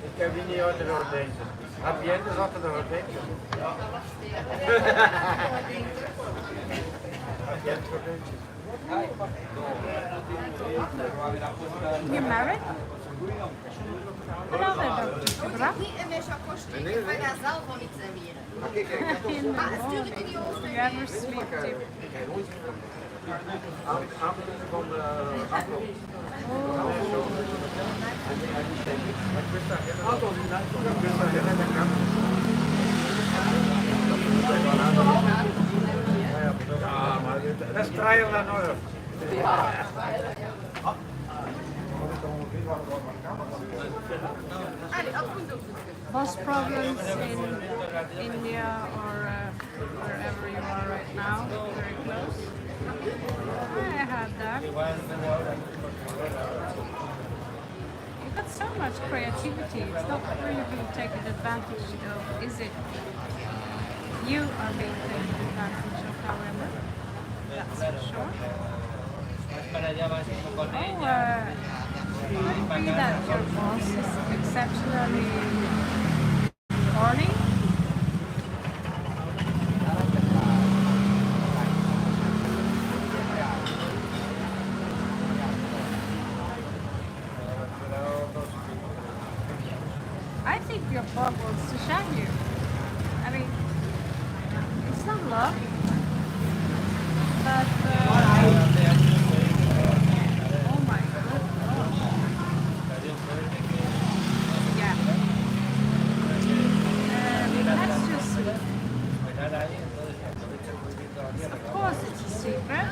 Ik heb hier niet uit de gordijntjes. Heb jij dus achter de gordijntjes? Ja. Heb jij het gordijntjes? You're married? Hello there, Dr. Niet in mijn chakosje. Ik ben daar zelf al niet zijn meer. Maar stuur ik in die hoofd. You ever sleep tip? Aanbiedingen van de afloop. Ja, maar dat is trial and error. Boss problems in India or wherever you are right now, very close. I had that. You've got so much creativity. It's not really being taken advantage of, is it? You are being taken advantage of, however. That's for sure. Could it be that your boss is exceptionally horny? I think your boss wants to shag you. I mean, it's not love, but oh my goodness. Yeah. That's just sweet. Of course it's a secret.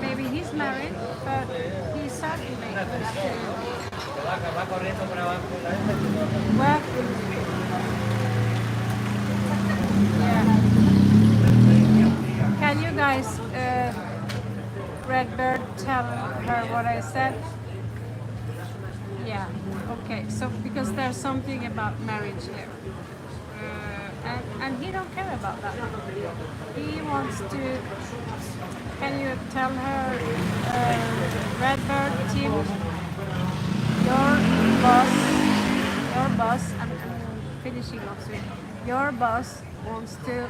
Maybe he's married, but he certainly has to work with you. Yeah. Can you guys, Redbird, tell her what I said? Yeah, okay, so because there's something about marriage here. And he don't care about that. He wants to, can you tell her, Redbird team, your boss, I'm finishing off soon, your boss wants to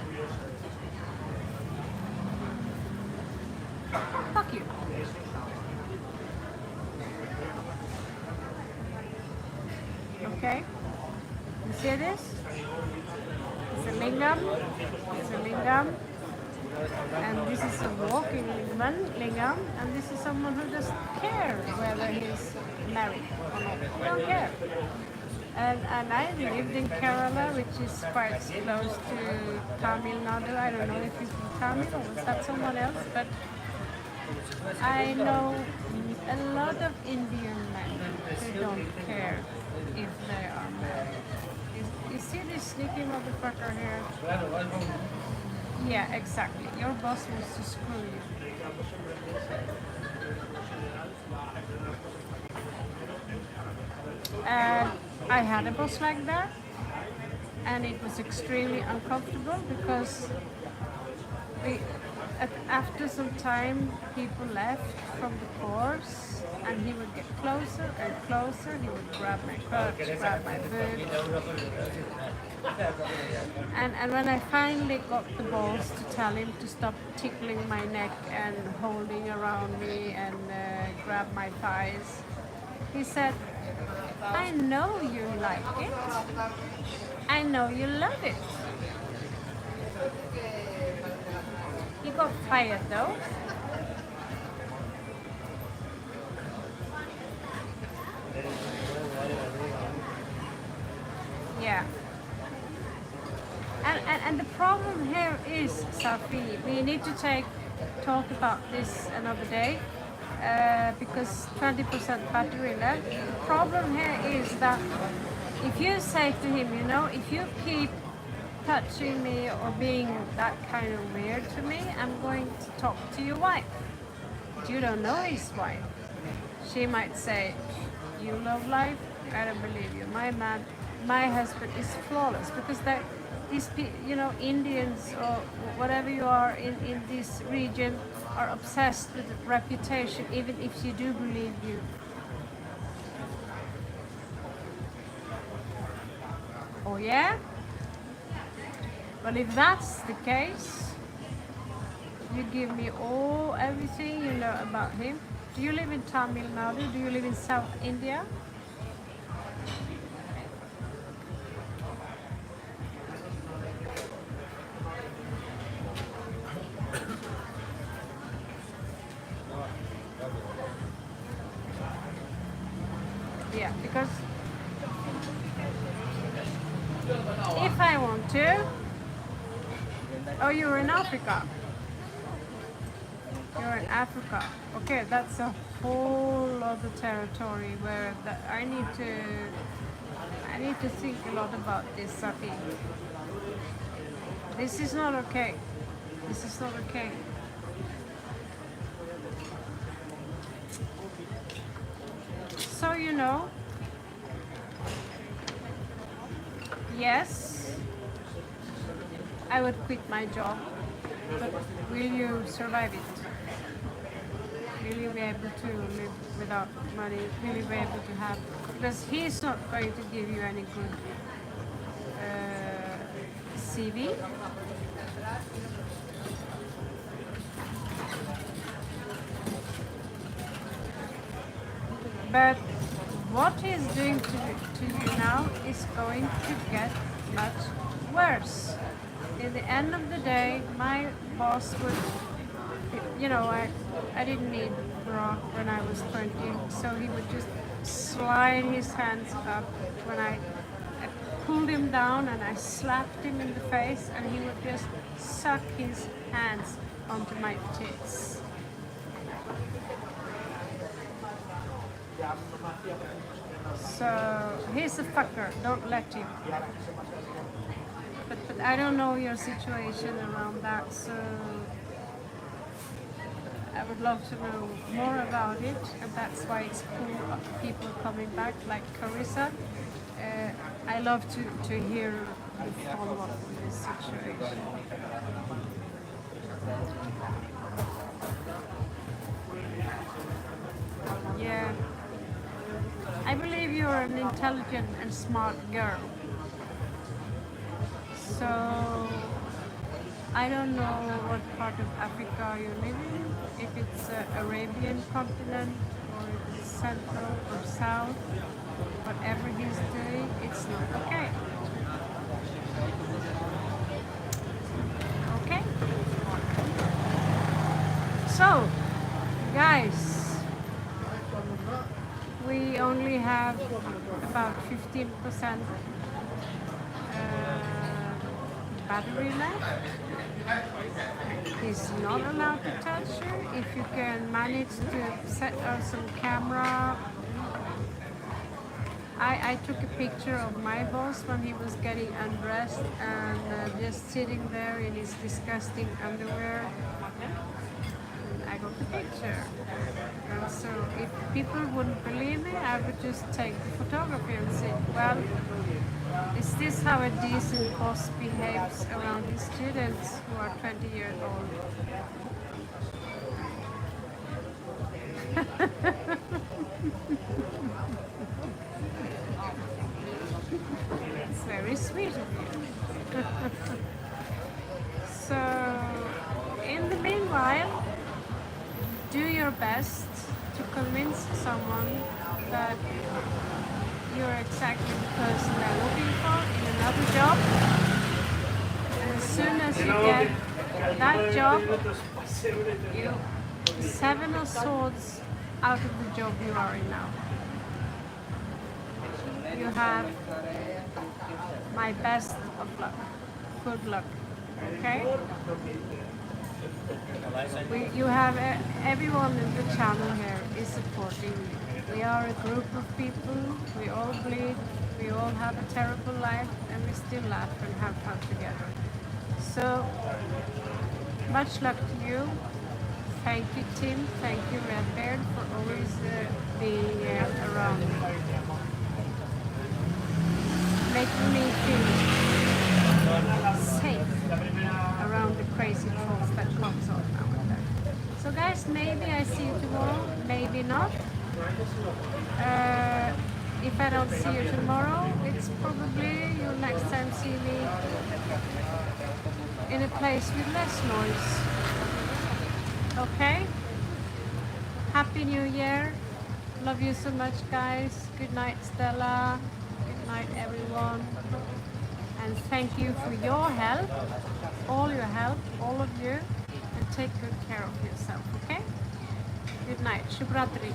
fuck you. Okay? You see this? It's a lingam. It's a lingam. And this is a walking lingam. And this is someone who doesn't care whether he's married or not. They don't care. And I lived in Kerala, which is quite close to Tamil Nadu. I don't know if he's from Tamil or was that someone else, but I know a lot of Indian men who don't care if they are married. You see this sneaky motherfucker here? Yeah, exactly. Your boss wants to screw you. I had a boss like that, and it was extremely uncomfortable because after some time people left from the course, and he would get closer and closer. He would grab my crotch, grab my boob. And when I finally got the balls to tell him to stop tickling my neck and holding around me and grab my thighs, he said, I know you like it, I know you love it. He got fired though. Yeah. And the problem here is, Safi, we need to talk about this another day because 20% battery left. The problem here is that if you say to him, you know, if you keep touching me or being that kind of weird to me, I'm going to talk to your wife. But you don't know his wife. She might say, you love life? I don't believe you. My husband is flawless because these you know, Indians or whatever you are in this region are obsessed with reputation, even if you do believe you. Oh yeah? Well, if that's the case, you give me everything you know about him. Do you live in Tamil Nadu? Do you live in South India? Yeah, because if I want to, oh, you're in Africa. You're in Africa. Okay, that's a whole other territory where I need to think a lot about this, Safi. This is not okay. This is not okay. So you know, yes, I would quit my job, but will you survive it? Will you be able to live without money? Will you be able to have, because he's not going to give you any good CV. But what he's doing to you now is going to get much worse. In the end of the day, my boss would, you know, I didn't need bra when I was 20, so he would just slide his hands up when I pulled him down and I slapped him in the face, and he would just suck his hands onto my tits. So he's a fucker, don't let him. But I don't know your situation around that, so I would love to know more about it, and that's why it's cool people coming back like Carissa. I love to hear the follow-up on this situation. Yeah. I believe you're an intelligent and smart girl. So, I don't know what part of Africa you live in, if it's Arabian continent, or if it's central or south. Whatever he's doing, it's not okay. Okay? So, guys, we only have about 15% battery left. He's not allowed to touch you. If you can manage to set up some camera. I took a picture of my boss when he was getting undressed and just sitting there in his disgusting underwear. I got the picture. And so if people wouldn't believe me, I would just take the photography and say, well, is this how a decent boss behaves around his students who are 20 years old? It's very sweet of you. So, in the meanwhile, do your best to convince someone that you're exactly the person they're looking for in another job. And as soon as you get that job, Seven of Swords out of the job you are in now. You have my best of luck. Good luck. Okay? You have everyone in the channel here is supporting you. We are a group of people. We all bleed. We all have a terrible life, and we still laugh and have fun together. So, much luck to you. Thank you, Tim. Thank you, Redbeard, for always being around me. Making me feel safe around the crazy trolls that comes on now and then. So guys, maybe I see you tomorrow, maybe not. If I don't see you tomorrow, it's probably you'll next time see me in a place with less noise. Okay? Happy New Year. Love you so much, guys. Good night, Stella. Good night, everyone. And thank you for your help, all your help, all of you. And take good care of yourself, okay? Good night. Shubhratri.